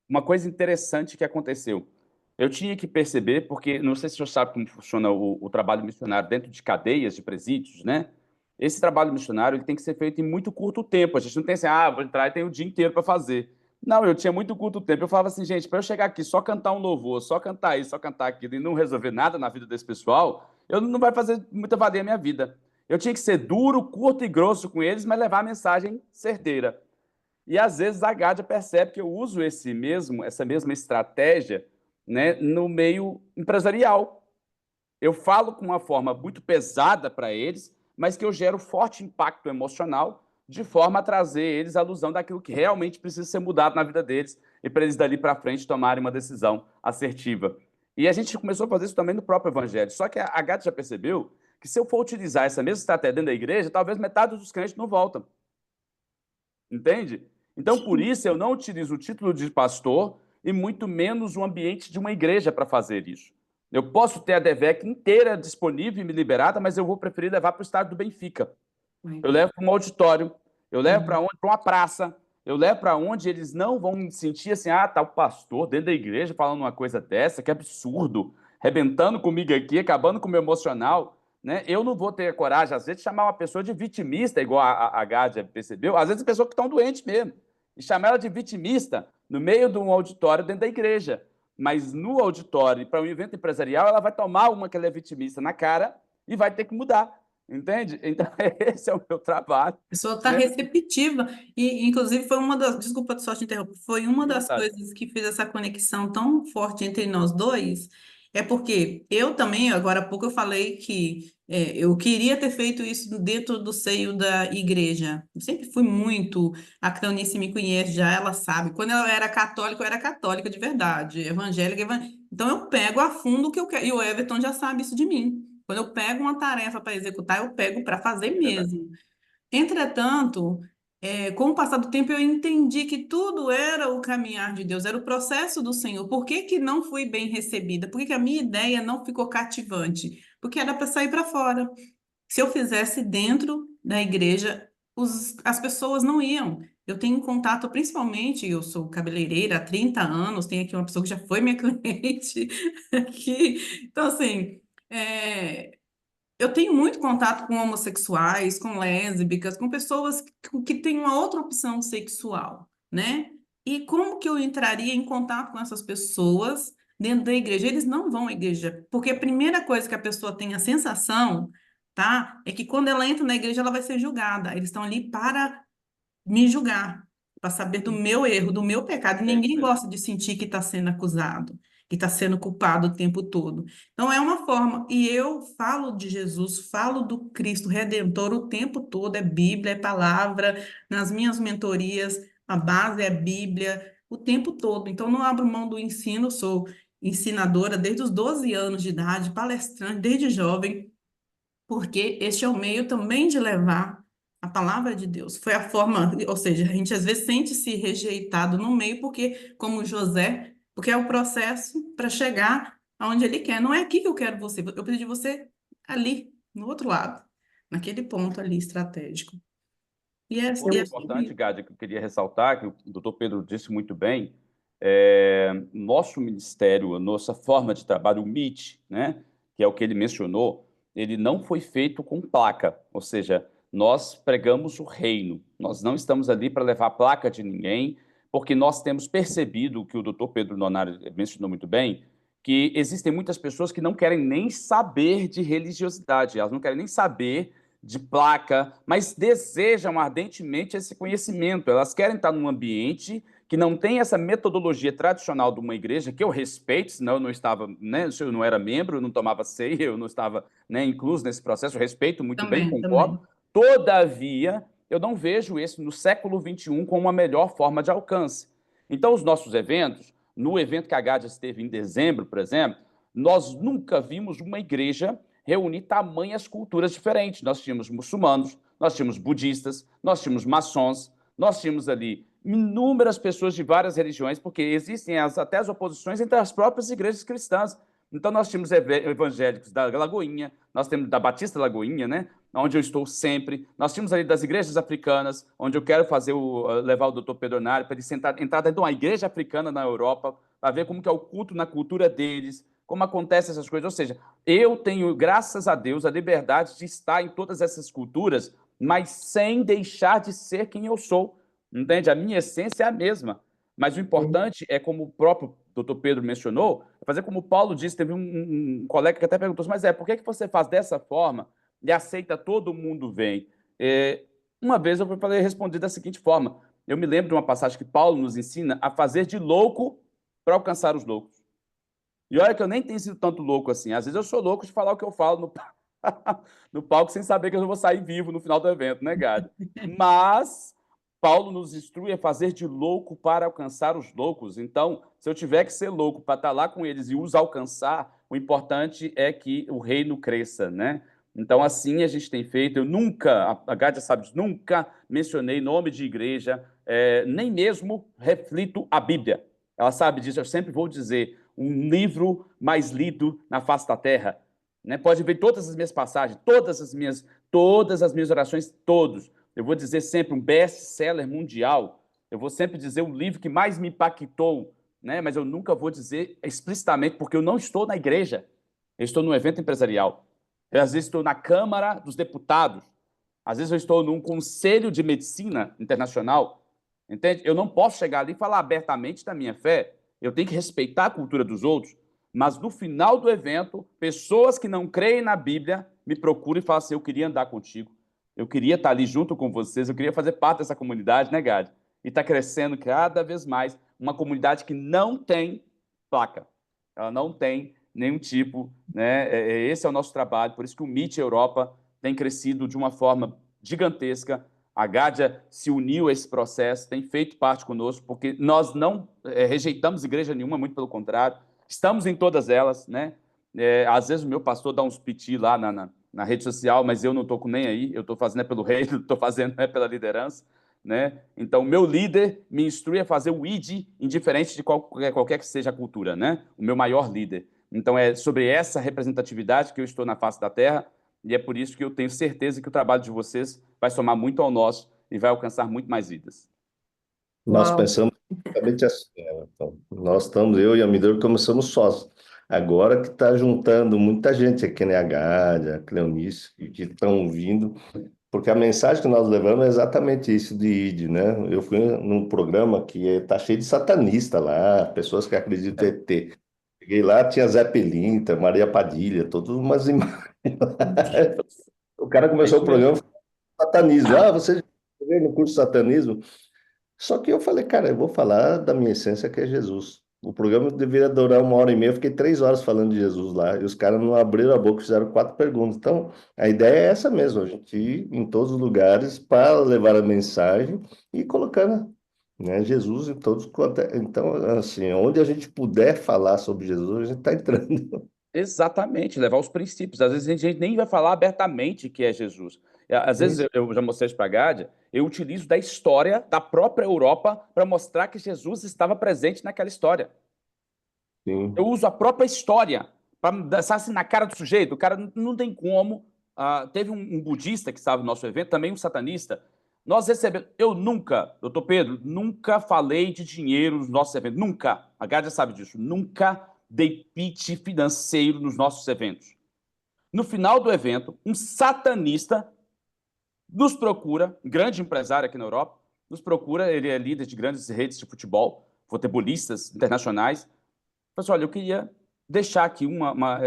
Uma coisa interessante que aconteceu. Eu tinha que perceber, porque não sei se o senhor sabe como funciona o trabalho missionário dentro de cadeias de presídios, né? Esse trabalho missionário ele tem que ser feito em muito curto tempo. A gente não tem assim, vou entrar e tem o dia inteiro para fazer. Não, eu tinha muito curto tempo. Eu falava assim, gente, para eu chegar aqui só cantar um louvor, só cantar isso, só cantar aquilo e não resolver nada na vida desse pessoal, eu não vai fazer muita valer a minha vida. Eu tinha que ser duro, curto e grosso com eles, mas levar a mensagem certeira. E às vezes a Gádia percebe que eu uso essa mesma estratégia, né, no meio empresarial. Eu falo com uma forma muito pesada para eles, mas que eu gero forte impacto emocional, de forma a trazer eles à alusão daquilo que realmente precisa ser mudado na vida deles e para eles dali para frente tomarem uma decisão assertiva. E a gente começou a fazer isso também no próprio evangelho. Só que a Gádia já percebeu que se eu for utilizar essa mesma estratégia dentro da igreja, talvez metade dos crentes não voltam. Entende? Então, por isso, eu não utilizo o título de pastor e muito menos o ambiente de uma igreja para fazer isso. Eu posso ter a DEVEC inteira disponível e me liberada, mas eu vou preferir levar para o estádio do Benfica. Eu levo para um auditório, eu levo para Sim. onde? Para uma praça, eu levo para onde eles não vão sentir assim, tá o pastor dentro da igreja falando uma coisa dessa, que absurdo, arrebentando comigo aqui, acabando com o meu emocional, né? Eu não vou ter a coragem, às vezes, de chamar uma pessoa de vitimista, igual a Gádia percebeu, às vezes pessoas que estão doentes mesmo, e chamar ela de vitimista no meio de um auditório dentro da igreja. Mas no auditório, para um evento empresarial, ela vai tomar uma que ela é vitimista na cara e vai ter que mudar. Entende? Então, esse é o meu trabalho, A pessoa está né? receptiva. E, inclusive, foi uma das. Desculpa só te interromper. Foi uma Fique à das vontade. coisas que fez essa conexão tão forte entre nós dois. É porque eu também, agora há pouco, eu falei que eu queria ter feito isso dentro do seio da igreja. Eu sempre fui muito. A Cleonice me conhece já, ela sabe. Quando eu era católica de verdade, evangélica. Então, eu pego a fundo o que eu quero. E o Everton já sabe isso de mim. Quando eu pego uma tarefa para executar, eu pego para fazer É verdade. mesmo. Entretanto, com o passar do tempo, eu entendi que tudo era o caminhar de Deus, era o processo do Senhor. Por que que não fui bem recebida? Por que que a minha ideia não ficou cativante? Porque era para sair para fora. Se eu fizesse dentro da igreja, as pessoas não iam. Eu tenho contato, principalmente, eu sou cabeleireira há 30 anos, tenho aqui uma pessoa que já foi minha cliente aqui. Então, assim, é, eu tenho muito contato com homossexuais, com lésbicas, com pessoas que têm uma outra opção sexual, né? E como que eu entraria em contato com essas pessoas dentro da igreja? Eles não vão à igreja, porque a primeira coisa que a pessoa tem a sensação, tá, é que quando ela entra na igreja, ela vai ser julgada. Eles estão ali para me julgar, para saber do meu erro, do meu pecado. E É isso ninguém mesmo. gosta de sentir que está sendo acusado, que está sendo culpado o tempo todo. Então, é uma forma. E eu falo de Jesus, falo do Cristo Redentor o tempo todo. É Bíblia, é palavra. Nas minhas mentorias, a base é Bíblia, o tempo todo. Então, não abro mão do ensino, sou ensinadora desde os 12 anos de idade, palestrante desde jovem, porque este é o meio também de levar a palavra de Deus. Foi a forma, ou seja, a gente às vezes sente-se rejeitado no meio, porque, como José, porque é o processo para chegar aonde ele quer. Não é aqui que eu quero você, eu preciso de você ali, no outro lado, naquele ponto ali estratégico. Um E ponto é importante, Gádia, que eu queria ressaltar, que o doutor Pedro disse muito bem, nosso ministério, a nossa forma de trabalho, o MIT, né, que é o que ele mencionou, ele não foi feito com placa, ou seja, nós pregamos o reino, nós não estamos ali para levar placa de ninguém, porque nós temos percebido, o que o doutor Pedro Nonari mencionou muito bem, que existem muitas pessoas que não querem nem saber de religiosidade, elas não querem nem saber de placa, mas desejam ardentemente esse conhecimento. Elas querem estar num ambiente que não tem essa metodologia tradicional de uma igreja, que eu respeito, senão eu não estava, né, se eu não era membro, eu não tomava ceia, eu não estava, né, incluso nesse processo, eu respeito muito bem, também, concordo. também. Todavia, eu não vejo esse no século XXI como a melhor forma de alcance. Então, os nossos eventos, no evento que a Gádia esteve em dezembro, por exemplo, nós nunca vimos uma igreja reunir tamanhas culturas diferentes. Nós tínhamos muçulmanos, nós tínhamos budistas, nós tínhamos maçons, nós tínhamos ali inúmeras pessoas de várias religiões, porque existem até as oposições entre as próprias igrejas cristãs. Então, nós tínhamos evangélicos da Lagoinha, nós temos da Batista Lagoinha, né? Onde eu estou sempre. Nós tínhamos ali das igrejas africanas, onde eu quero levar o doutor Pedro Nari para ele entrar dentro de uma igreja africana na Europa, para ver como que é o culto na cultura deles, como acontecem essas coisas. Ou seja, eu tenho, graças a Deus, a liberdade de estar em todas essas culturas, mas sem deixar de ser quem eu sou. Entende? A minha essência é a mesma. Mas o importante é, como o próprio doutor Pedro mencionou, fazer como o Paulo disse, teve um colega que até perguntou, mas por que você faz dessa forma e aceita todo mundo vem? Uma vez eu falei, respondi da seguinte forma, eu me lembro de uma passagem que Paulo nos ensina a fazer de louco para alcançar os loucos. E olha que eu nem tenho sido tanto louco assim, às vezes eu sou louco de falar o que eu falo no palco sem saber que eu não vou sair vivo no final do evento, né, Gado? Mas Paulo nos instrui a fazer de louco para alcançar os loucos. Então, se eu tiver que ser louco para estar lá com eles e os alcançar, o importante é que o reino cresça, né? Então, assim a gente tem feito. Eu nunca, a Gádia sabe disso, nunca mencionei nome de igreja, nem mesmo reflito a Bíblia. Ela sabe disso, eu sempre vou dizer, um livro mais lido na face da terra. Né? Pode ver todas as minhas passagens, todas as minhas orações, todos. Eu vou dizer sempre um best-seller mundial. Eu vou sempre dizer o livro que mais me impactou, né? Mas eu nunca vou dizer explicitamente, porque eu não estou na igreja. Eu estou num evento empresarial. Eu, às vezes, estou na Câmara dos Deputados. Às vezes, eu estou num conselho de medicina internacional. Entende? Eu não posso chegar ali e falar abertamente da minha fé. Eu tenho que respeitar a cultura dos outros. Mas no final do evento, pessoas que não creem na Bíblia me procuram e falam assim: eu queria andar contigo. Eu queria estar ali junto com vocês, eu queria fazer parte dessa comunidade, né, Gad? E está crescendo cada vez mais uma comunidade que não tem placa. Ela não tem nenhum tipo, né? Esse é o nosso trabalho, por isso que o Meet Europa tem crescido de uma forma gigantesca. A Gádia se uniu a esse processo, tem feito parte conosco, porque nós não rejeitamos igreja nenhuma, muito pelo contrário, estamos em todas elas, né? Às vezes o meu pastor dá uns piti lá na rede social, mas eu não estou com nem aí, eu estou fazendo pelo reino, estou fazendo pela liderança, né? Então, o meu líder me instrui a fazer o ID, indiferente de qualquer que seja a cultura, né? O meu maior líder. Então, é sobre essa representatividade que eu estou na face da terra, e é por isso que eu tenho certeza que o trabalho de vocês vai somar muito ao nosso e vai alcançar muito mais vidas. Nós Uau. pensamos exatamente assim, né? Então, nós estamos, eu e a Midori, começamos sós. Agora que está juntando muita gente, aqui na Gádia, a Cleonice, que estão vindo, porque a mensagem que nós levamos é exatamente isso de ID, né? Eu fui num programa que está cheio de satanista lá, pessoas que acreditam em ET. Cheguei lá, tinha Zé Pelinta, Maria Padilha, todas umas imagens. O cara É começou isso o mesmo. programa satanismo. Ah, você já veio no curso de satanismo? Só que eu falei, cara, eu vou falar da minha essência, que é Jesus. O programa deveria durar 1 hora e meia, eu fiquei 3 horas falando de Jesus lá, e os caras não abriram a boca, fizeram 4 perguntas. Então, a ideia é essa mesmo, a gente ir em todos os lugares para levar a mensagem e colocando, né, Jesus em todos quanto Então, assim, onde a gente puder falar sobre Jesus, a gente está entrando. Exatamente, levar os princípios. Às vezes a gente nem vai falar abertamente que é Jesus. Às vezes Isso, eu já mostrei isso para a Gádia, eu utilizo da história da própria Europa para mostrar que Jesus estava presente naquela história. Eu sim. uso a própria história para dançar assim na cara do sujeito. O cara não tem como. Teve um budista que estava no nosso evento, também um satanista. Nós recebemos. Eu nunca, doutor Pedro, nunca falei de dinheiro nos nossos eventos. Nunca. A Gádia sabe disso. Nunca dei pitch financeiro nos nossos eventos. No final do evento, um satanista nos procura, um grande empresário aqui na Europa, nos procura, ele é líder de grandes redes de futebol, futebolistas internacionais. Falei assim, olha, eu queria deixar aqui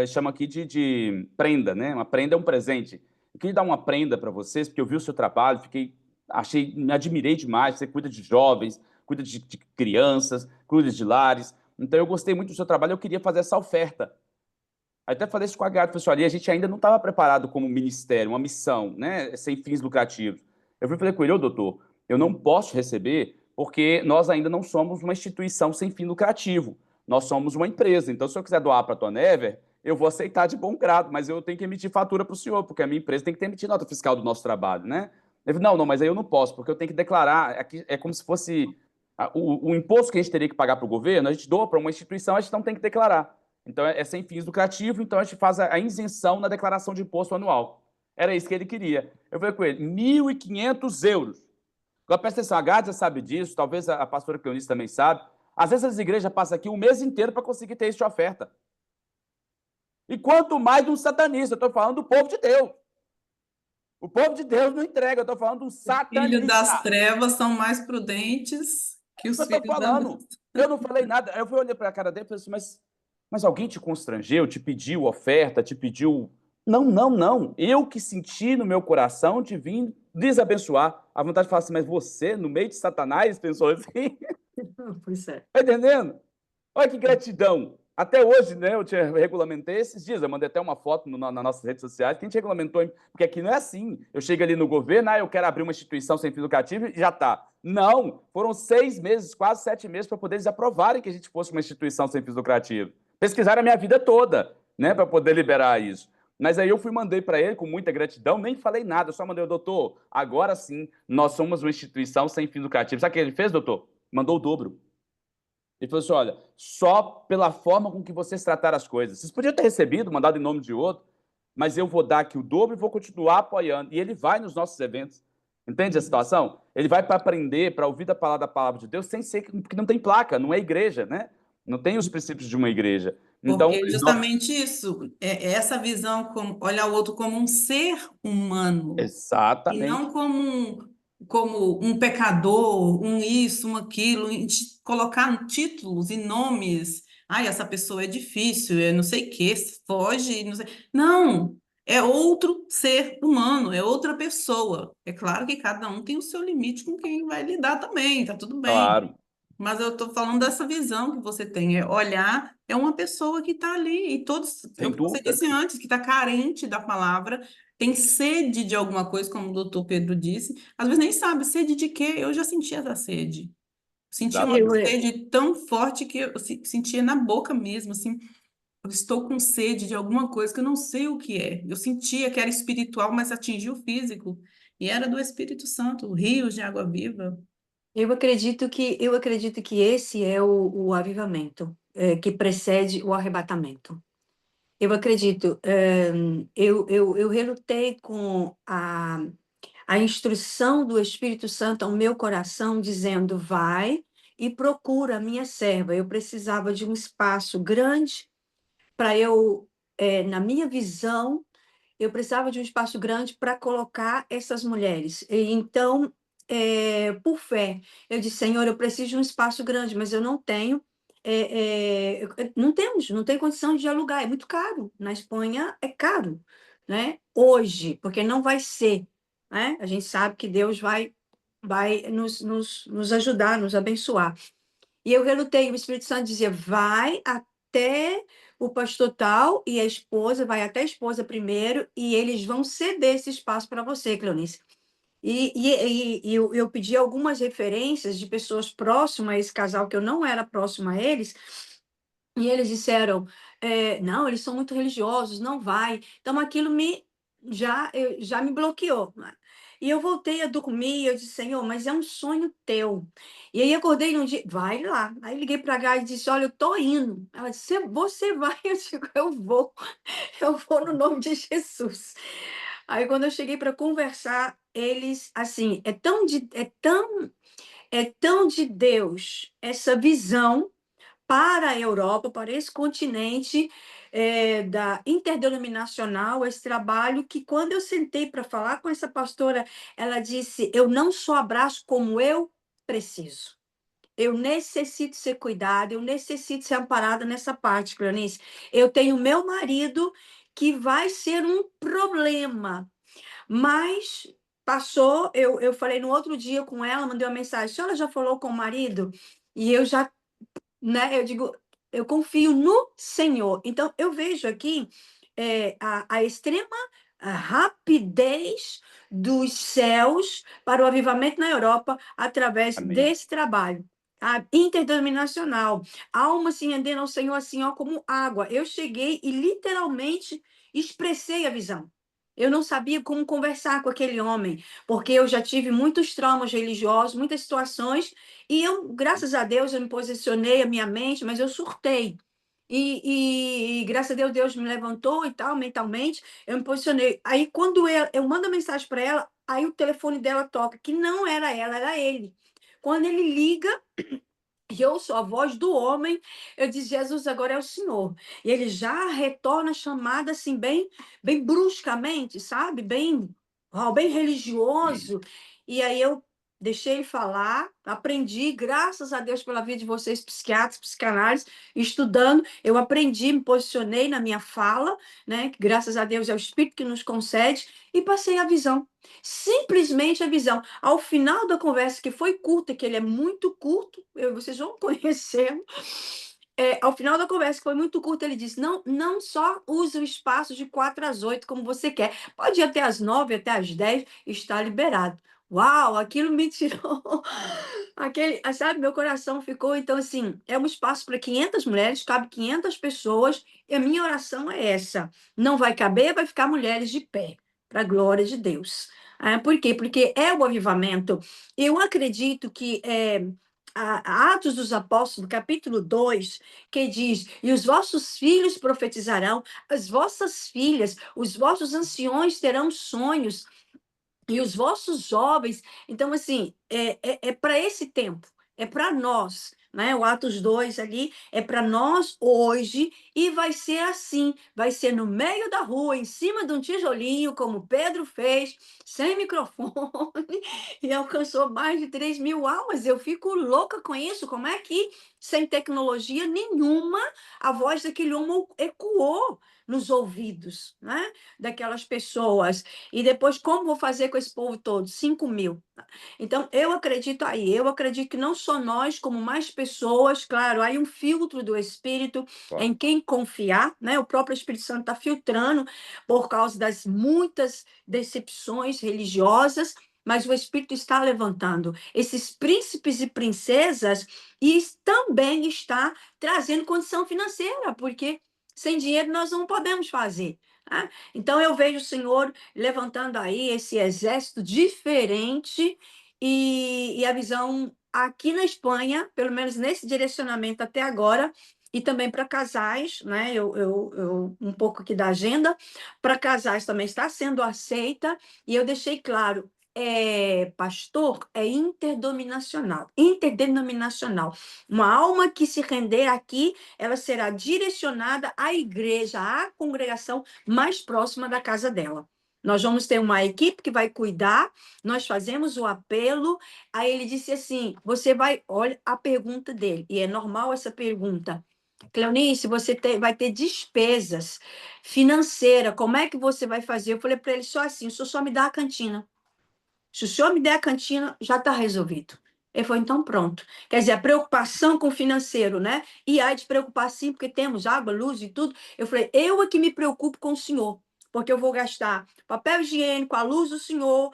chama aqui de prenda, né? Uma prenda é um presente. Eu queria dar uma prenda para vocês, porque eu vi o seu trabalho, me admirei demais. Você cuida de jovens, cuida de crianças, cuida de lares. Então eu gostei muito do seu trabalho, eu queria fazer essa oferta. Aí até falei isso com a Gato, pessoal, ali a gente ainda não estava preparado como ministério, uma missão, né, sem fins lucrativos. Eu falei com ele, ô doutor, eu não posso receber porque nós ainda não somos uma instituição sem fim lucrativo. Nós somos uma empresa. Então, se eu quiser doar para a Tonever, eu vou aceitar de bom grado, mas eu tenho que emitir fatura para o senhor, porque a minha empresa tem que ter emitido nota fiscal do nosso trabalho, né? Ele falou, não, mas aí eu não posso, porque eu tenho que declarar, é como se fosse o imposto que a gente teria que pagar para o governo, a gente doa para uma instituição, a gente não tem que declarar. Então, é sem fins lucrativos, então a gente faz a isenção na declaração de imposto anual. Era isso que ele queria. Eu falei com ele, 1.500 euros. Agora, presta atenção, a Gádia sabe disso, talvez a pastora Cleonice também sabe. Às vezes as igrejas passam aqui um mês inteiro para conseguir ter isso de oferta. E quanto mais de um satanista, eu estou falando do povo de Deus. O povo de Deus não entrega, eu estou falando do Filhos das satanista. trevas são mais prudentes que os Eu estou filhos da luz. falando. Eu não falei nada. Eu fui olhar para a cara dele e falei assim, mas alguém te constrangeu, te pediu oferta, te pediu... Não, não, não. Eu que senti no meu coração de vir desabençoar. A vontade de falar assim, mas você, no meio de Satanás, pensou assim? Pois é. Tá entendendo? Olha que gratidão. Até hoje, né, eu te regulamentei esses dias, eu mandei até uma foto nas nossas redes sociais, que a gente regulamentou, porque aqui não é assim. Eu chego ali no governo, eu quero abrir uma instituição sem fins lucrativos e já está. Não, foram 6 meses, quase 7 meses, para poder eles aprovarem que a gente fosse uma instituição sem fins lucrativos. Pesquisaram a minha vida toda, né, para poder liberar isso. Mas aí eu mandei para ele com muita gratidão, nem falei nada, eu só mandei, doutor, agora sim, nós somos uma instituição sem fins lucrativos. Sabe o que ele fez, doutor? Mandou o dobro. Ele falou assim, olha, só pela forma com que vocês trataram as coisas. Vocês podiam ter recebido, mandado em nome de outro, mas eu vou dar aqui o dobro e vou continuar apoiando. E ele vai nos nossos eventos. Entende a situação? Ele vai para aprender, para ouvir da palavra de Deus, sem ser porque não tem placa, não é igreja, né? Não tem os princípios de uma igreja. Então, Porque justamente isso, é essa visão, como olhar o outro como um ser humano, e exatamente. não como um pecador, um isso, um aquilo, colocar títulos e nomes. Ai, essa pessoa é difícil, é não sei o quê, foge, não sei. Não, é outro ser humano, é outra pessoa. É claro que cada um tem o seu limite com quem vai lidar também, tá tudo bem. Claro. Mas eu estou falando dessa visão que você tem, é olhar, é uma pessoa que está ali, e todos, é Sem o que você dúvida. disse antes, que está carente da palavra, tem sede de alguma coisa, como o doutor Pedro disse, às vezes nem sabe, sede de quê? Eu já senti essa sede. Senti uma Exatamente. sede tão forte que eu sentia na boca mesmo, assim, eu estou com sede de alguma coisa que eu não sei o que é. Eu sentia que era espiritual, mas atingiu o físico, e era do Espírito Santo, rios de água viva. Eu acredito que esse é o avivamento, que precede o arrebatamento. Eu acredito, eu relutei com a instrução do Espírito Santo ao meu coração, dizendo: vai e procura a minha serva. Eu precisava de um espaço grande para eu, na minha visão, eu precisava de um espaço grande para colocar essas mulheres. E então, por fé, eu disse: Senhor, eu preciso de um espaço grande, mas eu não tenho. Não tem condição de alugar, é muito caro. Na Espanha é caro, né? Hoje, porque não vai ser, né? A gente sabe que Deus vai nos ajudar, nos abençoar. E eu relutei, o Espírito Santo dizia: vai até o pastor tal e a esposa, vai até a esposa primeiro, e eles vão ceder esse espaço para você, Cleonice. E eu pedi algumas referências de pessoas próximas a esse casal, que eu não era próxima a eles, e eles disseram: não, eles são muito religiosos, não vai. Então aquilo já me bloqueou. E eu voltei a dormir, eu disse: Senhor, mas é um sonho teu. E aí acordei num dia, vai lá. Aí liguei para a Gai e disse: olha, eu estou indo. Ela disse: você vai? Eu digo: eu vou no nome de Jesus. Aí quando eu cheguei para conversar, eles, assim, é tão de Deus essa visão para a Europa, para esse continente, da interdenominacional, esse trabalho, que quando eu sentei para falar com essa pastora, ela disse: eu não só abraço como eu preciso. Eu necessito ser cuidada, eu necessito ser amparada nessa parte, Cleonice. Eu tenho meu marido que vai ser um problema, mas passou, eu falei no outro dia com ela, mandei uma mensagem: a senhora já falou com o marido? E eu já, né, eu digo, eu confio no Senhor. Então, eu vejo aqui a extrema rapidez dos céus para o avivamento na Europa através Amém. desse trabalho. Interdenominacional, almas se rendendo ao Senhor assim, ó, como água. Eu cheguei e literalmente expressei a visão. Eu não sabia como conversar com aquele homem, porque eu já tive muitos traumas religiosos, muitas situações, e eu, graças a Deus, eu me posicionei a minha mente, mas eu surtei. e graças a Deus, Deus me levantou e tal, mentalmente, eu me posicionei. Aí, quando eu mando a mensagem para ela, aí o telefone dela toca, que não era ela, era ele. Quando ele liga, e eu sou a voz do homem, eu disse, Jesus, agora é o Senhor. E ele já retorna a chamada assim, bem bruscamente, sabe? Bem religioso. E aí eu deixei ele falar, aprendi, graças a Deus pela vida de vocês, psiquiatras, psicanálise, estudando, eu aprendi, me posicionei na minha fala, né? Que graças a Deus é o Espírito que nos concede, e passei a visão. Simplesmente a visão. Ao final da conversa, que foi curta, que ele é muito curto, vocês vão conhecê-lo. Ao final da conversa, que foi muito curta, ele disse: não só use o espaço de 4 às 8 como você quer. Pode ir até às 9, até às 10, está liberado. Uau, aquilo me tirou. Sabe, meu coração ficou. Então, assim, é um espaço para 500 mulheres, cabe 500 pessoas, e a minha oração é essa: não vai caber, vai ficar mulheres de pé, para a glória de Deus. Por quê? Porque é o avivamento. Eu acredito que Atos dos Apóstolos, capítulo 2, que diz: e os vossos filhos profetizarão, as vossas filhas, os vossos anciões terão sonhos, e os vossos jovens. Então, assim, é para esse tempo, é para nós, né? O Atos 2 ali é para nós hoje, e vai ser assim, vai ser no meio da rua, em cima de um tijolinho, como Pedro fez, sem microfone, e alcançou mais de 3.000 almas. Eu fico louca com isso. Como é que, sem tecnologia nenhuma, a voz daquele homem ecoou nos ouvidos, né? Daquelas pessoas? E depois, como vou fazer com esse povo todo? 5.000. Então, eu acredito que não só nós, como mais pessoas, claro, há um filtro do Espírito Claro. em quem confiar, né? O próprio Espírito Santo está filtrando por causa das muitas decepções religiosas, mas o Espírito está levantando esses príncipes e princesas, e também está trazendo condição financeira, porque sem dinheiro nós não podemos fazer. Tá? Então, eu vejo o Senhor levantando aí esse exército diferente, e a visão aqui na Espanha, pelo menos nesse direcionamento até agora, e também para casais, né? Um pouco aqui da agenda, para casais também está sendo aceita, e eu deixei claro. Pastor, é interdenominacional. Uma alma que se render aqui, ela será direcionada à igreja, à congregação mais próxima da casa dela. Nós vamos ter uma equipe que vai cuidar, nós fazemos o apelo. Aí ele disse assim, olha a pergunta dele, e é normal essa pergunta: Cleonice, vai ter despesas financeiras, como é que você vai fazer? Eu falei para ele só assim: o senhor só me dá a cantina. Se o senhor me der a cantina, já está resolvido. Ele falou: então pronto. Quer dizer, a preocupação com o financeiro, né? E aí de preocupar sim, porque temos água, luz e tudo. Eu falei: eu é que me preocupo com o senhor, porque eu vou gastar papel higiênico, a luz do senhor,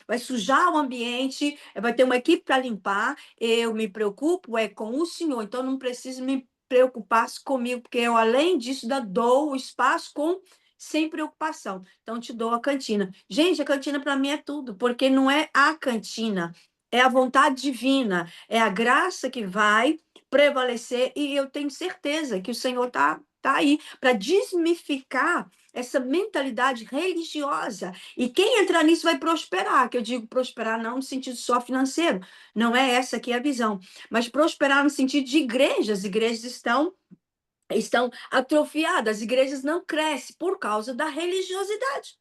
vai sujar o ambiente, vai ter uma equipe para limpar. Eu me preocupo com o senhor, então não preciso me preocupar comigo, porque eu, além disso, dou o espaço sem preocupação. Então, te dou a cantina. Gente, a cantina para mim é tudo, porque não é a cantina, é a vontade divina, é a graça que vai prevalecer, e eu tenho certeza que o Senhor tá aí para desmificar essa mentalidade religiosa. E quem entrar nisso vai prosperar, que eu digo prosperar não no sentido só financeiro, não é essa aqui a visão, mas prosperar no sentido de igrejas. Igrejas estão atrofiadas, as igrejas não crescem por causa da religiosidade.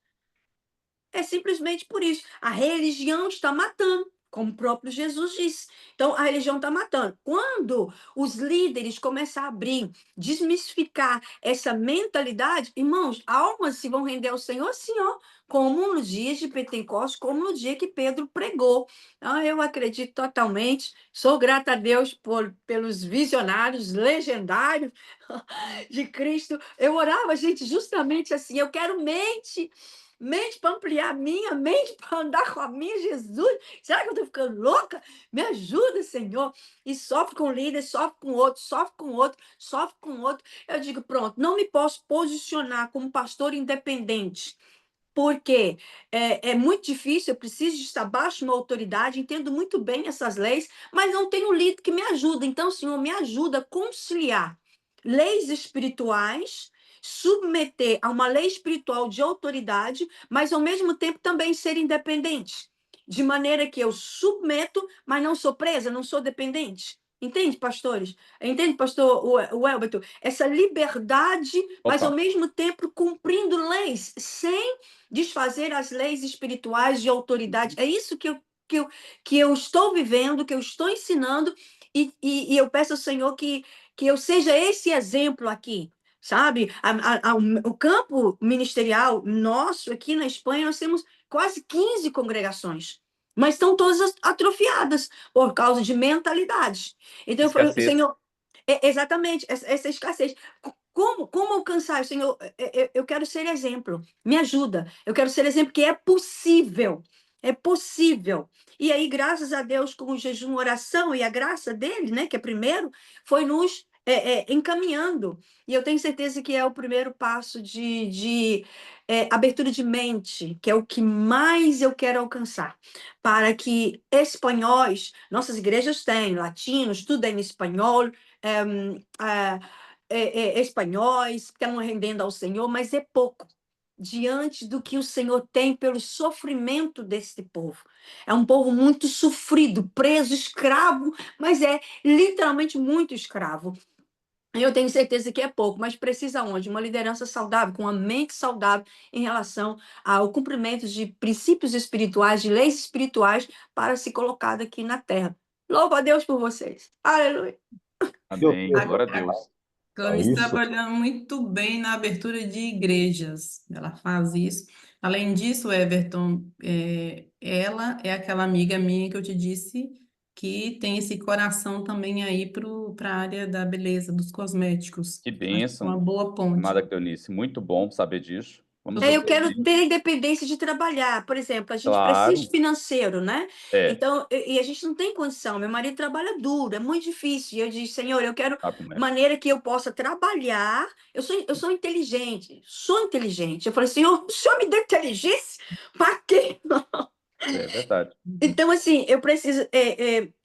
É simplesmente por isso. A religião está matando, como o próprio Jesus disse. Então, a religião está matando. Quando os líderes começam a abrir, desmistificar essa mentalidade, irmãos, almas se vão render ao Senhor, Senhor, como nos dias de Pentecostes, como no dia que Pedro pregou. Então, eu acredito totalmente, sou grata a Deus pelos visionários legendários de Cristo. Eu orava, gente, justamente assim: eu quero mente para ampliar a minha mente, para andar com a minha, Jesus. Será que eu estou ficando louca? Me ajuda, Senhor. E sofre com o líder, sofre com outro, sofre com outro, sofre com outro. Eu digo: pronto, não me posso posicionar como pastor independente, porque é muito difícil. Eu preciso de estar abaixo de uma autoridade, entendo muito bem essas leis, mas não tenho líder que me ajuda. Então, Senhor, me ajuda a conciliar leis espirituais, submeter a uma lei espiritual de autoridade, mas ao mesmo tempo também ser independente. De maneira que eu submeto, mas não sou presa, não sou dependente. Entende, pastores? Entende, pastor Welberto? Essa liberdade, mas ao Opa, mesmo tempo cumprindo leis, sem desfazer as leis espirituais de autoridade. É isso que eu estou vivendo, que eu estou ensinando, e eu peço ao Senhor que eu seja esse exemplo aqui, sabe? O campo ministerial nosso aqui na Espanha, nós temos quase 15 congregações, mas estão todas atrofiadas por causa de mentalidades. Então, eu falei, escassez. Senhor, exatamente, essa escassez. Como alcançar, Senhor? Eu quero ser exemplo, me ajuda. Eu quero ser exemplo que é possível. É possível. E aí, graças a Deus, com o jejum, oração e a graça dele, né, que é primeiro, foi nos encaminhando. E eu tenho certeza que é o primeiro passo de abertura de mente, que é o que mais eu quero alcançar, para que espanhóis, nossas igrejas têm, latinos, tudo é em espanhol, espanhóis que estão rendendo ao Senhor, mas é pouco diante do que o Senhor tem pelo sofrimento desse povo. É um povo muito sofrido, preso, escravo, mas é literalmente muito escravo. Eu tenho certeza que é pouco, mas precisa onde? Uma liderança saudável, com uma mente saudável em relação ao cumprimento de princípios espirituais, de leis espirituais, para se colocar aqui na terra. Louvo a Deus por vocês. Aleluia. Amém. Glória a Deus. Clãs Isso. trabalhando muito bem na abertura de igrejas. Ela faz isso. Além disso, Everton, ela é aquela amiga minha que eu te disse que tem esse coração também aí para a área da beleza, dos cosméticos. Que Acho que é uma bênção, boa ponte. amada Cleonice. Muito bom saber disso. Vamos Doutor Eu quero prosseguir. Pedro, ter independência de trabalhar. Por exemplo, a gente precisa de Claro. financeiro, né? É, Então, e a gente não tem condição. Meu marido trabalha duro, é muito difícil. E eu disse, Senhor, eu quero sabe como é. maneira que eu possa trabalhar. Eu sou inteligente, sou inteligente. Eu falei, Senhor, o Senhor me deu inteligência? Para quê? É verdade. Então, assim, eu preciso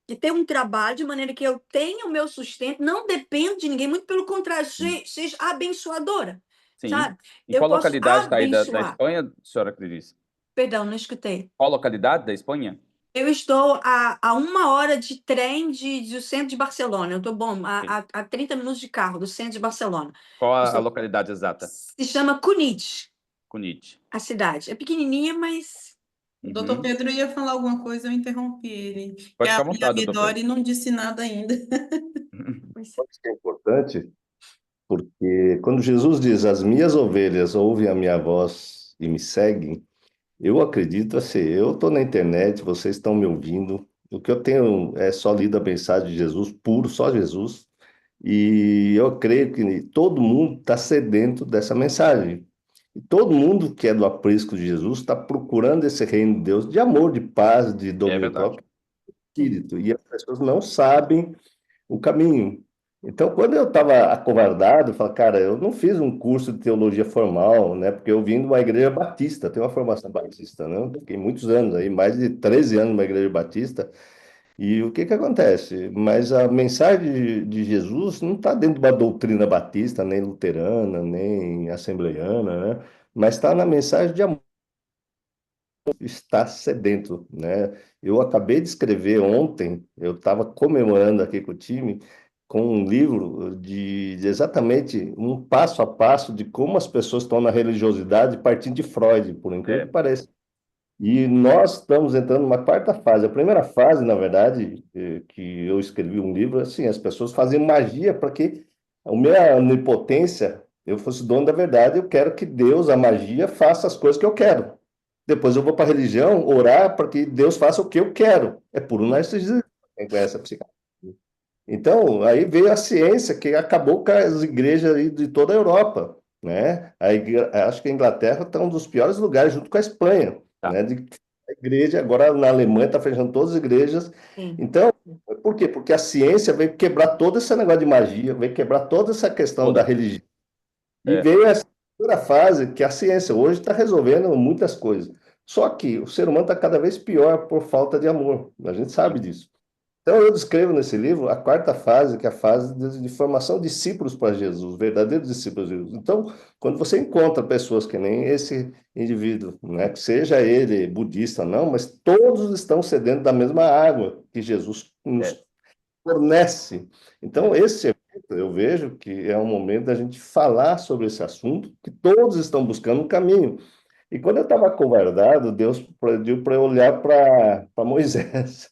de ter um trabalho de maneira que eu tenha o meu sustento, não dependo de ninguém, muito pelo contrário, seja abençoadora, Sim. sabe? Em Eu qual posso localidade está aí da abençoar. Espanha, senhora Cleonice? Perdão, não escutei. Qual localidade da Espanha? Eu estou a 1 hora de trem do centro de Barcelona. Eu estou bom, Ok. a 30 minutos de carro do centro de Barcelona. Qual Eu a estou- localidade exata? Se chama Cunit, Cunit. a cidade. É pequenininha, mas o doutor Uhum. Pedro ia falar alguma coisa, eu interrompi ele. E Pode a ficar à Maria vontade, doutor Pedro. Midori não disse nada ainda. Isso é importante, porque quando Jesus diz, as minhas ovelhas ouvem a minha voz e me seguem, eu acredito assim, eu estou na internet, vocês estão me ouvindo, o que eu tenho é só lido a mensagem de Jesus, puro, só Jesus, e eu creio que todo mundo está sedento dessa mensagem. E todo mundo que é do aprisco de Jesus está procurando esse reino de Deus de amor, de paz, de É domínio verdade. próprio, espírito. E as pessoas não sabem o caminho. Então, quando eu estava acovardado, eu falei, cara, eu não fiz um curso de teologia formal, né? Porque eu vim de uma igreja batista, tenho uma formação batista, né? Fiquei muitos anos aí, mais de 13 anos numa igreja batista. E o que que acontece? Mas a mensagem de Jesus não está dentro de uma doutrina batista, nem luterana, nem assembleiana, né? Mas está na mensagem de amor, está sedento, né? Eu acabei de escrever ontem, eu estava comemorando aqui com o time, com um livro de exatamente um passo a passo de como as pessoas estão na religiosidade partindo de Freud, por incrível que É, pareça. E nós estamos entrando numa quarta fase. A primeira fase, na verdade, que eu escrevi um livro, assim, as pessoas faziam magia para que a minha onipotência, eu fosse dono da verdade, eu quero que Deus, a magia, faça as coisas que eu quero. Depois eu vou para a religião orar para que Deus faça o que eu quero. É puro narcisismo, quem conhece a psicanálise. Então, aí veio a ciência que acabou com as igrejas aí de toda a Europa, né? Acho que a Inglaterra está um dos piores lugares, junto com a Espanha, tá. né? A igreja, agora na Alemanha está fechando todas as igrejas. sim. Então, por quê? Porque a ciência veio quebrar todo esse negócio de magia, veio quebrar toda essa questão da Toda. religião. E É, veio essa primeira fase que a ciência hoje está resolvendo muitas coisas. Só que o ser humano está cada vez pior por falta de amor. A gente sabe sim. disso. Então, eu descrevo nesse livro a quarta fase, que é a fase de formação de discípulos para Jesus, verdadeiros discípulos de Jesus. Então, quando você encontra pessoas que nem esse indivíduo, né, que seja ele budista ou não, mas todos estão sedendo da mesma água que Jesus É, nos fornece. Então, é, esse evento, eu vejo que é um momento da gente falar sobre esse assunto, que todos estão buscando um caminho. E quando eu estava acovardado, Deus pediu para eu olhar para Moisés,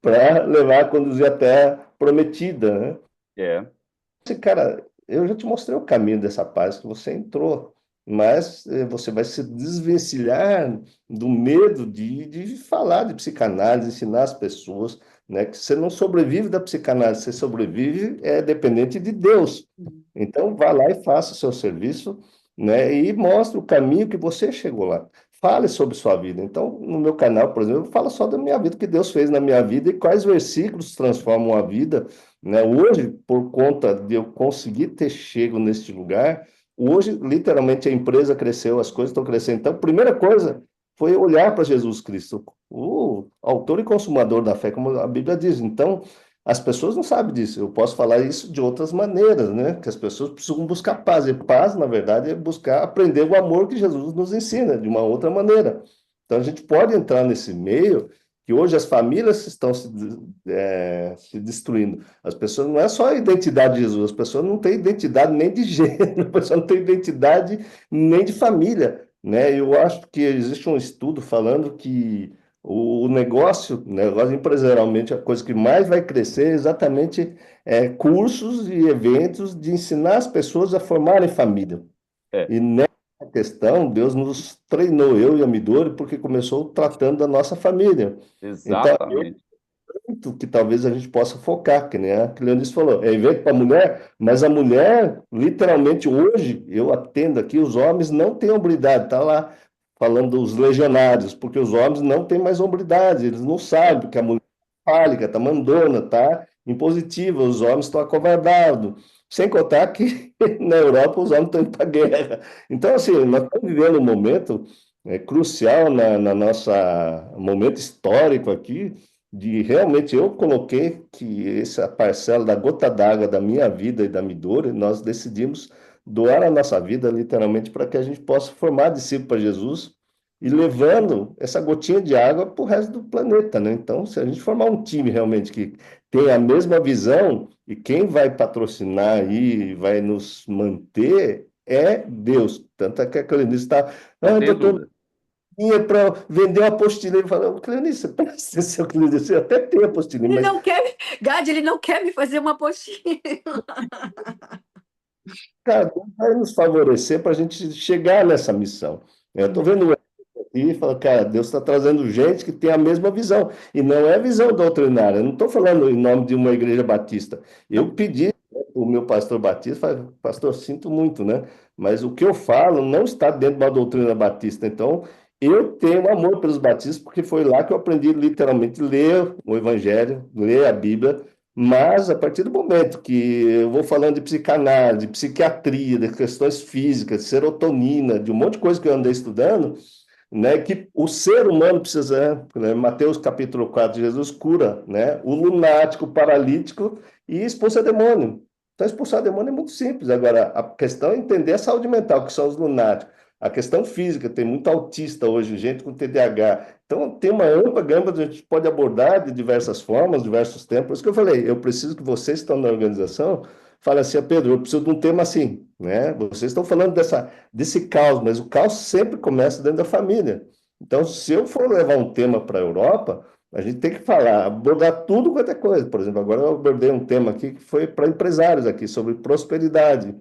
para levar a conduzir a terra prometida, né? é, Esse cara, eu já te mostrei o caminho dessa paz que você entrou, mas você vai se desvencilhar do medo de falar de psicanálise, ensinar as pessoas, né, que você não sobrevive da psicanálise, você sobrevive dependente de Deus. Então, vá lá e faça o seu serviço, né, e mostre o caminho que você chegou lá. Fale sobre sua vida. Então, no meu canal, por exemplo, eu falo só da minha vida, o que Deus fez na minha vida e quais versículos transformam a vida, né? Hoje, por conta de eu conseguir ter chego neste lugar, hoje, literalmente, a empresa cresceu, as coisas estão crescendo. Então, a primeira coisa foi olhar para Jesus Cristo, o autor e consumador da fé, como a Bíblia diz. Então, as pessoas não sabem disso. Eu posso falar isso de outras maneiras, né? Que as pessoas precisam buscar paz. E paz, na verdade, é buscar aprender o amor que Jesus nos ensina de uma outra maneira. Então, a gente pode entrar nesse meio que hoje as famílias estão se destruindo. As pessoas não é só a identidade de Jesus, as pessoas não têm identidade nem de gênero, as pessoas não têm identidade nem de família, né? Eu acho que existe um estudo falando que o negócio empresarialmente, a coisa que mais vai crescer é exatamente cursos e eventos de ensinar as pessoas a formarem família. é, E nessa questão, Deus nos treinou, eu e a Midori, porque começou tratando da nossa família. Então, exatamente. muito que talvez a gente possa focar, que nem a Cleonice falou, é evento para mulher, mas a mulher, literalmente hoje, eu atendo aqui, os homens não têm hombridade, tá lá falando dos legionários, porque os homens não têm mais hombridade, eles não É, sabem que a mulher é fálica, tá mandona, tá impositiva, os homens estão acovardados, sem contar que na Europa os homens estão indo para a guerra. Então, assim, nós estamos vivendo um momento crucial na nossa momento histórico aqui, de realmente eu coloquei que essa parcela da gota d'água da minha vida e da Midori, nós decidimos doar a nossa vida literalmente para que a gente possa formar discípulos para Jesus e levando essa gotinha de água para o resto do planeta, né? Então, se a gente formar um time realmente que tem a mesma visão e quem vai patrocinar aí, vai nos manter é Deus. Tanto é que a Cleonice está, não tenho doutor, dúvida. ia para vender uma apostila e falou, Cleonice, presta atenção, Cleonice, eu até tenho apostila, Ele mas, não quer, Gade, ele não quer me fazer uma apostila. cara, Deus vai nos favorecer para a gente chegar nessa missão. Eu estou vendo o aqui e falo, cara, Deus está trazendo gente que tem a mesma visão. E não é visão doutrinária. Eu não estou falando em nome de uma igreja batista. Eu pedi, né, o meu pastor batista, falei, pastor, sinto muito, né? Mas o que eu falo não está dentro da doutrina batista. Então, eu tenho amor pelos batistas, porque foi lá que eu aprendi literalmente ler o Evangelho, ler a Bíblia. Mas a partir do momento que eu vou falando de psicanálise, de psiquiatria, de questões físicas, de serotonina, de um monte de coisa que eu andei estudando, né, que o ser humano precisa, né, Mateus capítulo 4, Jesus cura, né, o lunático, o paralítico e expulsa demônio. Então, expulsar demônio é muito simples. Agora, a questão é entender a saúde mental, que são os lunáticos. A questão física, tem muito autista hoje, gente com TDAH. Então, tem uma ampla gama que a gente pode abordar de diversas formas, diversos tempos. Por isso que eu falei, eu preciso que vocês que estão na organização falem assim, Pedro, eu preciso de um tema assim, né? Vocês estão falando desse caos, mas o caos sempre começa dentro da família. Então, se eu for levar um tema para a Europa, a gente tem que falar, abordar tudo quanto é coisa. Por exemplo, agora eu abordei um tema aqui que foi para empresários aqui, sobre prosperidade.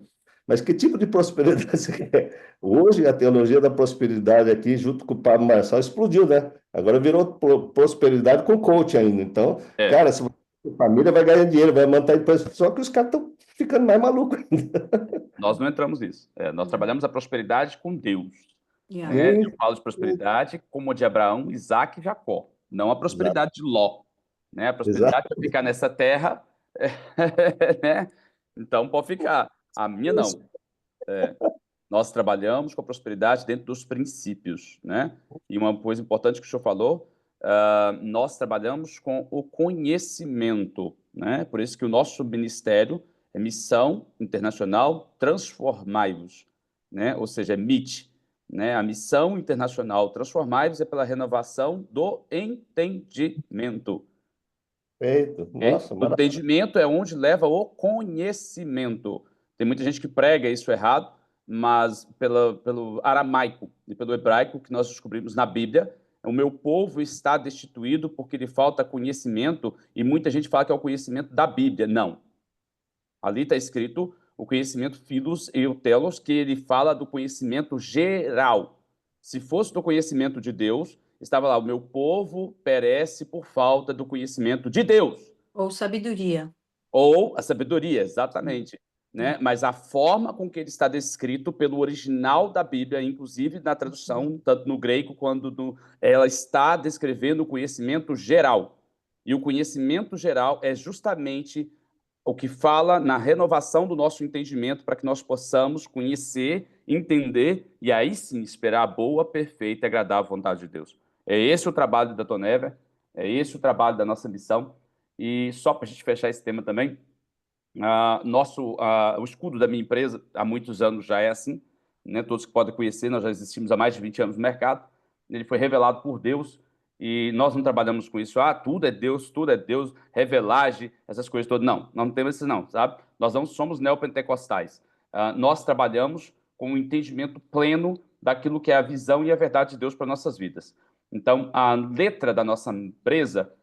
Mas que tipo de prosperidade você quer? Hoje, a teologia da prosperidade aqui, junto com o Pablo Marçal, explodiu, né? Agora virou prosperidade com coach ainda. Então, É, cara, se você tem família, vai ganhar dinheiro, vai manter a empresa. Só que os caras estão ficando mais malucos ainda. nós não entramos nisso. É, nós trabalhamos a prosperidade com Deus, Yeah. né? Eu Sim, falo de prosperidade como a de Abraão, Isaac e Jacó, não a exato, prosperidade de Ló, né? A prosperidade exato. de ficar nessa terra, né? Então pode ficar. A minha não. Nós trabalhamos com a prosperidade dentro dos princípios, né? E uma coisa importante que o senhor falou, nós trabalhamos com o conhecimento, né? Por isso que o nosso ministério é Missão Internacional Transformai-vos, né? Ou seja, é MIT, né? A Missão Internacional Transformai-vos é pela renovação do entendimento. Perfeito. Ok? Nossa, O maravilha. entendimento é onde leva o conhecimento. Tem muita gente que prega isso errado, mas pelo aramaico e pelo hebraico que nós descobrimos na Bíblia, o meu povo está destituído porque lhe falta conhecimento, e muita gente fala que é o conhecimento da Bíblia. Não. Ali está escrito o conhecimento philos e o telos, que ele fala do conhecimento geral. Se fosse do conhecimento de Deus, estava lá, o meu povo perece por falta do conhecimento de Deus. Ou sabedoria. Ou a sabedoria, exatamente. Né? Mas a forma com que ele está descrito pelo original da Bíblia, inclusive na tradução, tanto no grego quanto ela está descrevendo o conhecimento geral. E o conhecimento geral é justamente o que fala na renovação do nosso entendimento para que nós possamos conhecer, entender e aí sim esperar a boa, perfeita e agradável vontade de Deus. É esse o trabalho da Tonever, é esse o trabalho da nossa missão. E só para a gente fechar esse tema também, o escudo da minha empresa há muitos anos já é assim, né? Todos que podem conhecer, nós já existimos há mais de 20 anos no mercado. Ele foi revelado por Deus e nós não trabalhamos com isso. Tudo é Deus, revelagem, essas coisas todas. Não, nós não temos isso não, sabe? Nós não somos neopentecostais. Nós trabalhamos com um entendimento pleno daquilo que é a visão e a verdade de Deus para nossas vidas. Então, a letra da nossa empresa,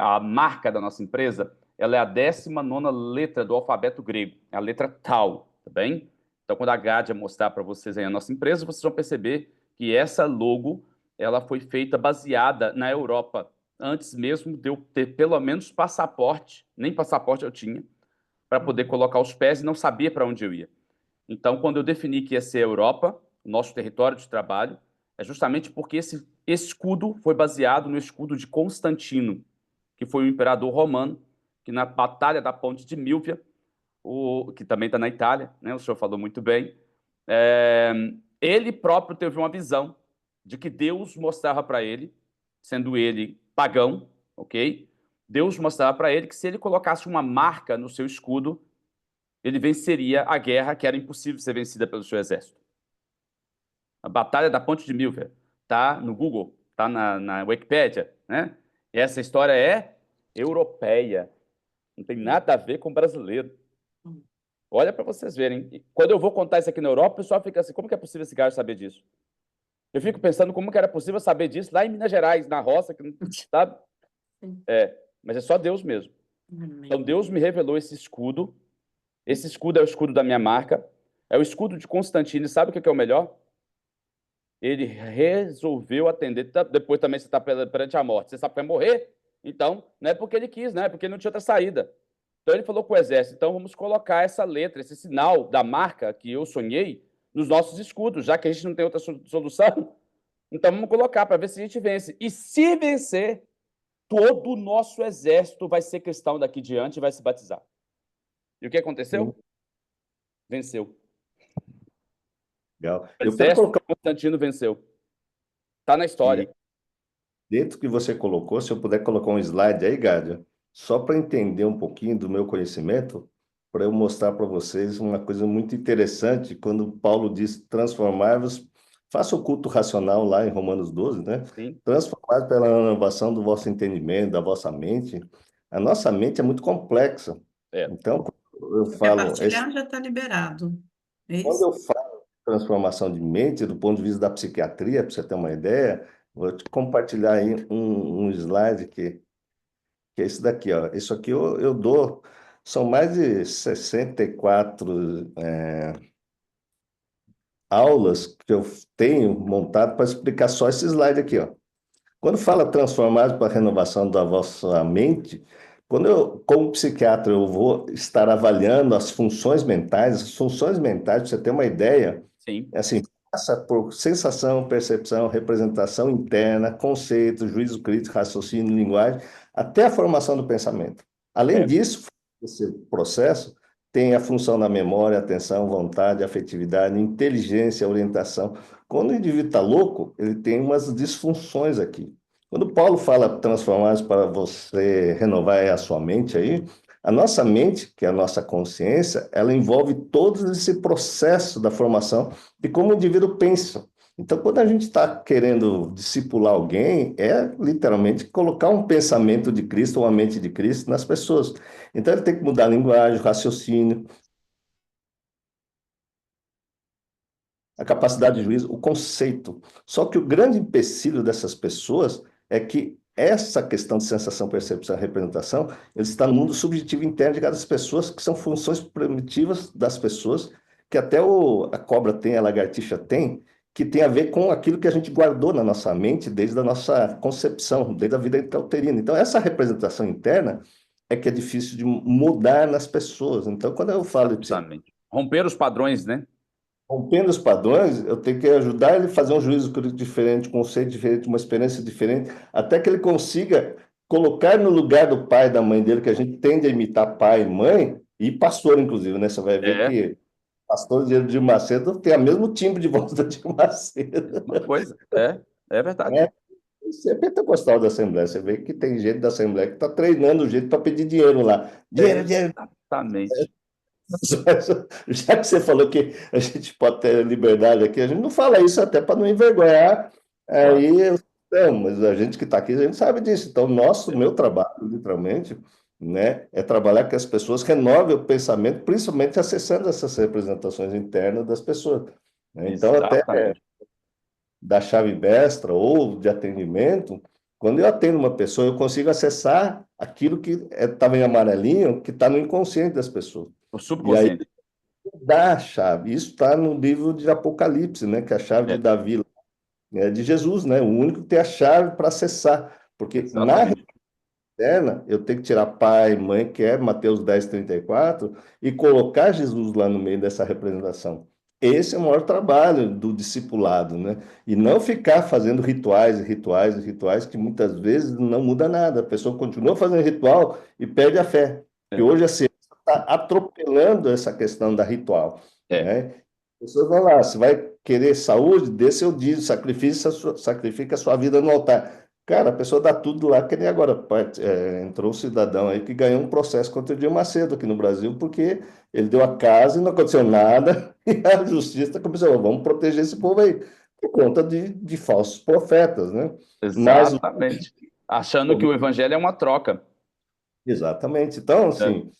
a marca da nossa empresa, ela é a 19ª letra do alfabeto grego, é a letra Tau, tá bem? Então, quando a Gádia mostrar para vocês aí a nossa empresa, vocês vão perceber que essa logo, ela foi feita baseada na Europa, antes mesmo de eu ter pelo menos passaporte, nem passaporte eu tinha, para poder colocar os pés e não sabia para onde eu ia. Então, quando eu defini que ia ser a Europa, o nosso território de trabalho, é justamente porque esse escudo foi baseado no escudo de Constantino, que foi o imperador romano, que na Batalha da Ponte de Milvia, que também está na Itália, né? O senhor falou muito bem, ele próprio teve uma visão de que Deus mostrava para ele, sendo ele pagão, ok? Deus mostrava para ele que se ele colocasse uma marca no seu escudo, ele venceria a guerra que era impossível ser vencida pelo seu exército. A Batalha da Ponte de Milvia está no Google, está na Wikipédia, né? E essa história é europeia, não tem nada a ver com brasileiro. Olha para vocês verem. E quando eu vou contar isso aqui na Europa, o pessoal fica assim, como que é possível esse gajo saber disso? Eu fico pensando como que era possível saber disso lá em Minas Gerais, na roça, que não sabe? Mas é só Deus mesmo. Então Deus me revelou esse escudo. Esse escudo é o escudo da minha marca. É o escudo de Constantino. E sabe o que é o melhor? Ele resolveu atender. Depois também você está perante a morte. Você sabe que vai morrer? Então, não é porque ele quis, não é porque não tinha outra saída. Então ele falou com o exército, então vamos colocar essa letra, esse sinal da marca que eu sonhei nos nossos escudos, já que a gente não tem outra solução. Então vamos colocar para ver se a gente vence. E se vencer, todo o nosso exército vai ser cristão daqui diante e vai se batizar. E o que aconteceu? Venceu. Legal. O Eu quero exército colocar de Constantino venceu. Está na história. aqui, dentro que você colocou, se eu puder colocar um slide aí, Gádia, só para entender um pouquinho do meu conhecimento, para eu mostrar para vocês uma coisa muito interessante, quando Paulo diz transformar-vos, faça o culto racional lá em Romanos 12, né? Sim. Transformar pela renovação do vosso entendimento, da vossa mente. A nossa mente é muito complexa. Então, quando eu falo... Compartilhar já está liberado. É Quando isso? eu falo transformação de mente, do ponto de vista da psiquiatria, para você ter uma ideia, vou te compartilhar aí um slide que é esse daqui, ó. Isso aqui eu dou, são mais de 64 aulas que eu tenho montado para explicar só esse slide aqui, ó. Quando fala transformar para a renovação da vossa mente, quando eu, como psiquiatra, eu vou estar avaliando as funções mentais, para você ter uma ideia, Sim. é assim, passa por sensação, percepção, representação interna, conceito, juízo crítico, raciocínio, linguagem, até a formação do pensamento. Além disso, esse processo tem a função da memória, atenção, vontade, afetividade, inteligência, orientação. Quando o indivíduo está louco, ele tem umas disfunções aqui. Quando Paulo fala transformar para você renovar a sua mente aí, a nossa mente, que é a nossa consciência, ela envolve todo esse processo da formação de como o indivíduo pensa. Então, quando a gente está querendo discipular alguém, é literalmente colocar um pensamento de Cristo, uma mente de Cristo nas pessoas. Então, ele tem que mudar a linguagem, o raciocínio, a capacidade de juízo, o conceito. Só que o grande empecilho dessas pessoas é que essa questão de sensação, percepção e representação, ele está no mundo subjetivo interno de cada pessoa, que são funções primitivas das pessoas, que até a cobra tem, a lagartixa tem, que tem a ver com aquilo que a gente guardou na nossa mente desde a nossa concepção, desde a vida intrauterina. Então, essa representação interna é que é difícil de mudar nas pessoas. Então, quando eu falo de Justamente. Romper os padrões, né? rompendo os padrões, eu tenho que ajudar ele a fazer um juízo crítico diferente, um conceito diferente, uma experiência diferente, até que ele consiga colocar no lugar do pai e da mãe dele, que a gente tende a imitar pai e mãe, e pastor, inclusive, né? Você vai ver É, que pastor de Edir Macedo tem o mesmo timbre de voz do Edir Macedo, uma coisa. É verdade. né? Isso é pentecostal da Assembleia. Você vê que tem gente da Assembleia que está treinando o jeito para pedir dinheiro lá. Dinheiro, dinheiro. Exatamente. Já que você falou que a gente pode ter liberdade aqui, a gente não fala isso até para não envergonhar Claro. aí, não, mas a gente que está aqui, a gente sabe disso. Então, meu trabalho, literalmente, né, é trabalhar que as pessoas renovem o pensamento, principalmente acessando essas representações internas das pessoas, né? Então, até Exatamente. da chave mestra ou de atendimento, quando eu atendo uma pessoa, eu consigo acessar aquilo que estava em amarelinho, que está no inconsciente das pessoas. O E aí subconsciente. dá a chave. Isso está no livro de Apocalipse, né? Que é a chave de É, Davi, né? De Jesus, né? O único que tem a chave para acessar. Porque na exatamente. eterna, eu tenho que tirar pai, mãe, que é Mateus 10:34, e colocar Jesus lá no meio dessa representação. Esse é o maior trabalho do discipulado, né? E não ficar fazendo rituais e rituais e rituais que muitas vezes não muda nada. A pessoa continua fazendo ritual e perde a fé. Que É, hoje a ciência está atropelando essa questão da ritual, é. né? As pessoas vão lá, se vai querer saúde, dê seu dízimo, sacrifica a sua vida no altar. Cara, a pessoa dá tudo lá, que nem agora. Entrou um cidadão aí que ganhou um processo contra o Edir Macedo aqui no Brasil, porque ele deu a casa e não aconteceu nada, e a justiça começou, vamos proteger esse povo aí, por conta de falsos profetas, né? Mas, Exatamente. Achando que o evangelho é uma troca. exatamente. Então, É. assim,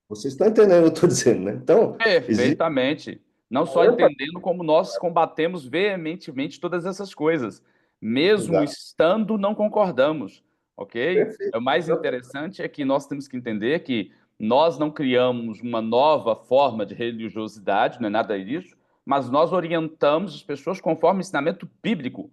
vocês estão entendendo o que eu estou dizendo, né? Então, existe. Perfeitamente. Não só entendendo como nós combatemos veementemente todas essas coisas, mesmo Exato, estando, não concordamos, ok? perfeito. O mais interessante é que nós temos que entender que nós não criamos uma nova forma de religiosidade, não é nada disso, mas nós orientamos as pessoas conforme o ensinamento bíblico,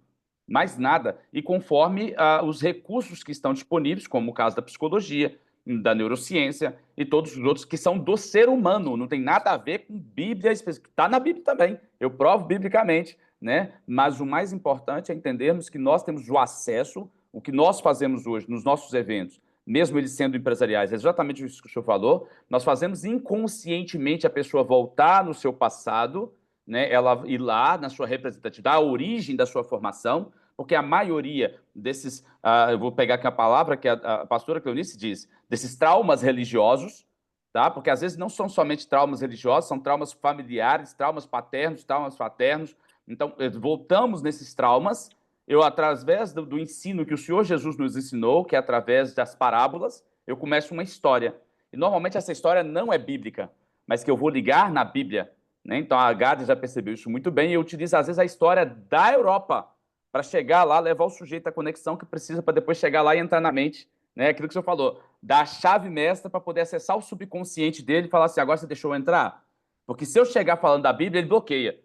mais nada, e conforme os recursos que estão disponíveis, como o caso da psicologia, da neurociência e todos os outros que são do ser humano, não tem nada a ver com Bíblia específica. Está na Bíblia também, eu provo biblicamente, né? Mas o mais importante é entendermos que nós temos o acesso, o que nós fazemos hoje nos nossos eventos, mesmo eles sendo empresariais, é exatamente isso que o senhor falou, nós fazemos inconscientemente a pessoa voltar no seu passado, né? Ela ir lá na sua representatividade, a origem da sua formação, porque a maioria desses, eu vou pegar aqui a palavra que a pastora Cleonice diz, desses traumas religiosos, tá? Porque às vezes não são somente traumas religiosos, são traumas familiares, traumas paternos, traumas fraternos. Então, voltamos nesses traumas. Eu, através do ensino que o Senhor Jesus nos ensinou, que é através das parábolas, eu começo uma história. E normalmente essa história não é bíblica, mas que eu vou ligar na Bíblia, né? Então a Gade já percebeu isso muito bem e eu utilizo às vezes a história da Europa para chegar lá, levar o sujeito à conexão que precisa para depois chegar lá e entrar na mente, né? Aquilo que o senhor falou, dar a chave mestra para poder acessar o subconsciente dele e falar assim, agora você deixou eu entrar? Porque se eu chegar falando da Bíblia, ele bloqueia.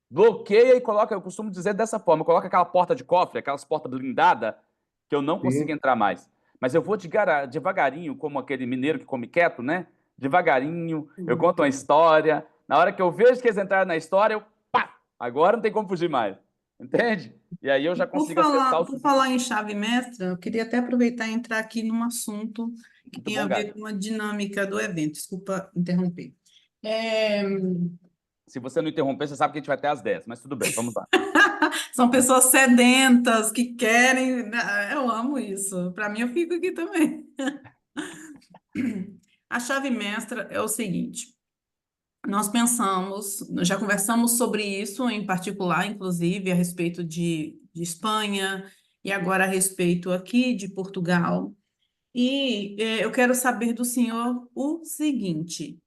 Bloqueia e coloca, eu costumo dizer dessa forma, coloca aquela porta de cofre, aquelas portas blindadas, que eu não consigo Sim, entrar mais. Mas eu vou devagarinho, como aquele mineiro que come quieto, né? Devagarinho, eu conto uma história. Na hora que eu vejo que eles entraram na história, eu pá! Agora não tem como fugir mais. Entende? E aí eu já Por consigo acessar falar, o por falar subconsciente. em chave mestra, eu queria até aproveitar e entrar aqui num assunto que Muito tem bom, a ver Gabi. com a dinâmica do evento. Desculpa interromper. É, Se você não interromper, você sabe que a gente vai até às 10, mas tudo bem, vamos lá. São pessoas sedentas que querem. Eu amo isso. Para mim, eu fico aqui também. A chave mestra é o seguinte: nós pensamos, nós já conversamos sobre isso em particular, inclusive a respeito de Espanha e agora a respeito aqui de Portugal. E eu quero saber do senhor o seguinte: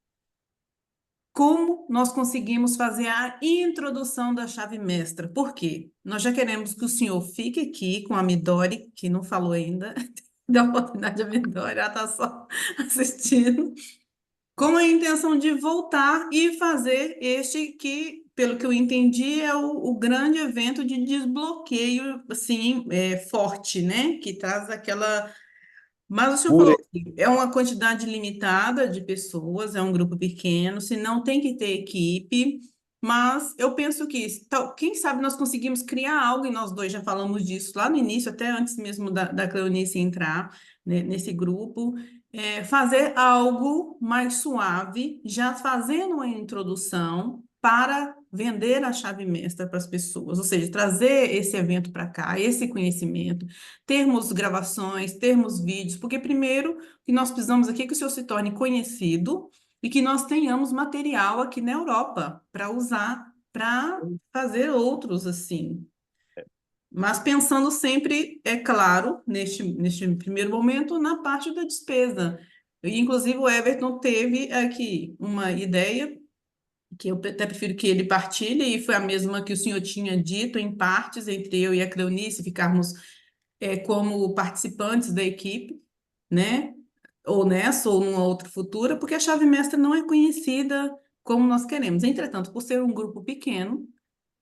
como nós conseguimos fazer a introdução da chave mestra? Por quê? Nós já queremos que o senhor fique aqui com a Midori, que não falou ainda, dê a oportunidade à Midori, ela está só assistindo, com a intenção de voltar e fazer este que, pelo que eu entendi, é o grande evento de desbloqueio, assim, forte, né? Que traz aquela. Mas o senhor Pura. falou que é uma quantidade limitada de pessoas, é um grupo pequeno, se não tem que ter equipe, mas eu penso que, quem sabe nós conseguimos criar algo, e nós dois já falamos disso lá no início, até antes mesmo da Cleonice entrar, né, nesse grupo, fazer algo mais suave, já fazendo uma introdução para vender a chave mestra para as pessoas, ou seja, trazer esse evento para cá, esse conhecimento, termos gravações, termos vídeos, porque primeiro o que nós precisamos aqui é que o senhor se torne conhecido e que nós tenhamos material aqui na Europa para usar, para fazer outros assim. Mas pensando sempre, é claro, neste primeiro momento, na parte da despesa. E, inclusive, o Everton teve aqui uma ideia que eu até prefiro que ele partilhe, e foi a mesma que o senhor tinha dito em partes, entre eu e a Cleonice, ficarmos como participantes da equipe, né? Ou nessa, ou numa outra futura, porque a chave mestra não é conhecida como nós queremos. Entretanto, por ser um grupo pequeno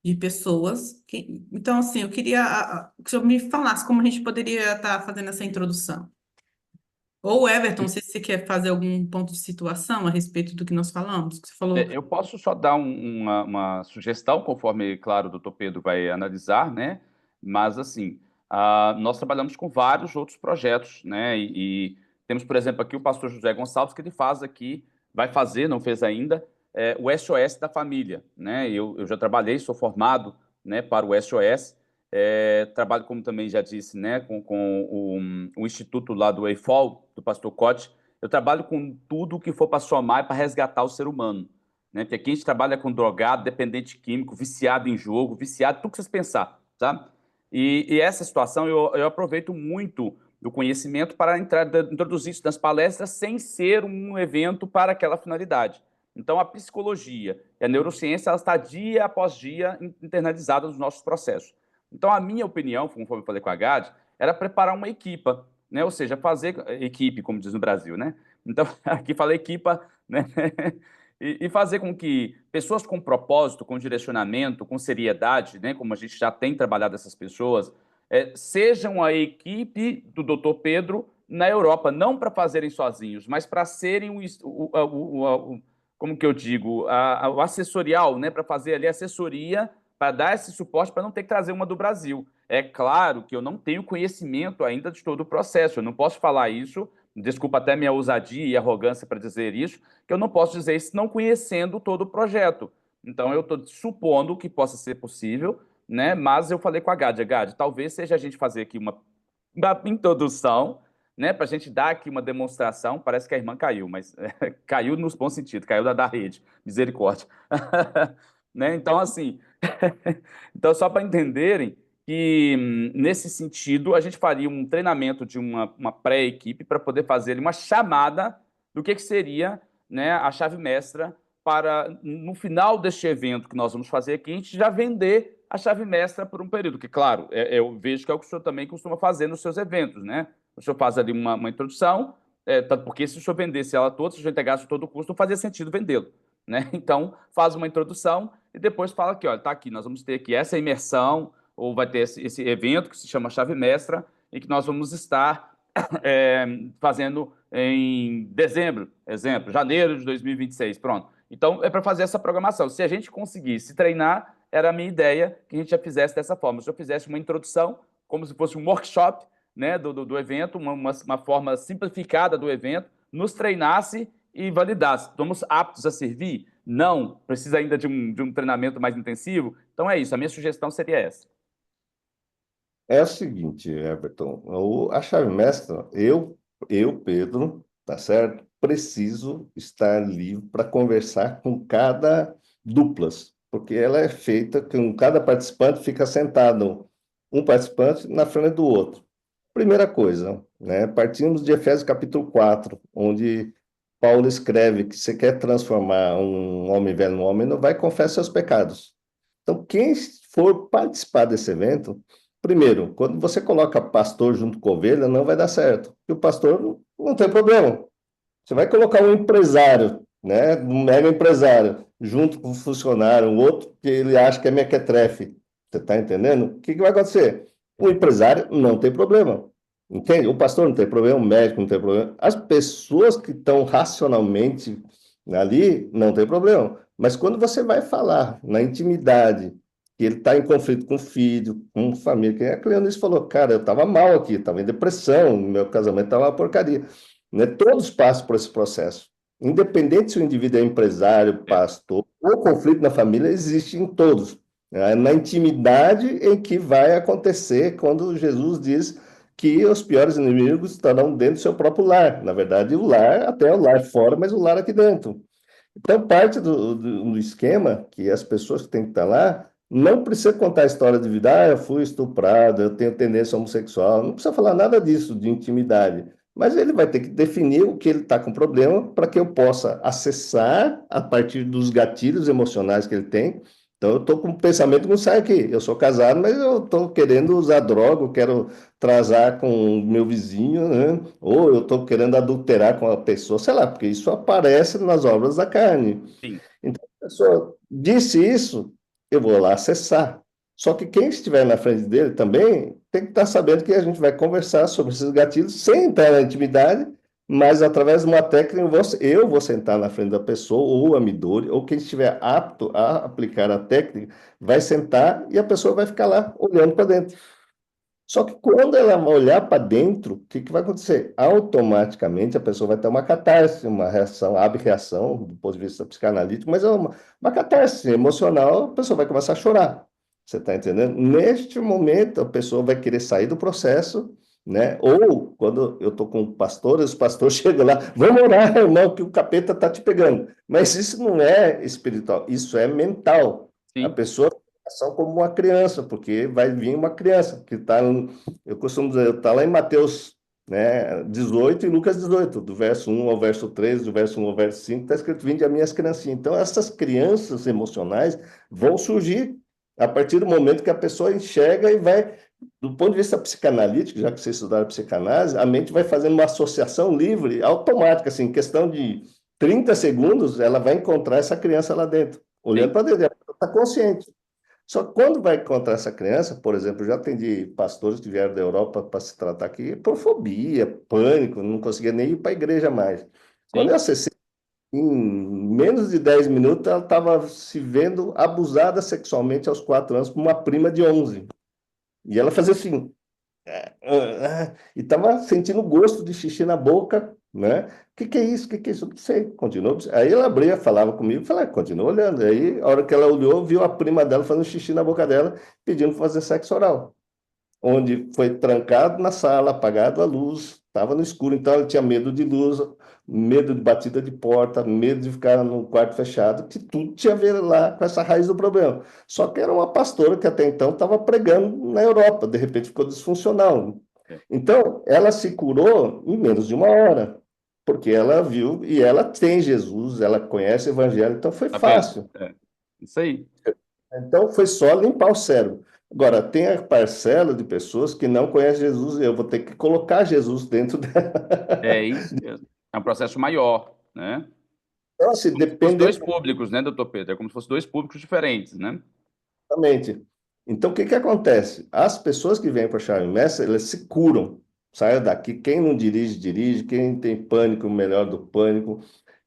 de pessoas, então, assim, eu queria que o senhor me falasse como a gente poderia estar fazendo essa introdução. Ou Everton, não sei se você quer fazer algum ponto de situação a respeito do que nós falamos, que você falou. Eu posso só dar uma sugestão, conforme, claro, o doutor Pedro vai analisar, né? Mas, assim, nós trabalhamos com vários outros projetos, né? E temos, por exemplo, aqui o pastor José Gonçalves, que ele faz aqui, vai fazer, não fez ainda, o SOS da família, né? Eu já trabalhei, sou formado, né, para o SOS, trabalho, como também já disse, né, com o instituto lá do EIFOL, do pastor Cote. Eu trabalho com tudo que for para somar e para resgatar o ser humano, né? Porque aqui a gente trabalha com drogado, dependente químico, viciado em jogo, viciado, tudo que vocês pensar, tá? E essa situação eu aproveito muito do conhecimento para introduzir isso nas palestras sem ser um evento para aquela finalidade. Então, a psicologia e a neurociência, ela está dia após dia internalizada nos nossos processos. Então, a minha opinião, conforme eu falei com a Gade, era preparar uma equipa, né? Ou seja, fazer equipe, como diz no Brasil, né? Então, aqui fala equipa, né? E fazer com que pessoas com propósito, com direcionamento, com seriedade, né? Como a gente já tem trabalhado essas pessoas, sejam a equipe do Dr. Pedro na Europa, não para fazerem sozinhos, mas para serem como que eu digo, o assessorial, né? Para fazer ali assessoria, para dar esse suporte, para não ter que trazer uma do Brasil. É claro que eu não tenho conhecimento ainda de todo o processo, eu não posso falar isso, desculpa até minha ousadia e arrogância para dizer isso, que eu não posso dizer isso não conhecendo todo o projeto. Então, eu estou supondo que possa ser possível, né? Mas eu falei com a Gade, talvez seja a gente fazer aqui uma introdução, né? Para a gente dar aqui uma demonstração, parece que a irmã caiu, mas caiu nos bons sentidos, caiu da rede, misericórdia. Né? Então, assim, então só para entenderem, que nesse sentido a gente faria um treinamento de uma pré-equipe para poder fazer uma chamada do que seria, né, a chave mestra para, no final deste evento que nós vamos fazer aqui, a gente já vender a chave mestra por um período, que claro, eu vejo que é o que o senhor também costuma fazer nos seus eventos, né? O senhor faz ali uma introdução, tanto porque se o senhor vendesse ela toda, se o senhor entregasse todo o custo, não fazia sentido vendê-lo, né? Então, faz uma introdução e depois fala que, olha, tá aqui, nós vamos ter aqui essa imersão, ou vai ter esse evento que se chama Chave Mestra, em que nós vamos estar fazendo em dezembro, exemplo, janeiro de 2026, pronto. Então, é para fazer essa programação. Se a gente conseguisse treinar, era a minha ideia que a gente já fizesse dessa forma. Se eu fizesse uma introdução, como se fosse um workshop, né, do evento, uma forma simplificada do evento, nos treinasse e validar. Estamos aptos a servir? Não. Precisa ainda de um treinamento mais intensivo? Então é isso. A minha sugestão seria essa. É o seguinte, Everton, a chave mestra, Pedro, tá certo? Preciso estar livre para conversar com cada duplas, porque ela é feita com cada participante fica sentado, um participante na frente do outro. Primeira coisa, né? Partimos de Efésios capítulo 4, onde Paulo escreve que você quer transformar um homem velho num homem, não vai confessar seus pecados. Então, quem for participar desse evento, primeiro, quando você coloca pastor junto com ovelha, não vai dar certo. Porque o pastor não tem problema. Você vai colocar um empresário, né, um mega empresário, junto com um funcionário, um outro que ele acha que é mequetrefe. Você está entendendo? O que vai acontecer? O empresário não tem problema. Entende? O pastor não tem problema, o médico não tem problema. As pessoas que estão racionalmente ali não tem problema. Mas quando você vai falar na intimidade, que ele está em conflito com o filho, com família, que a Cleonice falou, cara, eu estava mal aqui, estava em depressão, meu casamento estava uma porcaria. Né? Todos passam por esse processo. Independente se o indivíduo é empresário, pastor, ou conflito na família, existe em todos. É na intimidade em que vai acontecer quando Jesus diz que os piores inimigos estarão dentro do seu próprio lar. Na verdade, o lar, até o lar fora, mas o lar aqui dentro. Então, parte do esquema que as pessoas que têm que estar lá não precisa contar a história de vida, eu fui estuprado, eu tenho tendência homossexual, não precisa falar nada disso, de intimidade. Mas ele vai ter que definir o que ele está com problema para que eu possa acessar a partir dos gatilhos emocionais que ele tem. Então, eu estou com um pensamento que não sai aqui. Eu sou casado, mas eu estou querendo usar droga, eu quero transar com o meu vizinho, né? Ou eu estou querendo adulterar com a pessoa, sei lá, porque isso aparece nas obras da carne. Sim. Então, a pessoa disse isso, eu vou lá acessar. Só que quem estiver na frente dele também tem que estar sabendo que a gente vai conversar sobre esses gatilhos sem entrar na intimidade, mas através de uma técnica, eu vou sentar na frente da pessoa, ou a Midori, ou quem estiver apto a aplicar a técnica, vai sentar e a pessoa vai ficar lá olhando para dentro. Só que quando ela olhar para dentro, o que vai acontecer? Automaticamente a pessoa vai ter uma catarse, uma reação, abreação, do ponto de vista psicanalítico, mas é uma catarse emocional, a pessoa vai começar a chorar. Você está entendendo? Neste momento, a pessoa vai querer sair do processo, né? Ou quando eu estou com pastores, os pastores chegam lá, vamos orar, irmão, que o capeta está te pegando. Mas isso não é espiritual, isso é mental. A Sim. pessoa são como uma criança, porque vai vir uma criança que está, eu costumo dizer, está lá em Mateus, né, 18 e Lucas 18, do verso 1 ao verso 13, do verso 1 ao verso 5, está escrito, vinde a minhas criancinhas. Então, essas crianças emocionais vão surgir a partir do momento que a pessoa enxerga e vai, do ponto de vista psicanalítico, já que você estudaram psicanálise, a mente vai fazendo uma associação livre, automática, assim, em questão de 30 segundos, ela vai encontrar essa criança lá dentro, olhando para dentro, ela está consciente. Só que quando vai encontrar essa criança, por exemplo, eu já atendi pastores que vieram da Europa para se tratar aqui por fobia, pânico, não conseguia nem ir para a igreja mais. Quando eu Sim. acessei, em menos de 10 minutos, ela estava se vendo abusada sexualmente aos 4 anos por uma prima de 11. E ela fazia assim, e estava sentindo gosto de xixi na boca, né? O que é isso? O que é isso? Eu não sei. Continuou. Aí ela abria, falava comigo, falava, continua olhando. Aí, a hora que ela olhou, viu a prima dela fazendo xixi na boca dela, pedindo para fazer sexo oral. Onde foi trancado na sala, apagado a luz, estava no escuro, então ela tinha medo de luz, medo de batida de porta, medo de ficar no quarto fechado, que tudo tinha a ver lá com essa raiz do problema. Só que era uma pastora que até então estava pregando na Europa, de repente ficou disfuncional. É. Então, ela se curou em menos de uma hora, porque ela viu e ela tem Jesus, ela conhece o Evangelho, então foi Tá vendo? fácil. Isso aí. Então, foi só limpar o cérebro. Agora, tem a parcela de pessoas que não conhecem Jesus e eu vou ter que colocar Jesus dentro dela. É isso mesmo. É um processo maior, né? Então, assim, Como se fosse depende dois públicos, né, doutor Pedro? É como se fosse dois públicos diferentes, né? exatamente. Então, o que acontece? As pessoas que vêm para a Chave Mestre, elas se curam. Saia daqui. Quem não dirige, dirige. Quem tem pânico, melhor do pânico.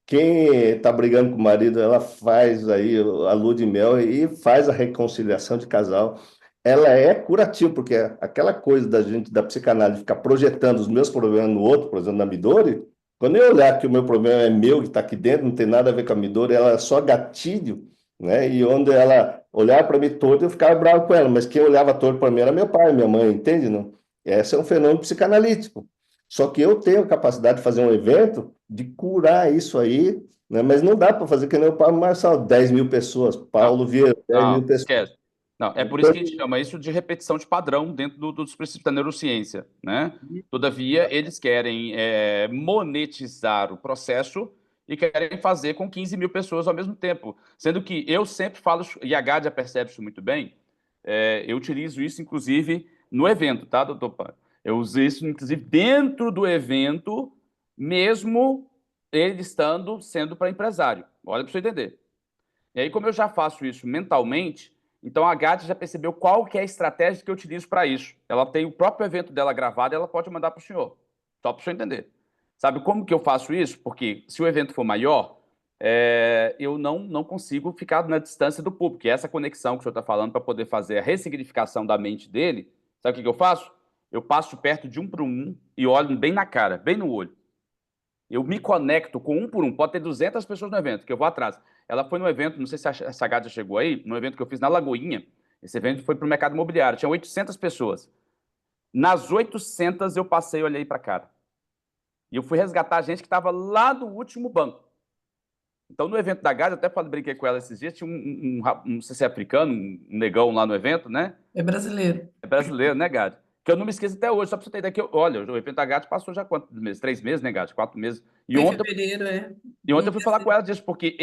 Quem está brigando com o marido, ela faz aí a lua de mel e faz a reconciliação de casal. Ela é curativa, porque aquela coisa da gente, da psicanálise, ficar projetando os meus problemas no outro, por exemplo, na Midori, Quando eu olhar que o meu problema é meu, que está aqui dentro, não tem nada a ver com a minha dor, ela é só gatilho, né? E onde ela olhar para mim torto, eu ficava bravo com ela, mas quem olhava torto para mim era meu pai, minha mãe, entende, não? Esse é um fenômeno psicanalítico. Só que eu tenho a capacidade de fazer um evento, de curar isso aí, né? Mas não dá para fazer que nem o Pablo Marçal, 10 mil pessoas, Não, Paulo Vieira, 10 mil não, pessoas. esquece. Não, é por isso que a gente chama isso de repetição de padrão dentro dos princípios da neurociência, né? Todavia, eles querem monetizar o processo e querem fazer com 15 mil pessoas ao mesmo tempo. Sendo que eu sempre falo, e a Gádia percebe isso muito bem, eu utilizo isso, inclusive, no evento, tá, doutor Pan? Eu uso isso, inclusive, dentro do evento, mesmo ele sendo para empresário. Olha para você entender. E aí, como eu já faço isso mentalmente, então a Gádia já percebeu qual que é a estratégia que eu utilizo para isso. Ela tem o próprio evento dela gravado e ela pode mandar para o senhor. Só para o senhor entender. Sabe como que eu faço isso? Porque se o evento for maior, eu não consigo ficar na distância do público. E essa conexão que o senhor está falando para poder fazer a ressignificação da mente dele, sabe o que eu faço? Eu passo perto de um por um e olho bem na cara, bem no olho. Eu me conecto com um por um. Pode ter 200 pessoas no evento, que eu vou atrás. Ela foi no evento, não sei se a Gádia chegou aí, no evento que eu fiz na Lagoinha. Esse evento foi para o mercado imobiliário. Tinha 800 pessoas. Nas 800 eu passei e olhei para a cara. E eu fui resgatar a gente que estava lá no último banco. Então, no evento da Gádia, até brinquei com ela esses dias, tinha não sei se é africano, um negão lá no evento, né? É brasileiro. É brasileiro, né, Gádia? Que eu não me esqueço até hoje, só para você ter ideia que, olha, o evento da Gádia passou já quantos meses? 3 meses, né, Gádia? 4 meses. E Foi em ontem fevereiro, E ontem eu fui falar com ela disso, porque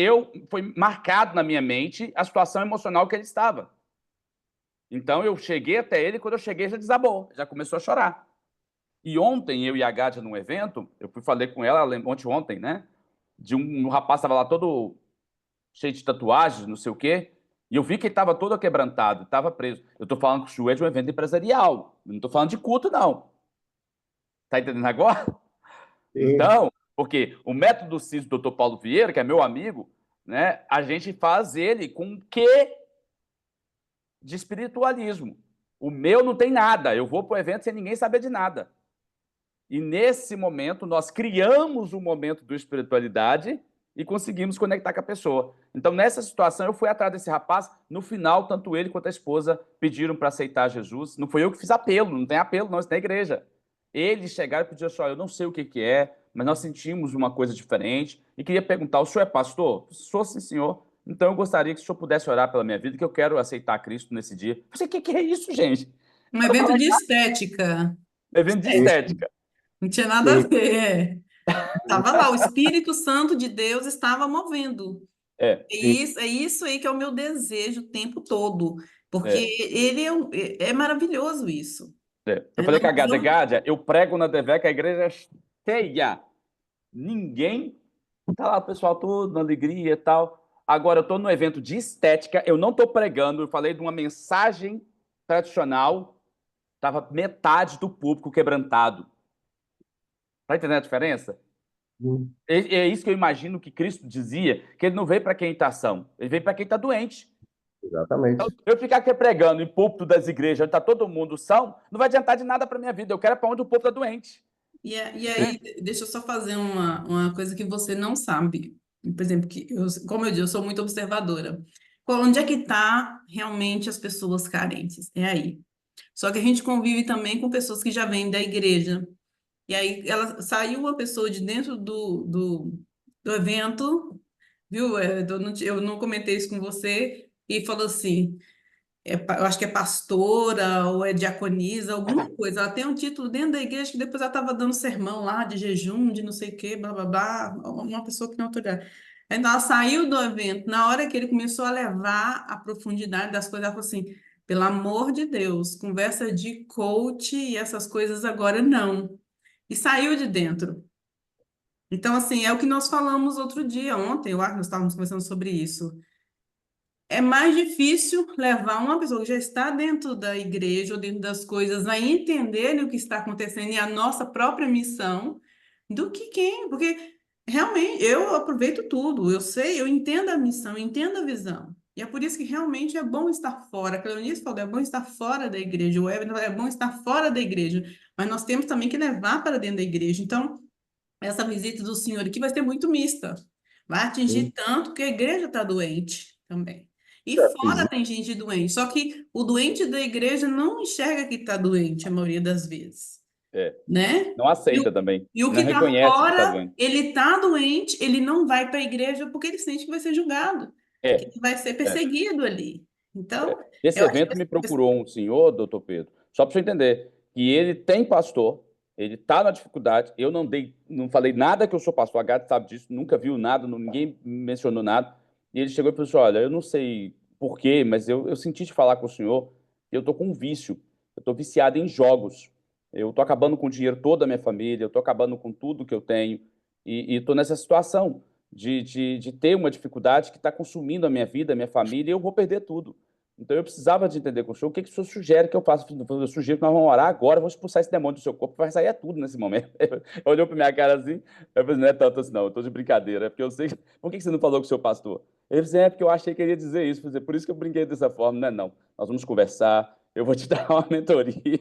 foi marcado na minha mente a situação emocional que ele estava. Então eu cheguei até ele, quando eu cheguei já desabou, já começou a chorar. E ontem, eu e a Gádia num evento, falei com ela, ontem, né? Um rapaz estava lá todo cheio de tatuagens, não sei o quê, e eu vi que ele estava todo quebrantado, estava preso. Eu estou falando que o Chu é de um evento empresarial, eu não estou falando de culto, não. Tá entendendo agora? Sim. Então, porque o método CIS do Dr. Paulo Vieira, que é meu amigo, né, a gente faz ele com um quê de espiritualismo. O meu não tem nada, eu vou para o evento sem ninguém saber de nada. E nesse momento, nós criamos um momento de espiritualidade e conseguimos conectar com a pessoa. Então, nessa situação, eu fui atrás desse rapaz. No final, tanto ele quanto a esposa pediram para aceitar Jesus. Não foi eu que fiz apelo, não tem apelo, não, isso é na igreja. Eles chegaram e pediram assim: eu não sei o que é, mas nós sentimos uma coisa diferente e queria perguntar: o senhor é pastor? Sou, sim, senhor. Então, eu gostaria que o senhor pudesse orar pela minha vida, que eu quero aceitar Cristo nesse dia. Eu falei: o que é isso, gente? Um Eu evento falei: de estética. evento de estética. Não tinha nada a Sim. ver. Estava lá, o Espírito Santo de Deus estava movendo. É, É isso aí que é o meu desejo o tempo todo, porque é. ele é maravilhoso isso. Eu É, falei com a nós Gádia, vamos- Gádia, eu prego na DVEC, a igreja é cheia. Ninguém. Tá lá o pessoal todo na alegria e tal. Agora, eu tô num evento de estética, eu não tô pregando, eu falei de uma mensagem tradicional, tava metade do público quebrantado. Tá entendendo a diferença? É isso que eu imagino que Cristo dizia, que ele não veio para quem está são, ele veio para quem está doente. Exatamente. Eu ficar aqui pregando em púlpito das igrejas, onde está todo mundo são, não vai adiantar de nada para minha vida. Eu quero para onde o povo está doente. e aí, deixa eu só fazer uma coisa que você não sabe. Por exemplo, como eu disse, eu sou muito observadora. Onde é que está realmente as pessoas carentes? É aí. Só que a gente convive também com pessoas que já vêm da igreja. E aí saiu uma pessoa de dentro do evento, viu? Eu não comentei isso com você, e falou assim: eu acho que é pastora ou é diaconisa, alguma coisa. Ela tem um título dentro da igreja que depois ela estava dando sermão lá de jejum, de não sei o quê, blá blá blá, uma pessoa que tem autoridade. Então ela saiu do evento, na hora que ele começou a levar a profundidade das coisas, ela falou assim: pelo amor de Deus, conversa de coach e essas coisas agora não. E saiu de dentro. Então, assim, é o que nós falamos outro dia, ontem, eu acho que nós estávamos conversando sobre isso. É mais difícil levar uma pessoa que já está dentro da igreja ou dentro das coisas a entender o que está acontecendo e a nossa própria missão do que quem, porque realmente eu aproveito tudo, eu sei, eu entendo a missão, eu entendo a visão. E é por isso que realmente é bom estar fora. A Cleonice falou, é bom estar fora da igreja, o Evelyn falou, é bom estar fora da igreja, mas nós temos também que levar para dentro da igreja. Então, essa visita do Senhor aqui vai ser muito mista. Vai atingir Sim, tanto que a igreja está doente também. E já fora fiz tem gente doente. Só que o doente da igreja não enxerga que está doente a maioria das vezes, É, né? não E aceita o, também, e o que não está reconhece que está fora, doente. ele está doente, ele não vai para a igreja porque ele sente que vai ser julgado, que É, ele vai ser é. perseguido ali. Então, Esse eu acho que evento me procurou um senhor, doutor Pedro, só para você entender, que ele tem pastor, ele está na dificuldade, eu não falei nada que eu sou pastor, a Gata sabe disso, nunca viu nada, ninguém mencionou nada, e ele chegou e falou assim, olha, eu não sei por quê, mas eu senti de falar com o senhor, eu estou com um vício, eu estou viciado em jogos, eu estou acabando com o dinheiro todo da minha família, eu estou acabando com tudo que eu tenho, e estou nessa situação de ter uma dificuldade que está consumindo a minha vida, a minha família, e eu vou perder tudo. Então eu precisava de entender com o senhor o que que o senhor sugere que eu faça. Eu sugiro que nós vamos orar agora, vamos expulsar esse demônio do seu corpo, vai sair tudo nesse momento. Ele olhou para minha cara assim, eu falei, não é tanto assim não, eu estou de brincadeira, é porque eu sei, por que que você não falou com o seu pastor? Ele disse, é porque eu achei que ele ia dizer isso, por isso que eu brinquei dessa forma, não é não, nós vamos conversar, eu vou te dar uma mentoria,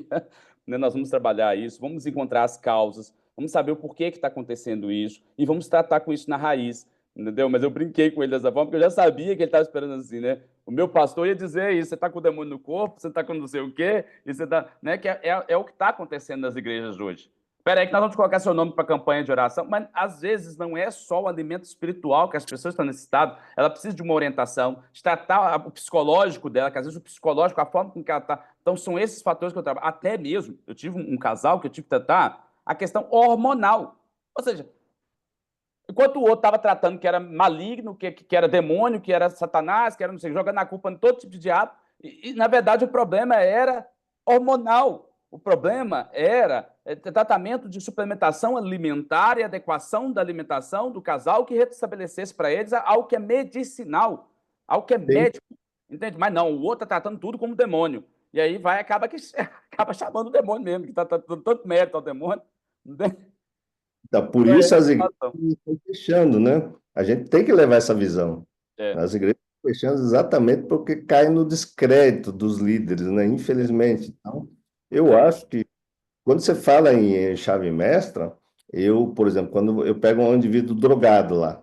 né? Nós vamos trabalhar isso, vamos encontrar as causas, vamos saber o porquê que está acontecendo isso, e vamos tratar com isso na raiz, entendeu? Mas eu brinquei com ele dessa forma, porque eu já sabia que ele estava esperando assim, né? O meu pastor ia dizer isso, você está com o demônio no corpo, você está com não sei o quê, e você tá, né? Que é o que está acontecendo nas igrejas hoje. Espera aí que nós vamos colocar seu nome para a campanha de oração, mas às vezes não é só o alimento espiritual que as pessoas estão nesse estado, ela precisa de uma orientação, de tratar o psicológico dela, que às vezes o psicológico, a forma com que ela está. Então são esses fatores que eu trabalho. Até mesmo, eu tive um casal que eu tive que tratar a questão hormonal. Ou seja, enquanto o outro estava tratando que era maligno, que era demônio, que era Satanás, que era não sei, jogando a culpa em todo tipo de diabo. Na verdade, o problema era hormonal. O problema era tratamento de suplementação alimentar e adequação da alimentação do casal que restabelecesse para eles algo que é medicinal, algo que é sim. médico. Entende? Mas não, o outro está tratando tudo como demônio. E aí acaba que acaba chamando o demônio mesmo, que está dando tanto mérito ao demônio. Entende? Então, por Então é isso essa a as igrejas situação. estão fechando, né? A gente tem que levar essa visão. É. As igrejas estão fechando exatamente porque caem no descrédito dos líderes, né? Infelizmente. Então, eu É. acho que quando você fala em chave mestra, eu, por exemplo, quando eu pego um indivíduo drogado lá,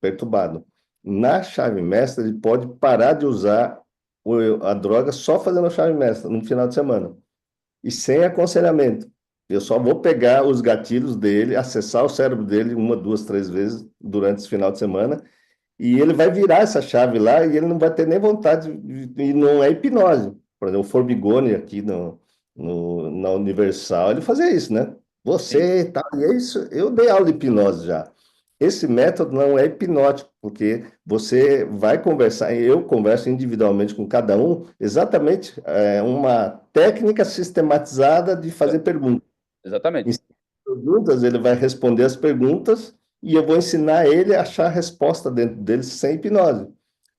perturbado, na chave mestra ele pode parar de usar a droga só fazendo a chave mestra no final de semana e sem aconselhamento. Eu só vou pegar os gatilhos dele, acessar o cérebro dele uma, duas, três vezes durante esse final de semana, e ele vai virar essa chave lá e ele não vai ter nem vontade, e não é hipnose. Por exemplo, o Formigoni aqui na Universal, ele fazia isso, né? Sim. Você, tá, e é isso, eu dei aula de hipnose já. Esse método não é hipnótico, porque você vai conversar, eu converso individualmente com cada um, exatamente uma técnica sistematizada de É, fazer perguntas. Em exatamente. perguntas, ele vai responder as perguntas e eu vou ensinar ele a achar a resposta dentro dele sem hipnose.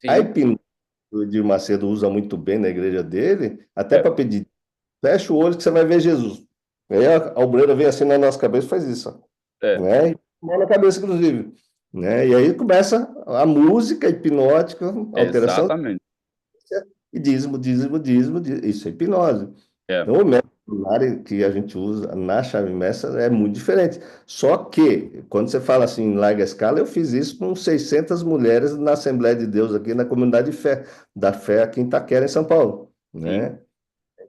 A Sim. hipnose que o Edir Macedo usa muito bem na igreja dele, até É, para pedir, fecha o olho que você vai ver Jesus. Aí a obreira vem assim na nossa cabeça e faz isso, ó, é, né? E mão na cabeça, inclusive. Né? E aí começa a música hipnótica, alteração exatamente. e dízimo, dízimo, dízimo, isso é hipnose. É, Então, o método que a gente usa na chave mestra é muito diferente. Só que, quando você fala assim em larga escala, eu fiz isso com 600 mulheres na Assembleia de Deus, aqui na comunidade de fé, da fé aqui em Itaquera, em São Paulo. sim. Né?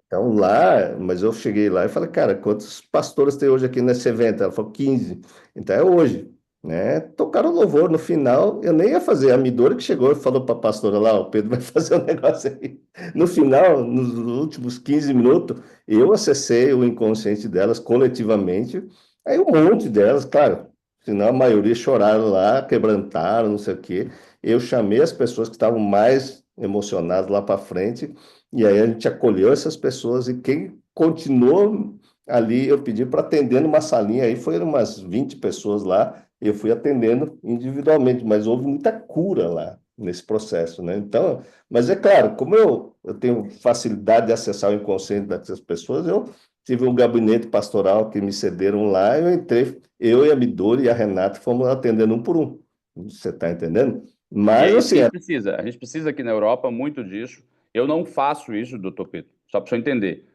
Então, lá, mas eu cheguei lá e falei, cara, quantos pastores tem hoje aqui nesse evento? Ela falou, 15. Então, é hoje. Né? Tocaram louvor no final, eu nem ia fazer. A Midori que chegou e falou para a pastora lá, o Pedro vai fazer um negócio aí. No final, nos últimos 15 minutos, eu acessei o inconsciente delas coletivamente. Aí um monte delas, claro, senão a maioria choraram lá, quebrantaram, não sei o quê. Eu chamei as pessoas que estavam mais emocionadas lá para frente, e aí a gente acolheu essas pessoas, e quem continuou ali, eu pedi para atender numa salinha, aí foram umas 20 pessoas lá, eu fui atendendo individualmente, mas houve muita cura lá nesse processo, né? Então, mas é claro, como eu tenho facilidade de acessar o inconsciente dessas pessoas, eu tive um gabinete pastoral que me cederam lá, eu entrei, eu e a Midori e a Renata fomos atendendo um por um. Você está entendendo? E é Mas isso que assim, a gente precisa. A gente precisa aqui na Europa muito disso. Eu não faço isso, doutor Pedro, só para o senhor entender.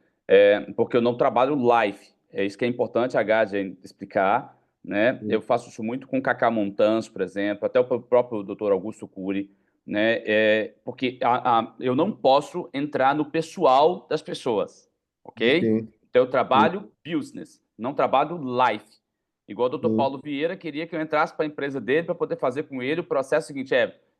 Porque eu não trabalho live. É isso que é importante a Gade explicar. né? Eu faço isso muito com o Cacá Montans, por exemplo, até o próprio Dr. Augusto Cury, né? Porque eu não posso entrar no pessoal das pessoas, ok? Sim, Então, eu sim, trabalho business, não trabalho life. Igual o Dr. sim. Paulo Vieira queria que eu entrasse para a empresa dele para poder fazer com ele o processo seguinte: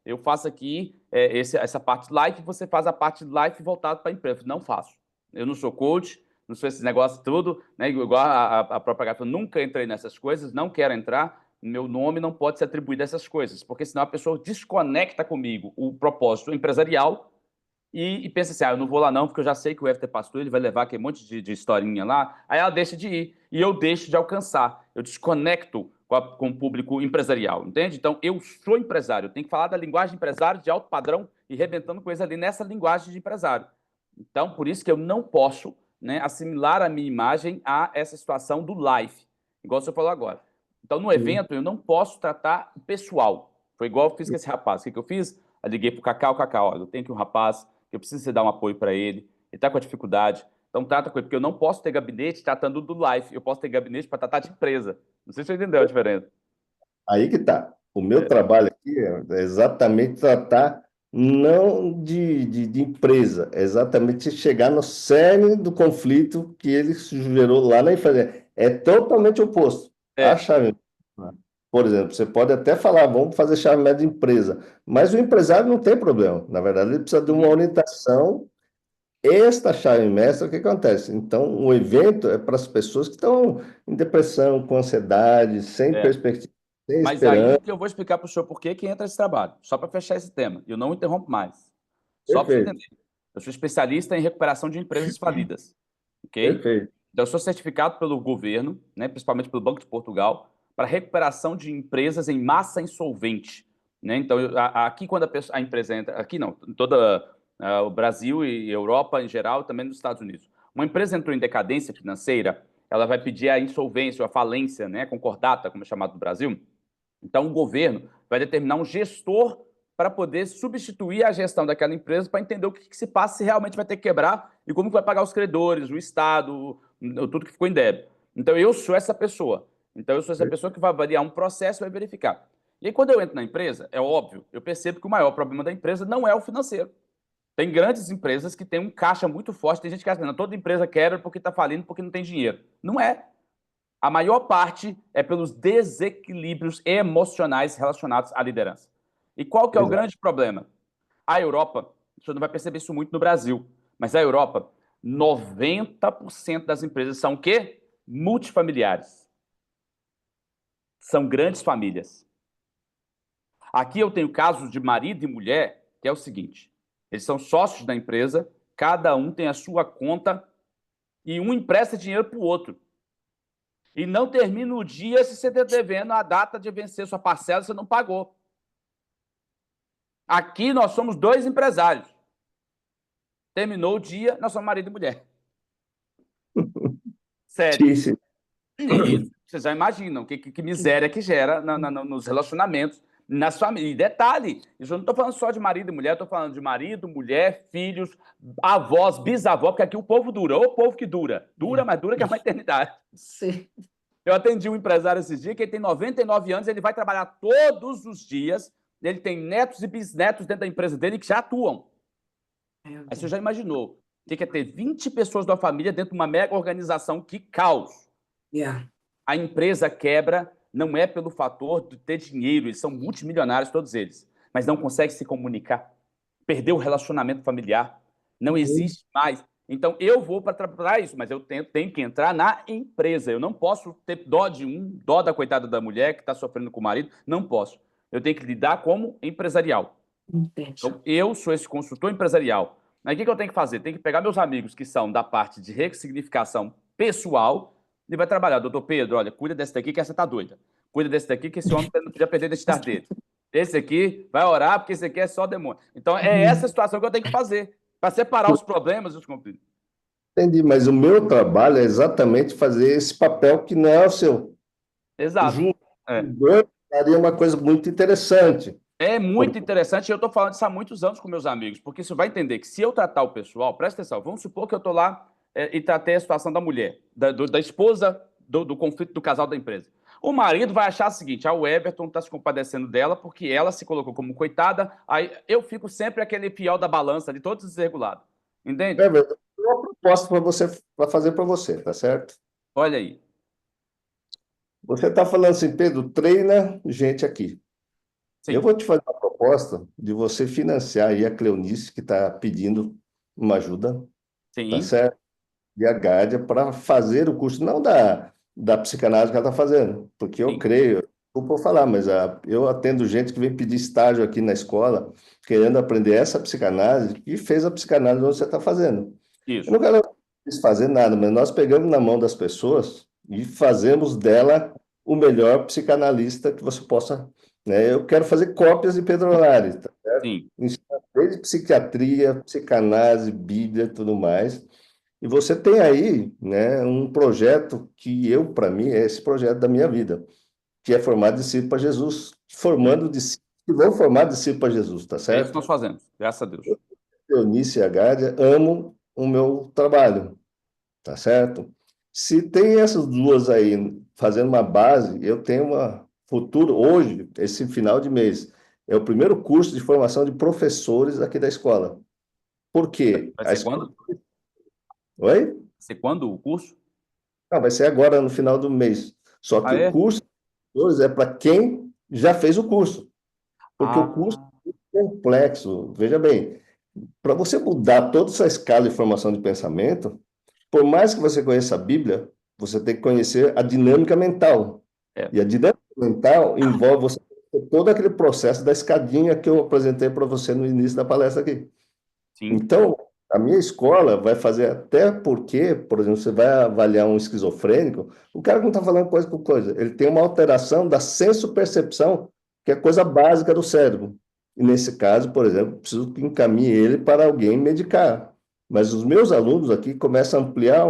eu faço aqui essa parte life, você faz a parte life voltada para a empresa. Não faço. Eu não sou coach, não sou esse negócio tudo, né? Igual a própria Gata, eu nunca entrei nessas coisas, não quero entrar. Meu nome não pode ser atribuído a essas coisas, porque senão a pessoa desconecta comigo o propósito empresarial e pensa assim: eu não vou lá não, porque eu já sei que o FT Pastor ele vai levar aquele monte de historinha lá, aí ela deixa de ir, e eu deixo de alcançar, eu desconecto com o público empresarial, entende? Então, eu sou empresário, eu tenho que falar da linguagem de empresário de alto padrão e rebentando coisa ali nessa linguagem de empresário. Então, por isso que eu não posso, né, assimilar a minha imagem a essa situação do life, igual você falou agora. Então, no Sim. evento, eu não posso tratar o pessoal. Foi igual eu fiz com esse rapaz. O que eu fiz? Eu liguei pro Cacau, olha, eu tenho aqui um rapaz, que eu preciso você dar um apoio para ele está com a dificuldade, então trata com ele, porque eu não posso ter gabinete tratando do life, eu posso ter gabinete para tratar de empresa. Não sei se você entendeu a diferença. Aí que tá. O meu É, trabalho aqui é exatamente tratar não de empresa, é exatamente chegar no cerne do conflito que ele gerou lá na empresa. É totalmente oposto. A é, chave, por exemplo, você pode até falar, vamos fazer chave média de empresa, mas o empresário não tem problema. Na verdade, ele precisa de uma uhum, orientação. Esta chave mestra, o que acontece? Então, o evento é para as pessoas que estão em depressão, com ansiedade, sem é. perspectiva, sem Mas aí esperança. que eu vou explicar para o senhor por que que entra esse trabalho, só para fechar esse tema. Eu não interrompo mais. Só para você Perfeito, entender. Eu sou especialista em recuperação de empresas falidas, ok? perfeito. Então, eu sou certificado pelo governo, né, principalmente pelo Banco de Portugal, para recuperação de empresas em massa insolvente. Né? Então, aqui, quando a empresa entra, aqui não, em toda o Brasil e Europa em geral, também nos Estados Unidos. Uma empresa entrou em decadência financeira, ela vai pedir a insolvência, a falência, né, concordata, como é chamado no Brasil. Então, o governo vai determinar um gestor para poder substituir a gestão daquela empresa para entender o que se passa, se realmente vai ter que quebrar e como vai pagar os credores, o Estado, tudo que ficou em débito. Então, eu sou essa pessoa. Então, eu sou essa pessoa que vai avaliar um processo e vai verificar. E aí, quando eu entro na empresa, é óbvio, eu percebo que o maior problema da empresa não é o financeiro. Tem grandes empresas que têm um caixa muito forte. Tem gente que acha que toda empresa quebra porque está falindo, porque não tem dinheiro. Não é. A maior parte é pelos desequilíbrios emocionais relacionados à liderança. E qual que é o Exato. grande problema? A Europa, você não vai perceber isso muito no Brasil, mas a Europa, 90% das empresas são o quê? Multifamiliares. São grandes famílias. Aqui eu tenho casos de marido e mulher, que é o seguinte: eles são sócios da empresa, cada um tem a sua conta e um empresta dinheiro para o outro. E não termina o dia se você está devendo a data de vencer sua parcela, você não pagou. Aqui nós somos dois empresários. Terminou o dia, nós somos marido e mulher. Sério. Sim, sim. Isso. Vocês já imaginam que miséria que gera nos relacionamentos, nas famílias. E detalhe, eu não estou falando só de marido e mulher, estou falando de marido, mulher, filhos, avós, bisavó, porque aqui o povo dura. Ô povo que dura. Dura, mas dura que é uma eternidade. Sim. Eu atendi um empresário esses dias que ele tem 99 anos, ele vai trabalhar todos os dias, ele tem netos e bisnetos dentro da empresa dele que já atuam. Aí você já imaginou o que é ter 20 pessoas da família dentro de uma mega organização? Que caos! Yeah. A empresa quebra não é pelo fator de ter dinheiro, eles são multimilionários todos eles, mas não consegue se comunicar, perdeu o relacionamento familiar, não existe mais. Então, eu vou para trabalhar isso, mas eu tenho que entrar na empresa. Eu não posso ter dó de dó da coitada da mulher que está sofrendo com o marido, não posso. Eu tenho que lidar como empresarial. Entendi. Então, eu sou esse consultor empresarial. Aí, o que eu tenho que fazer? Tenho que pegar meus amigos que são da parte de ressignificação pessoal e vai trabalhar. Doutor Pedro, olha, cuida desse daqui que essa tá doida. Cuida desse daqui que esse homem não podia perder a identidade dele. Esse aqui vai orar porque esse aqui é só demônio. Então, é essa situação que eu tenho que fazer para separar os problemas dos conflitos. Entendi, mas o meu trabalho é exatamente fazer esse papel que não é o seu. Exato. Junto É. com os dois, daria uma coisa muito interessante. É muito Porque, interessante, e eu estou falando isso há muitos anos com meus amigos, porque você vai entender que se eu tratar o pessoal, presta atenção, vamos supor que eu estou lá e tratei a situação da mulher, da esposa do conflito do casal da empresa. O marido vai achar o seguinte: o Everton está se compadecendo dela porque ela se colocou como coitada, aí eu fico sempre aquele fiel da balança de todos desregulados. Entende? É verdade. Eu tenho uma proposta para você, para fazer para você, tá certo? Olha aí. Você está falando assim, Pedro, treina gente aqui. Eu Sim, vou te fazer uma proposta de você financiar aí a Cleonice, que está pedindo uma ajuda, tá sim, certo? E a Gádia para fazer o curso, não da psicanálise que ela está fazendo, porque eu sim. creio, não vou falar, mas eu atendo gente que vem pedir estágio aqui na escola, querendo aprender essa psicanálise, e fez a psicanálise onde você está fazendo. Eu Isso. não quero fazer nada, mas nós pegamos na mão das pessoas e fazemos dela o melhor psicanalista que você possa, né? Eu quero fazer cópias de Pedro Linares, tá? Sim, Ensinar desde psiquiatria, psicanálise, Bíblia e tudo mais. E você tem aí, né, um projeto que eu, para mim, é esse projeto da minha vida, que é formar discípulo para Jesus, sim. formando discípulos que vão formar discípulo para Jesus, tá É isso que certo? nós fazemos, graças a Deus. Eunice e a Gádia amam o meu trabalho, tá certo? Se tem essas duas aí fazendo uma base, eu tenho uma futuro hoje, esse final de mês, é o primeiro curso de formação de professores aqui da escola. Por quê? Vai A ser escola... quando? Oi? Vai ser quando o curso? Não, vai ser agora no final do mês. Só que Ah, o é? curso de professores é para quem já fez o curso, porque o curso Ah, é complexo. Veja bem, para você mudar toda essa escala de formação de pensamento, por mais que você conheça a Bíblia, você tem que conhecer a dinâmica mental. é. E a dinâmica mental envolve você ter todo aquele processo da escadinha que eu apresentei para você no início da palestra aqui. Sim, Então, a minha escola vai fazer até porque, por exemplo, você vai avaliar um esquizofrênico, o cara não está falando coisa por coisa, ele tem uma alteração da senso-percepção, que é coisa básica do cérebro. E nesse caso, por exemplo, preciso que encaminhe ele para alguém medicar. Mas os meus alunos aqui começam a ampliar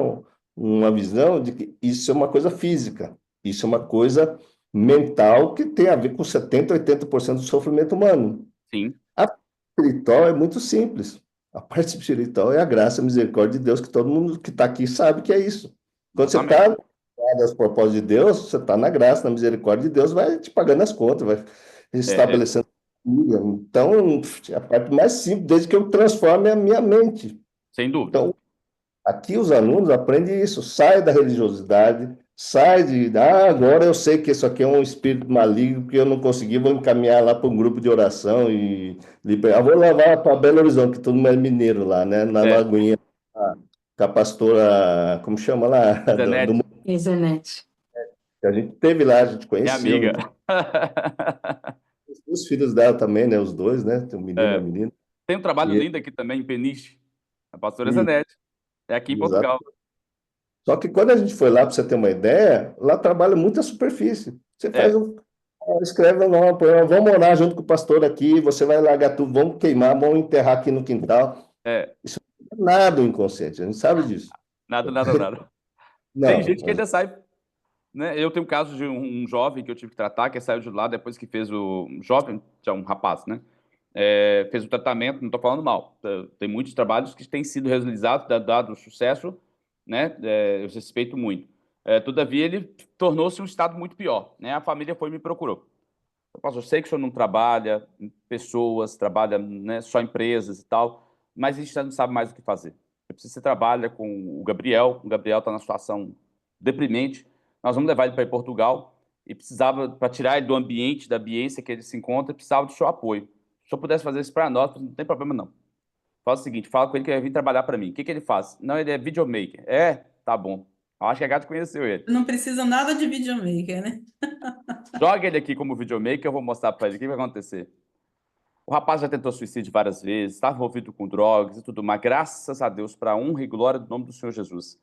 uma visão de que isso é uma coisa física, isso é uma coisa mental que tem a ver com 70, 80% do sofrimento humano. sim, A parte espiritual é muito simples. A parte espiritual é a graça, a misericórdia de Deus, que todo mundo que está aqui sabe que é isso. Quando você exatamente. está aos propósitos de Deus, você está na graça, na misericórdia de Deus, vai te pagando as contas, vai É, é, estabelecendo família. Então, a parte mais simples, desde que eu transforme a minha mente. sem dúvida. Então, aqui os alunos aprendem isso, sai da religiosidade, sai agora eu sei que isso aqui é um espírito maligno, que eu não consegui, vou encaminhar lá para um grupo de oração e liberar. Vou levar para Belo Horizonte, que todo mundo é mineiro lá, né? Na É, Lagoinha, com a pastora, como chama lá? Zanete, Excelente. A gente teve lá, a gente minha conheceu. amiga. Os filhos dela também, né? Os dois, né? Tem um menino e uma É, menina. tem um trabalho E, lindo aqui também em Peniche, a pastora e, Zanete. É aqui em exato. Portugal. Só que quando a gente foi lá, para você ter uma ideia, lá trabalha muita superfície. Você faz É, um, escreve um nome, põe, vamos morar junto com o pastor aqui, você vai largar tudo, vamos queimar, vamos enterrar aqui no quintal. é, Isso não é nada o inconsciente, a gente sabe disso. nada, nada, nada. Tem Não, gente que mas ainda sai, né? Eu tenho um caso de um jovem que eu tive que tratar, que saiu de lá depois que fez um jovem, já um rapaz, né? Fez o tratamento, não estou falando mal. Tem muitos trabalhos que têm sido realizados, dado sucesso, né? Eu respeito muito. Todavia, ele tornou-se um estado muito pior, né? A família foi e me procurou. Eu sei que o senhor não trabalha em pessoas, trabalha, né, só em empresas e tal, mas a gente já não sabe mais o que fazer. Eu preciso que você trabalha com o Gabriel está na situação deprimente, nós vamos levar ele para Portugal e precisava, para tirar ele do ambiente, da ambiência que ele se encontra, precisava do seu apoio. Se o senhor pudesse fazer isso para nós, não tem problema não. Faz o seguinte, fala com ele que ele vai vir trabalhar para mim. O que que ele faz? Não, ele é videomaker. Tá bom. Eu acho que a Gata conheceu ele. Não precisa nada de videomaker, né? Joga ele aqui como videomaker, eu vou mostrar para ele o que vai acontecer. O rapaz já tentou suicídio várias vezes, estava envolvido com drogas e tudo mais. Graças a Deus, para a honra e glória do nome do Senhor Jesus.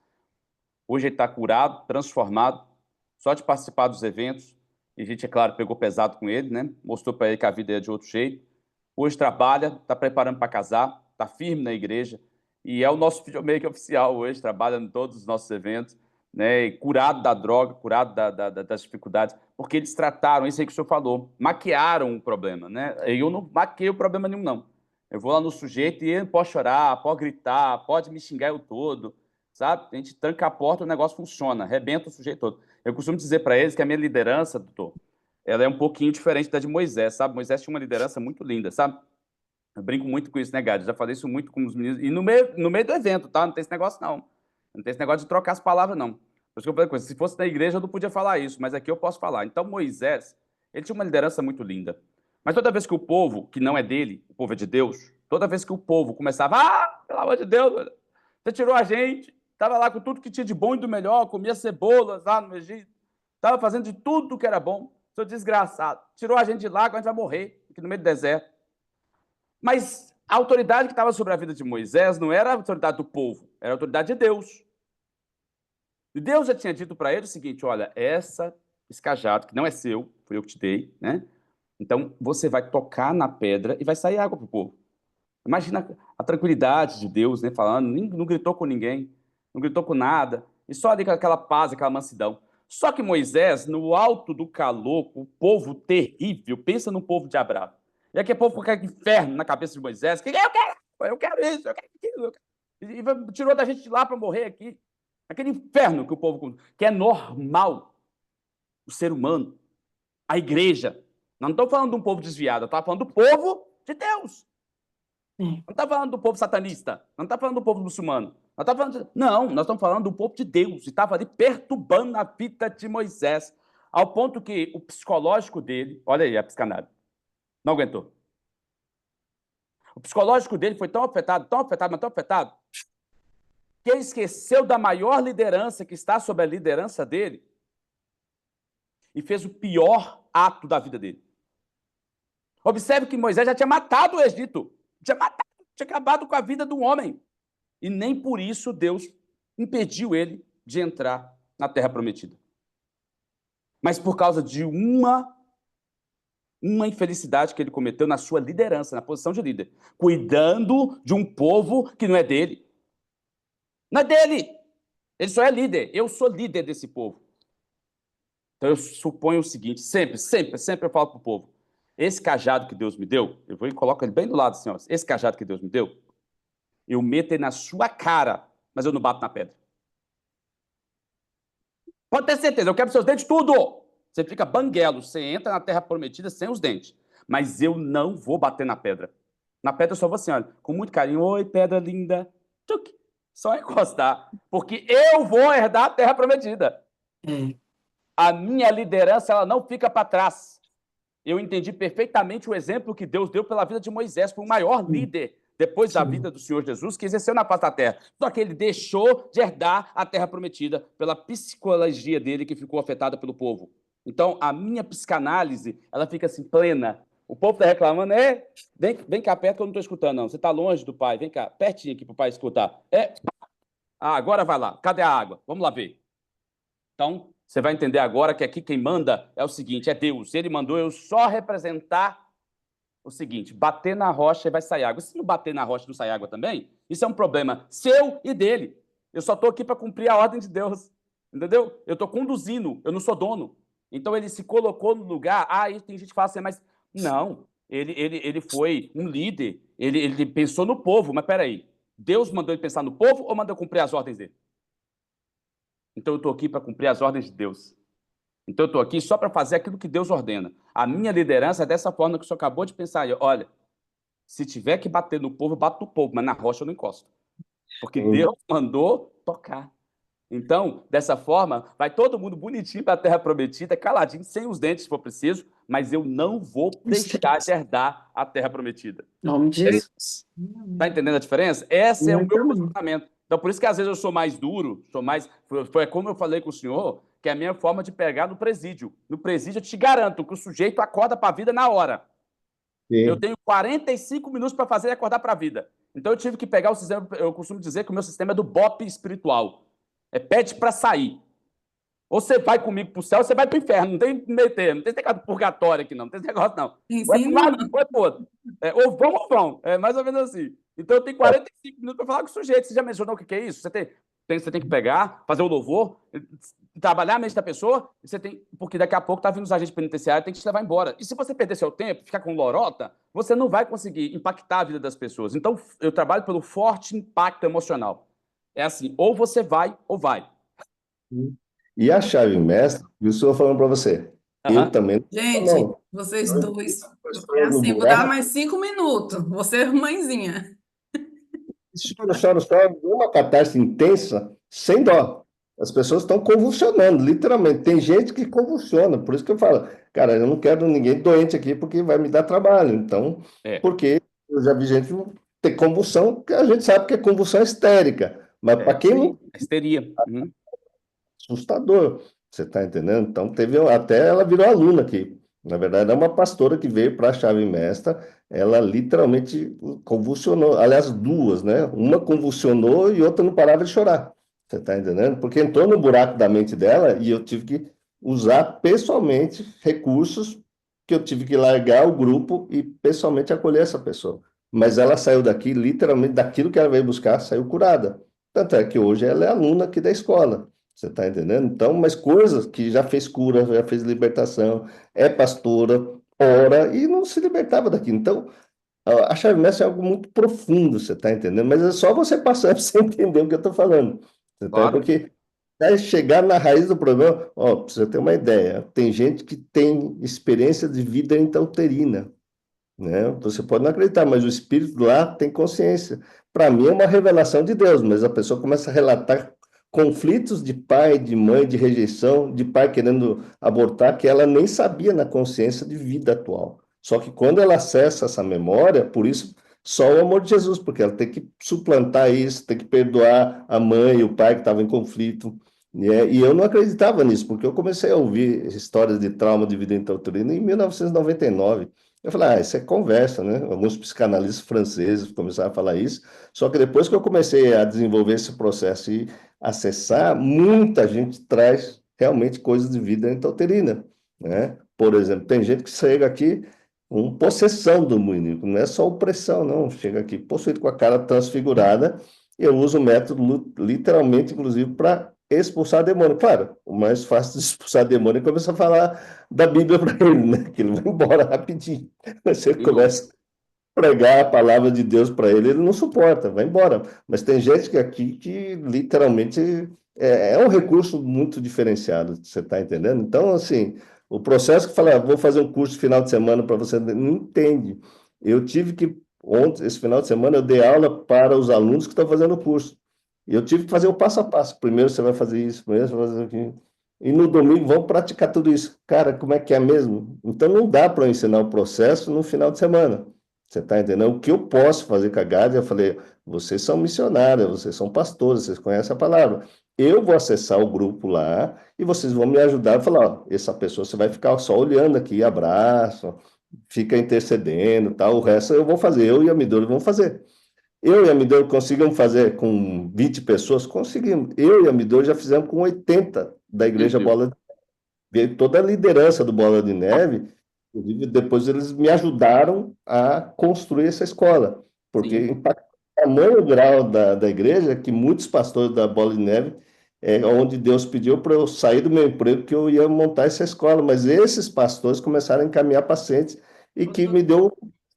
Hoje ele está curado, transformado, só de participar dos eventos. E a gente, é claro, pegou pesado com ele, né? Mostrou para ele que a vida é de outro jeito. Hoje trabalha, está preparando para casar, está firme na igreja. E é o nosso videomaker oficial hoje, trabalha em todos os nossos eventos, né? E curado da droga, curado das dificuldades, porque eles trataram, isso aí que o senhor falou, maquiaram o problema, né? Eu não maqueio o problema nenhum, não. Eu vou lá no sujeito e ele pode chorar, pode gritar, pode me xingar eu todo. sabe? A gente tranca a porta, o negócio funciona, arrebenta o sujeito todo. Eu costumo dizer para eles que a minha liderança, doutor, ela é um pouquinho diferente da de Moisés, sabe? Moisés tinha uma liderança muito linda, sabe? Eu brinco muito com isso, né, Gade? Já falei isso muito com os meninos. E no meio do evento, tá? Não tem esse negócio, não. Não tem esse negócio de trocar as palavras, não. Por isso que eu falei com você, se fosse na igreja, eu não podia falar isso, mas aqui eu posso falar. Então, Moisés, ele tinha uma liderança muito linda. Mas toda vez que o povo, que não é dele, o povo é de Deus, toda vez que o povo começava, pelo amor de Deus, você tirou a gente, estava lá com tudo que tinha de bom e do melhor, comia cebolas lá no Egito, estava fazendo de tudo que era bom, seu desgraçado. Tirou a gente de lá, agora a gente vai morrer, aqui no meio do deserto. Mas a autoridade que estava sobre a vida de Moisés não era a autoridade do povo, era a autoridade de Deus. E Deus já tinha dito para ele o seguinte: olha, esse cajado, que não é seu, foi eu que te dei, né? Então você vai tocar na pedra e vai sair água para o povo. Imagina a tranquilidade de Deus, né? Falando, não gritou com ninguém, não gritou com nada, e só ali com aquela paz, aquela mansidão. Só que Moisés, no alto do calor, o povo terrível, pensa no povo de Abraão. E aquele povo com aquele inferno na cabeça de Moisés, que eu quero isso, eu quero aquilo, e tirou da gente de lá para morrer aqui. Aquele inferno que o povo, que é normal, o ser humano, a igreja. Não estou falando de um povo desviado, eu estou falando do povo de Deus. Não está falando do povo satanista, não está falando do povo muçulmano. Não, nós estamos falando do povo de Deus. E estava ali perturbando a vida de Moisés, ao ponto que o psicológico dele, olha aí a psicanálise, não aguentou. O psicológico dele foi tão afetado, mas tão afetado, que ele esqueceu da maior liderança que está sob a liderança dele e fez o pior ato da vida dele. Observe que Moisés já tinha matado o Egito, tinha acabado com a vida do homem. E nem por isso Deus impediu ele de entrar na Terra Prometida. Mas por causa de uma infelicidade que ele cometeu na sua liderança, na posição de líder, cuidando de um povo que não é dele. Não é dele! Ele só é líder. Eu sou líder desse povo. Então eu suponho o seguinte, sempre eu falo para o povo, esse cajado que Deus me deu, eu vou e coloco ele bem do lado assim, ó, esse cajado que Deus me deu, eu meto ele na sua cara, mas eu não bato na pedra. Pode ter certeza, eu quebro seus dentes tudo. Você fica banguelo, você entra na Terra Prometida sem os dentes. Mas eu não vou bater na pedra. Na pedra eu só vou assim, olha, com muito carinho. Oi, pedra linda. Tchuc. Só encostar. Porque eu vou herdar a Terra Prometida. A minha liderança, ela não fica para trás. Eu entendi perfeitamente o exemplo que Deus deu pela vida de Moisés, foi o maior líder depois da vida do Senhor Jesus, que exerceu na face da terra. Só que ele deixou de herdar a terra prometida pela psicologia dele, que ficou afetada pelo povo. Então, a minha psicanálise, ela fica assim, plena. O povo está reclamando, vem cá perto que eu não estou escutando, não. Você está longe do pai, vem cá, pertinho aqui para o pai escutar. Agora vai lá, cadê a água? Vamos lá ver. Então, você vai entender agora que aqui quem manda é o seguinte, é Deus. Ele mandou eu só representar o seguinte, bater na rocha e vai sair água. Se não bater na rocha e não sair água também, isso é um problema seu e dele. Eu só estou aqui para cumprir a ordem de Deus, entendeu? Eu estou conduzindo, eu não sou dono. Então ele se colocou no lugar, aí tem gente que fala assim, mas não, ele foi um líder, ele pensou no povo, mas peraí, Deus mandou ele pensar no povo ou mandou cumprir as ordens dele? Então eu estou aqui para cumprir as ordens de Deus. Então eu estou aqui só para fazer aquilo que Deus ordena. A minha liderança é dessa forma que o senhor acabou de pensar aí. Olha, se tiver que bater no povo, eu bato no povo, mas na rocha eu não encosto. Porque Deus mandou tocar. Então, dessa forma, vai todo mundo bonitinho para a Terra Prometida, caladinho, sem os dentes se for preciso, mas eu não vou deixar de herdar a Terra Prometida. Em nome de Jesus. Está entendendo a diferença? Esse é o meu Muito bem. posicionamento. Então, por isso que às vezes eu sou mais duro, foi como eu falei com o senhor, que é a minha forma de pegar no presídio. No presídio, eu te garanto que o sujeito acorda para a vida na hora. Sim. Eu tenho 45 minutos para fazer ele acordar para a vida. Então, eu tive que pegar o sistema, eu costumo dizer que o meu sistema é do BOP espiritual. Pede para sair. Ou você vai comigo para o céu, ou você vai para o inferno. Não tem meio termo, não tem esse negócio de purgatório aqui, não tem esse negócio, não. Ou é para um lado, ou é para o outro. Ou vão ou vão. É mais ou menos assim. Então, eu tenho 45 minutos para falar com o sujeito. Você já mencionou o que é isso? Você tem que pegar, fazer o louvor, trabalhar a mente da pessoa, porque daqui a pouco tá vindo os agentes penitenciários, tem que te levar embora. E se você perder seu tempo, ficar com lorota, você não vai conseguir impactar a vida das pessoas. Então, eu trabalho pelo forte impacto emocional. É assim, ou você vai ou vai. E a chave mestra, eu estou falando para você, eu Aham. também Gente, não. vocês dois. Eu É estou no assim, vou dar buraco, mais 5 minutos. Você, mãezinha. choro, choro, choro, uma catarse intensa, sem dó. As pessoas estão convulsionando, literalmente. Tem gente que convulsiona, por isso que eu falo, cara, eu não quero ninguém doente aqui porque vai me dar trabalho. Então, É, porque eu já vi gente ter convulsão, que a gente sabe que é convulsão histérica, mas para quem não sim, histeria. Uhum. assustador, você está entendendo? Então, teve até ela virou aluna aqui. Na verdade, é uma pastora que veio para a chave mestra, ela literalmente convulsionou. Aliás, duas, né? Uma convulsionou e outra não parava de chorar. Você está entendendo? Porque entrou no buraco da mente dela e eu tive que usar pessoalmente recursos que eu tive que largar o grupo e pessoalmente acolher essa pessoa. Mas ela saiu daqui, literalmente, daquilo que ela veio buscar, saiu curada. Tanto é que hoje ela é aluna aqui da escola. Você está entendendo? Então, mas coisas que já fez cura, já fez libertação, é pastora, ora e não se libertava daquilo. Então, a chave mestra é algo muito profundo, você está entendendo? Mas é só você passar para você entender o que eu estou falando. Você tá? Claro. Porque vai chegar na raiz do problema, ó, para você ter uma ideia, tem gente que tem experiência de vida intrauterina, né? Você pode não acreditar, mas o espírito lá tem consciência. Para mim é uma revelação de Deus, mas a pessoa começa a relatar conflitos de pai, de mãe, de rejeição, de pai querendo abortar, que ela nem sabia na consciência de vida atual. Só que quando ela acessa essa memória, por isso só o amor de Jesus, porque ela tem que suplantar isso, tem que perdoar a mãe e o pai que estavam em conflito. Né? E eu não acreditava nisso, porque eu comecei a ouvir histórias de trauma de vida intrauterina em 1999. Eu falei, isso é conversa, né? Alguns psicanalistas franceses começaram a falar isso. Só que depois que eu comecei a desenvolver esse processo e acessar, muita gente traz realmente coisas de vida intrauterina, né? Por exemplo, tem gente que chega aqui com possessão do munínico, não é só opressão, não. Chega aqui possuído com a cara transfigurada. E eu uso o método literalmente, inclusive, para expulsar demônio. Claro, o mais fácil de expulsar demônio é começar a falar da Bíblia para ele, né? Que ele vai embora rapidinho. Você Sem dúvida. começa a pregar a palavra de Deus para ele, ele não suporta, vai embora. Mas tem gente que aqui que literalmente é um recurso muito diferenciado, você está entendendo? Então, assim, o processo que fala, vou fazer um curso final de semana para você, não entende. Eu tive que, ontem, esse final de semana, eu dei aula para os alunos que estão fazendo o curso. E eu tive que fazer o passo a passo. Primeiro você vai fazer isso, primeiro você vai fazer aquilo. E no domingo vamos praticar tudo isso. Cara, como é que é mesmo? Então não dá para eu ensinar o processo no final de semana. Você está entendendo? O que eu posso fazer com a Gádia? Eu falei, vocês são missionárias, vocês são pastores, vocês conhecem a palavra. Eu vou acessar o grupo lá e vocês vão me ajudar a falar, ó, essa pessoa você vai ficar só olhando aqui, abraço, fica intercedendo, tal. O resto eu vou fazer, eu e a Midori vamos fazer. Eu e a Midori conseguimos fazer com 20 pessoas? Conseguimos. Eu e a Midori já fizemos com 80 da Igreja Incrível. Bola de Neve. Veio toda a liderança do Bola de Neve, inclusive depois eles me ajudaram a construir essa escola, porque Sim. impactou tamanho grau da igreja que muitos pastores da Bola de Neve, onde Deus pediu para eu sair do meu emprego, que eu ia montar essa escola, mas esses pastores começaram a encaminhar pacientes e Ô, que me deu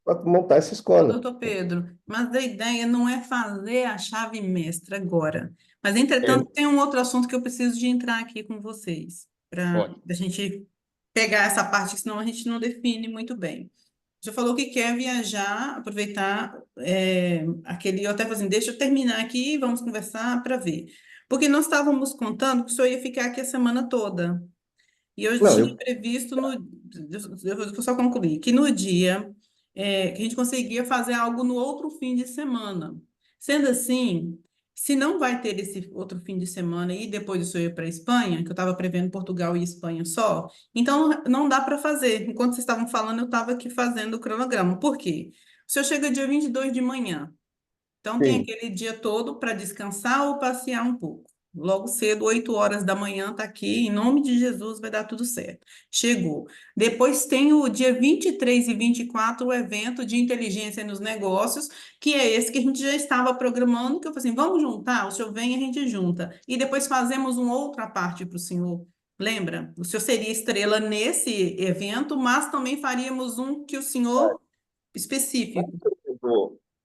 para montar essa escola. doutor Pedro, mas a ideia não é fazer a chave mestra agora. Mas, É, entretanto, tem um outro assunto que eu preciso de entrar aqui com vocês, para Pode. a gente pegar essa parte, que senão a gente não define muito bem. Já falou que quer viajar, aproveitar aquele. Eu até falei assim, deixa eu terminar aqui, vamos conversar para ver. Porque nós estávamos contando que o senhor ia ficar aqui a semana toda. E eu não, tinha previsto no. Eu só concluir, que no dia que a gente conseguia fazer algo no outro fim de semana. Sendo assim, se não vai ter esse outro fim de semana e depois disso eu ir para a Espanha, que eu estava prevendo Portugal e Espanha só, então não dá para fazer. Enquanto vocês estavam falando, eu estava aqui fazendo o cronograma. Por quê? O senhor chega dia 22 de manhã. Então, tem sim. aquele dia todo para descansar ou passear um pouco. Logo cedo, 8 horas da manhã, está aqui. Em nome de Jesus, vai dar tudo certo. Chegou. Depois tem o dia 23 e 24, o evento de inteligência nos negócios, que é esse que a gente já estava programando, que eu falei assim, vamos juntar? O senhor vem, a gente junta. E depois fazemos uma outra parte para o senhor. Lembra? O senhor seria estrela nesse evento, mas também faríamos um que o senhor específico.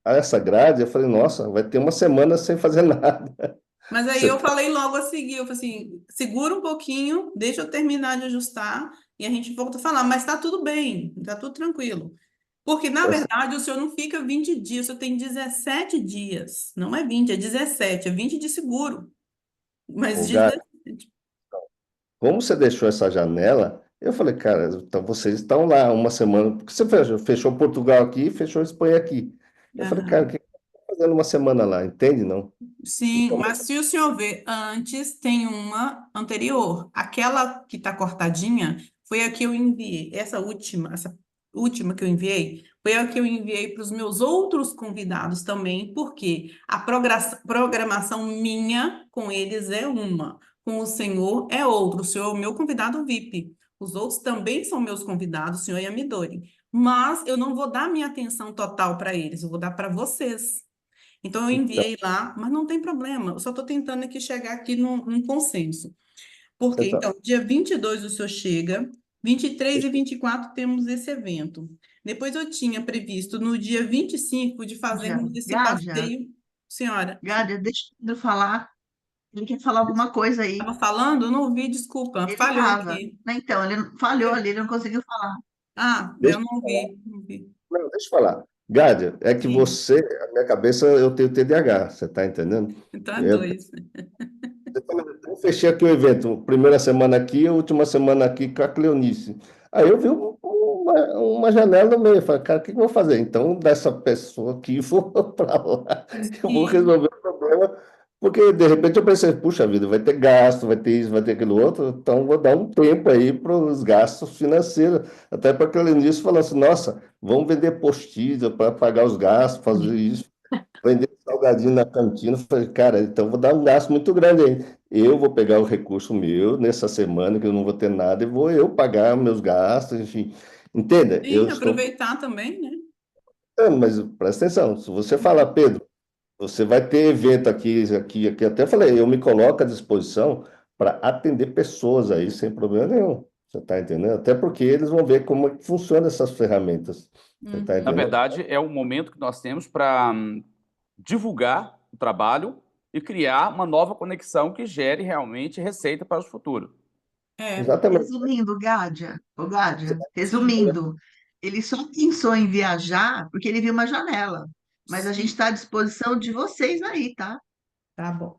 A essa grade, eu falei, nossa, vai ter uma semana sem fazer nada. Mas aí Você eu tá- falei logo a seguir, eu falei assim, segura um pouquinho, deixa eu terminar de ajustar e a gente volta a falar, mas tá tudo bem, tá tudo tranquilo. Porque, na essa- verdade, o senhor não fica 20 dias, o senhor tem 17 dias. Não é 20, é 17, é 20 de seguro. Mas Ô, Gá, 17. como você deixou essa janela, eu falei, cara, então vocês estão lá uma semana, porque você fechou Portugal aqui, fechou Espanha aqui. Eu falei, cara, o que você está fazendo uma semana lá? Entende, não? Sim, Então, mas se o senhor ver antes, tem uma anterior. Aquela que está cortadinha foi a que eu enviei. Essa última que eu enviei, foi a que eu enviei para os meus outros convidados também, porque a programação minha com eles é uma, com o senhor é outra. O senhor é o meu convidado VIP. Os outros também são meus convidados, o senhor e a Midori. Mas eu não vou dar minha atenção total para eles, eu vou dar para vocês. Então, eu então, enviei lá, mas não tem problema. Eu só estou tentando aqui chegar aqui num consenso. Porque, então, então, dia 22 o senhor chega, 23 e 24 temos esse evento. Depois eu tinha previsto no dia 25 de Gádia, fazermos esse Gádia, passeio. Senhora, Gádia, deixa o Pedro falar. Ele quer falar alguma coisa aí. estava falando? Eu não ouvi, desculpa, Ele falhou estava. aqui. Então, ele falhou ali, ele não conseguiu falar. Ah, eu deixa, não ouvi, não ouvi. não, deixa eu falar. Gádia, é que Sim, você, a minha cabeça, eu tenho TDAH, você está entendendo? então é Eu, dois. eu fechei aqui o evento, primeira semana aqui, a última semana aqui com a Cleonice. Aí eu vi uma janela no meio, eu falei, cara, o que eu vou fazer? Então, dessa pessoa aqui, vou para lá, eu vou Sim. resolver o problema, porque de repente eu pensei, puxa vida, vai ter gasto, vai ter isso, vai ter aquilo outro, então vou dar um tempo aí para os gastos financeiros, até para a Cleonice falar assim, nossa, vamos vender postilha para pagar os gastos, fazer isso. Vender salgadinho na cantina, falei, cara, então vou dar um gasto muito grande aí. Eu vou pegar o recurso meu nessa semana, que eu não vou ter nada, e vou eu pagar meus gastos, enfim. Entenda? Eu Sim, estou aproveitar também, né? tentando, mas presta atenção, se você falar, Pedro, você vai ter evento aqui, até falei, eu me coloco à disposição para atender pessoas aí, sem problema nenhum. Você está entendendo? Até porque eles vão ver como é que funcionam essas ferramentas. Você está Na Uhum. entendendo? verdade, é o momento que nós temos para divulgar o trabalho e criar uma nova conexão que gere realmente receita para o futuro. É, Exatamente. Resumindo, Gádia, ô Gádia, resumindo, ele só pensou em viajar porque ele viu uma janela. Mas a gente sim, está à disposição de vocês aí, tá? tá bom.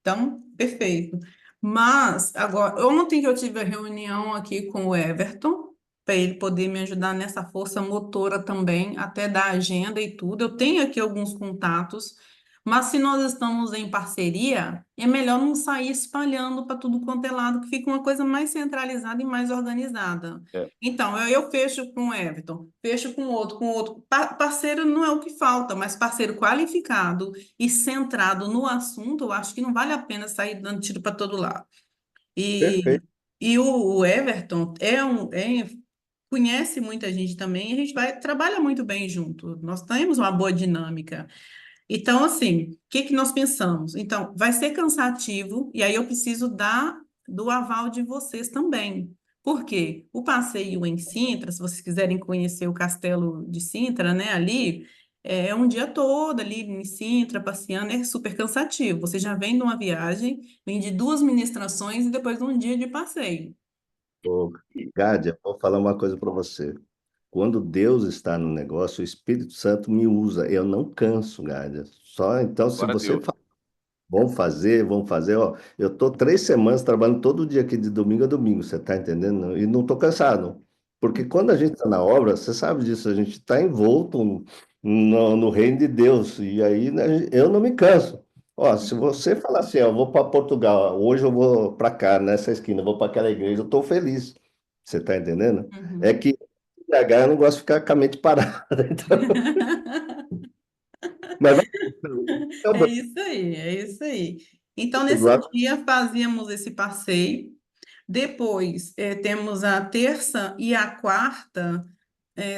Então, perfeito. Mas, agora, ontem que eu tive a reunião aqui com o Everton, para ele poder me ajudar nessa força motora também, até da agenda e tudo. Eu tenho aqui alguns contatos, mas se nós estamos em parceria, é melhor não sair espalhando para tudo quanto é lado, que fica uma coisa mais centralizada e mais organizada. É. Então, eu fecho com o Everton, fecho com outro, com outro. Parceiro não é o que falta, mas parceiro qualificado e centrado no assunto, eu acho que não vale a pena sair dando tiro para todo lado. E, Perfeito. e o Everton conhece muita gente também, e a gente trabalha muito bem junto. Nós temos uma boa dinâmica. Então, assim, o que que nós pensamos? Então, vai ser cansativo, e aí eu preciso do aval de vocês também. Por quê? O passeio em Sintra, se vocês quiserem conhecer o Castelo de Sintra, né, ali, é um dia todo ali em Sintra, passeando, é super cansativo. Você já vem de uma viagem, vem de duas ministrações e depois de um dia de passeio. Ô, Gádia, vou falar uma coisa para você. Quando Deus está no negócio, o Espírito Santo me usa. Eu não canso, Gádia. Só então, se Glória a você Deus. fala, vamos fazer, ó. Eu estou 3 semanas trabalhando todo dia aqui de domingo a domingo, você está entendendo? E não estou cansado. Porque quando a gente está na obra, você sabe disso, a gente está envolto no reino de Deus. E aí né, eu não me canso. Ó, se você falar assim, ó, eu vou para Portugal, hoje eu vou para cá, nessa esquina, eu vou para aquela igreja, eu estou feliz. Você está entendendo? É Uhum. que TDAH eu não gosto de ficar com a mente parada. Então, mas vai, É então, isso aí, é isso aí. Então, nesse vai, dia fazíamos esse passeio. Depois, temos a terça e a quarta,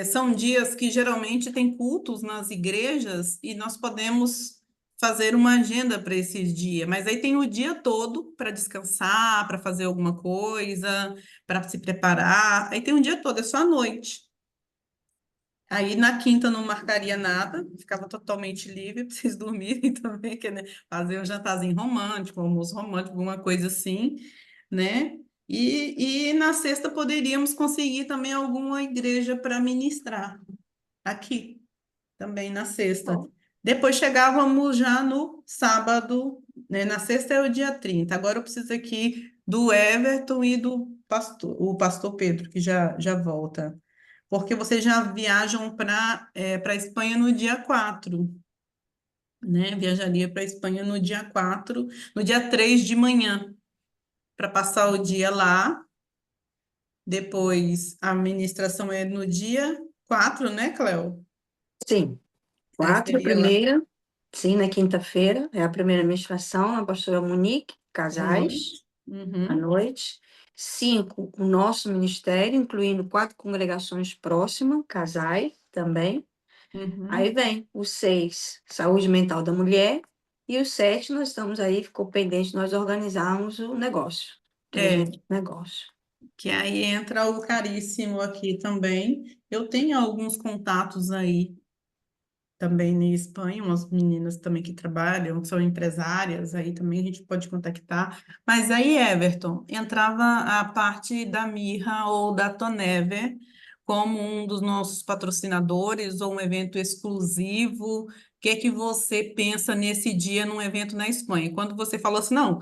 são dias que geralmente tem cultos nas igrejas e nós podemos fazer uma agenda para esse dia. Mas aí tem o dia todo para descansar, para fazer alguma coisa, para se preparar. Aí tem o dia todo, é só à noite. Aí na quinta não marcaria nada, ficava totalmente livre para vocês dormirem também, que, né, fazer um jantarzinho romântico, um almoço romântico, alguma coisa assim, né? E na sexta poderíamos conseguir também alguma igreja para ministrar aqui, também na sexta. Depois chegávamos já no sábado, né? Na sexta é o dia 30. Agora eu preciso aqui do Everton e do pastor, o pastor Pedro, que já volta. Porque vocês já viajam para Espanha no dia 4, né? Viajaria para Espanha no dia 4, no dia 3 de manhã, para passar o dia lá. Depois a administração é no dia 4, né, Cléo? Sim, Aí 4, a seria lá. primeira, sim, na quinta-feira, é a primeira ministração, a pastora Monique, À casais, noite. à Uhum, noite. 5, o nosso ministério, incluindo 4 congregações próximas, casais também. uhum. Aí vem o 6, saúde mental da mulher. E o 7, nós estamos aí, ficou pendente nós organizarmos o negócio, É, negócio. que aí entra o caríssimo aqui também. Eu tenho alguns contatos aí também na Espanha, umas meninas também que trabalham, que são empresárias, aí também a gente pode contactar. Mas aí, Everton, entrava a parte da Mirra ou da Tonever como um dos nossos patrocinadores ou um evento exclusivo. O que é que você pensa nesse dia num evento na Espanha? Quando você falou assim, não,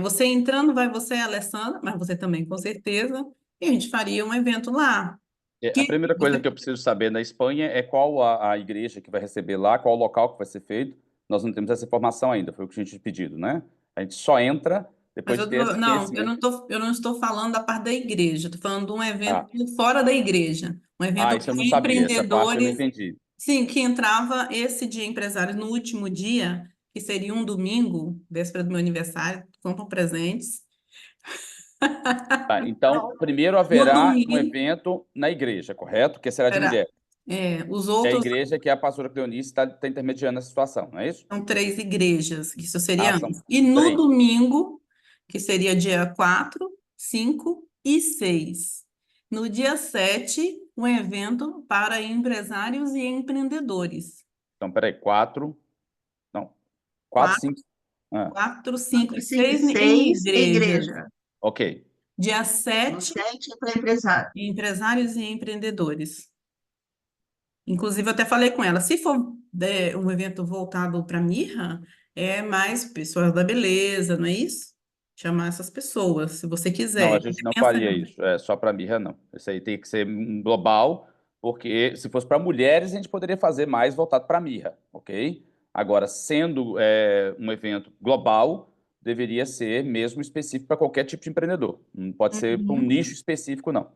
você entrando, vai você, Alessandra, mas você também, com certeza, e a gente faria um evento lá. A Que primeira coisa você que eu preciso saber na Espanha é qual a igreja que vai receber lá, qual o local que vai ser feito. Nós não temos essa informação ainda, foi o que a gente pedido, né? A gente só entra Mas depois de ter esse não, conhecimento. eu não estou falando da parte da igreja, estou falando de um Ah, evento fora da igreja, um evento isso eu não para sabia, essa parte eu não empreendedores, entendi. sim, que entrava esse dia empresários no último dia, que seria um domingo, véspera do meu aniversário, compram presentes. Tá, então, primeiro No haverá um domingo, evento na igreja, correto? Que será de era, mulher. os É a outros igreja que a pastora Cleonice está intermediando essa situação, não é isso? são 3 igrejas, que isso Ah, seria são antes. E no 3. domingo, que seria dia 4, 5 e 6. No dia 7, um evento para empresários e empreendedores. Então, peraí, 4, não, 4, 4, 5. Ah, 4, 5 4, e 5 e 6 em 6 é igrejas. igreja. ok. Dia No 7, 7 é para empresário. empresários e empreendedores. Inclusive, eu até falei com ela, se for um evento voltado para mirra, é mais pessoas da beleza, não é isso? Chamar essas pessoas, se você Não, a quiser. gente não Pensa, faria isso, é só para mirra, não. Isso aí tem que ser um global, porque se fosse para mulheres, a gente poderia fazer mais voltado para mirra, ok? Agora, sendo um evento global, deveria ser mesmo específico para qualquer tipo de empreendedor. Não pode ser para um uhum, nicho específico, não.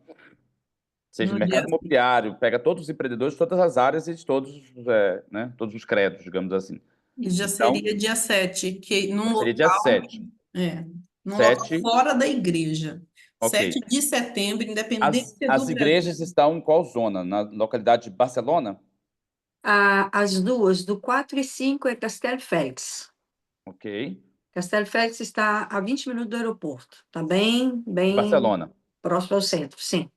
Seja no no dia, mercado imobiliário, pega todos os empreendedores de todas as áreas e de todos, né, todos os credos, digamos assim. já Então, seria dia 7, que num seria dia local, 7. é, num local 7, fora da igreja. ok. 7 de setembro, independência As do Brasil. igrejas estão em qual zona? Na localidade de Barcelona? As duas, do 4 e 5, é Castelldefels. Ok. Castelldefels está a 20 minutos do aeroporto. Está bem, De bem Barcelona. próximo ao centro, sim.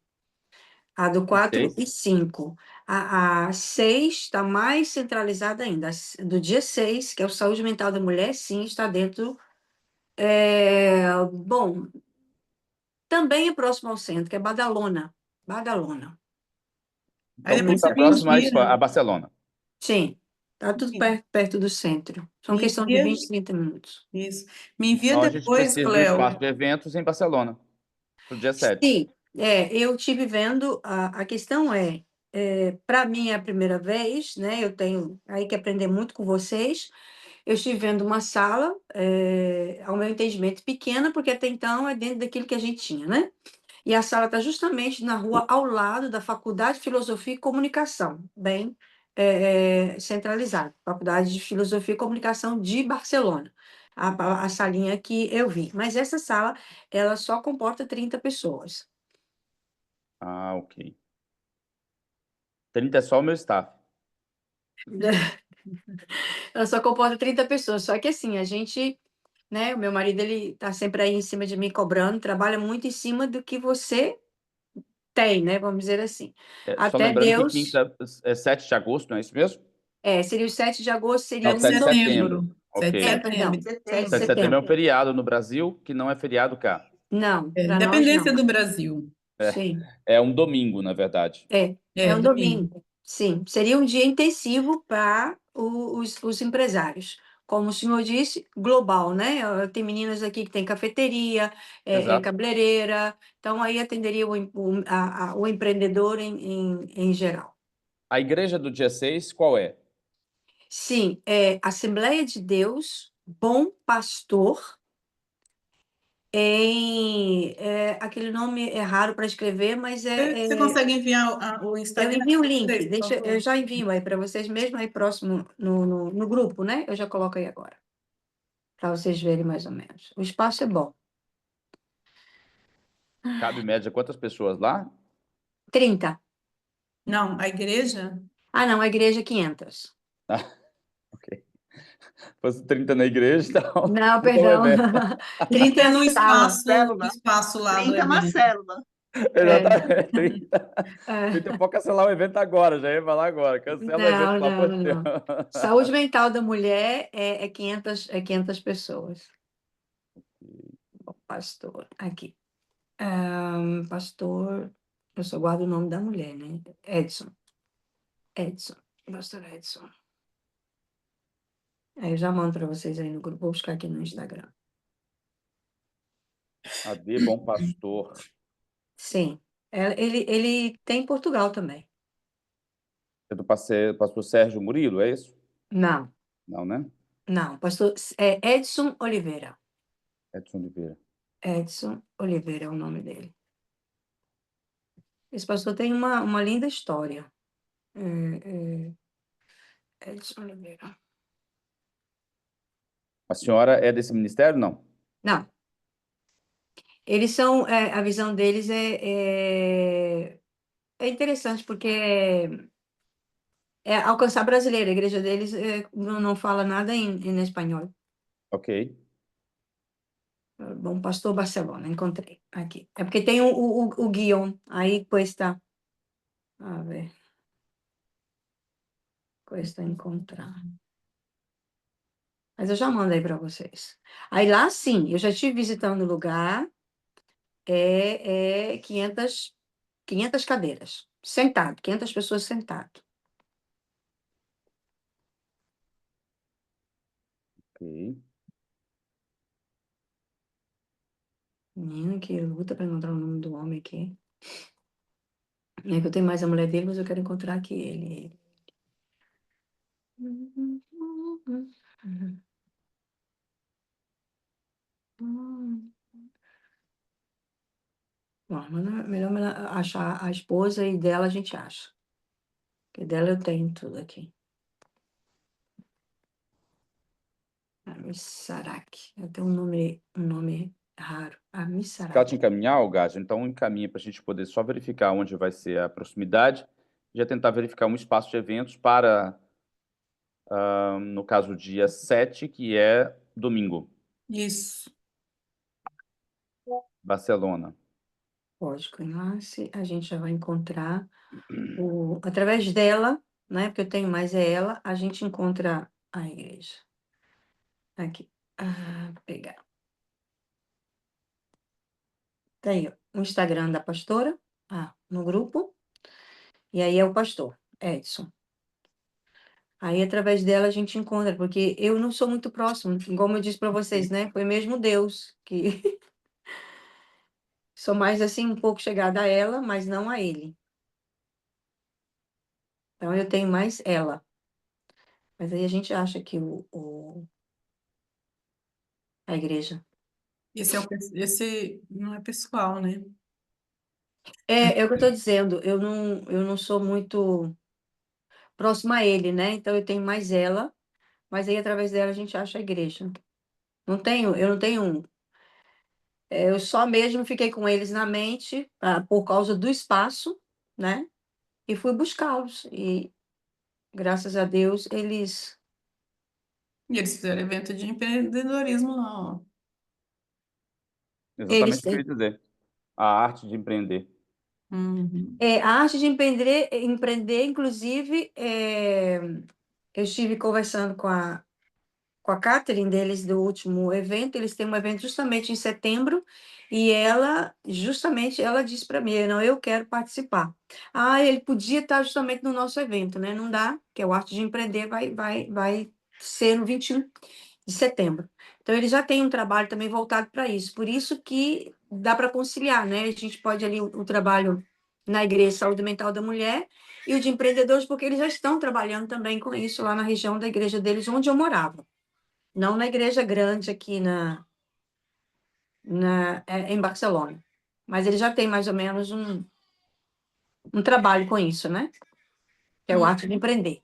A do E 4 6? e 5. A 6 está mais centralizada ainda. Do dia 6, que é o Saúde Mental da Mulher, sim, está dentro. Bom, também é próximo ao centro, que é Badalona. Badalona. Aí Então, tudo depois está você me próximo envia a Barcelona. Sim, está tudo perto do centro. São me questão de envia, 20, 30 minutos. isso. Me envia Então, a gente depois, precisa do Cléo. espaço de eventos em Barcelona, para o dia 7. Sim, eu tive vendo, a questão para mim é a primeira vez, né? Eu tenho aí que aprender muito com vocês. Eu estive vendo uma sala, ao meu entendimento, pequena, porque até então é dentro daquilo que a gente tinha, né? E a sala está justamente na rua ao lado da Faculdade de Filosofia e Comunicação, bem centralizada, Faculdade de Filosofia e Comunicação de Barcelona, a salinha que eu vi. Mas essa sala, ela só comporta 30 pessoas. Ah, ok. 30 é só o meu staff. Ela só comporta 30 pessoas, só que assim, a gente, né, o meu marido, ele tá sempre aí em cima de mim cobrando, trabalha muito em cima do que você tem, né? Vamos dizer assim. Só Até lembrando que Deus, quinta é 7 de agosto, não é isso mesmo? seria o 7 de agosto, seria Não, um 7 de domingo. setembro. 7 de Ok. Perdão, setembro. 7 de 7 de Setembro. setembro é um setembro. feriado no Brasil, que não é feriado cá. Não, para nós Independência não. do Brasil. Sim, É um domingo, na verdade. é um Domingo. domingo. Sim, seria um dia intensivo para os empresários. Como o senhor disse, global, né? Tem meninas aqui que têm cafeteria, Exato. cabeleireira, então aí atenderia o empreendedor em geral. A igreja do dia 6, qual é? Sim, é Assembleia de Deus, Bom Pastor, aquele nome é raro para escrever, mas Você consegue enviar o eu Instagram envio o para link, vocês, por eu favor? já envio aí para vocês mesmo aí próximo no grupo, né? Eu já coloco aí agora, para vocês verem mais ou menos. O espaço é bom. Cabe média quantas pessoas lá? 30. Não, a igreja? Ah, não, a igreja é 500. Ok. Fosse 30 na igreja, então, Não, então o perdão. evento. 30 É é no sala. Célula. espaço lá do 30 é uma evento. célula. Exatamente. 30. É. Então pode cancelar o evento agora, já ia falar agora. Cancela o evento, Não, pelo amor de não, Deus. não. Saúde mental da mulher é 500 pessoas. O pastor, aqui. Pastor, eu só guardo o nome da mulher, né? Edson. Edson. Pastor Edson. Aí eu já mando para vocês aí no grupo. Vou buscar aqui no Instagram. AD Bom Pastor. Sim. Ele tem em Portugal também. É do pastor Sérgio Murilo, é isso? Não, Não, né? não. Pastor Edson Oliveira. Edson Oliveira. Edson Oliveira é o nome dele. Esse pastor tem uma linda história. Edson Oliveira. A senhora é desse ministério? Não. Não. Eles são, a visão deles é interessante, porque é alcançar brasileiro. A igreja deles não fala nada em espanhol. Ok. Bom Pastor Barcelona, encontrei aqui. É porque tem o guion, aí cuesta, a ver, cuesta encontrar. Mas eu já mando aí para vocês. Aí lá sim, eu já estive visitando o lugar, 500 cadeiras, sentado, 500 pessoas sentado. Ok. Menina, que luta para encontrar o nome do homem aqui. É que eu tenho mais a mulher dele, mas eu quero encontrar aqui ele. Bom, mas melhor achar a esposa e dela a gente acha. Porque dela eu tenho tudo aqui. Amissarak. Eu tenho um nome raro. Se ela Amissarak. te encaminhar, o Gás, então encaminha para a gente poder só verificar onde vai ser a proximidade, já tentar verificar um espaço de eventos para, no caso, dia 7, que é domingo, Isso. Barcelona. Lógico, enlace, a gente já vai encontrar através dela, né? Porque eu tenho mais ela, a gente encontra a igreja. Aqui. Vou pegar. Tem o Instagram da pastora, no grupo, e aí é o pastor, Edson. Aí, através dela, a gente encontra, porque eu não sou muito próximo, como eu disse para vocês, né? Foi mesmo Deus que sou mais assim, um pouco chegada a ela, mas não a ele. Então, eu tenho mais ela. Mas aí a gente acha que a igreja. Esse não é pessoal, né? É o que eu estou dizendo, eu não sou muito próxima a ele, né? Então, eu tenho mais ela, mas aí, através dela, a gente acha a igreja. Eu não tenho um. Eu só mesmo fiquei com eles na mente, por causa do espaço, né? E fui buscá-los. E, graças a Deus, E eles fizeram evento de empreendedorismo lá, ó. eles Exatamente o que eu têm. ia dizer. A arte de empreender. Uhum. A arte de empreender, inclusive, eu estive conversando com a Catherine deles do último evento, eles têm um evento justamente em setembro, e ela disse para mim, não, eu quero participar. Ele podia estar justamente no nosso evento, né? Não dá, que é o Arte de Empreender, vai ser no 21 de setembro. Então, ele já tem um trabalho também voltado para isso, por isso que dá para conciliar, né? A gente pode ali o trabalho na Igreja Saúde Mental da Mulher e o de empreendedores, porque eles já estão trabalhando também com isso lá na região da igreja deles, onde eu morava. Não na igreja grande aqui em Barcelona. Mas ele já tem mais ou menos um trabalho com isso, né? Que é o arte de empreender.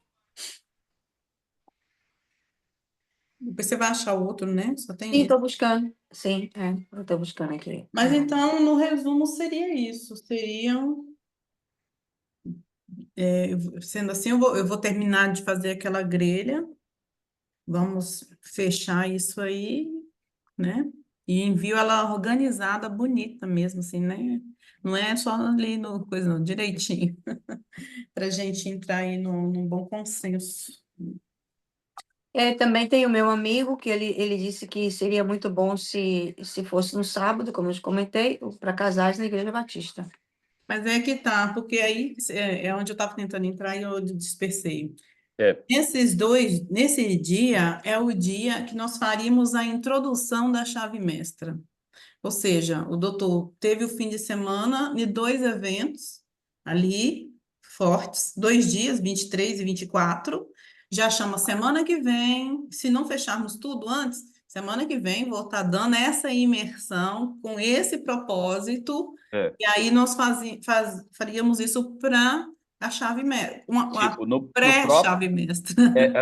Depois você vai achar o outro, né? Só tem Sim, esse. estou buscando. Sim, eu estou buscando aqui. Mas então, no resumo, seria isso. Sendo assim, eu vou terminar de fazer aquela grelha. Vamos fechar isso aí, né? E envio ela organizada, bonita mesmo, assim, né? Não é só ali no coisa, não, direitinho, para a gente entrar aí num bom consenso. Também tem o meu amigo, que ele disse que seria muito bom se fosse no sábado, como eu te comentei, para casais na Igreja Batista. Mas é que tá, porque aí é onde eu estava tentando entrar e eu dispersei. É, Nesse dia é o dia que nós faríamos a introdução da chave mestra. Ou seja, o doutor teve o fim de semana de 2 eventos ali, fortes, 2 dias, 23 e 24. Já chama semana que vem, se não fecharmos tudo antes, semana que vem vou estar dando essa imersão com esse propósito, é. e aí nós faríamos isso para a chave mestra, uma Tipo, pré-chave mestra.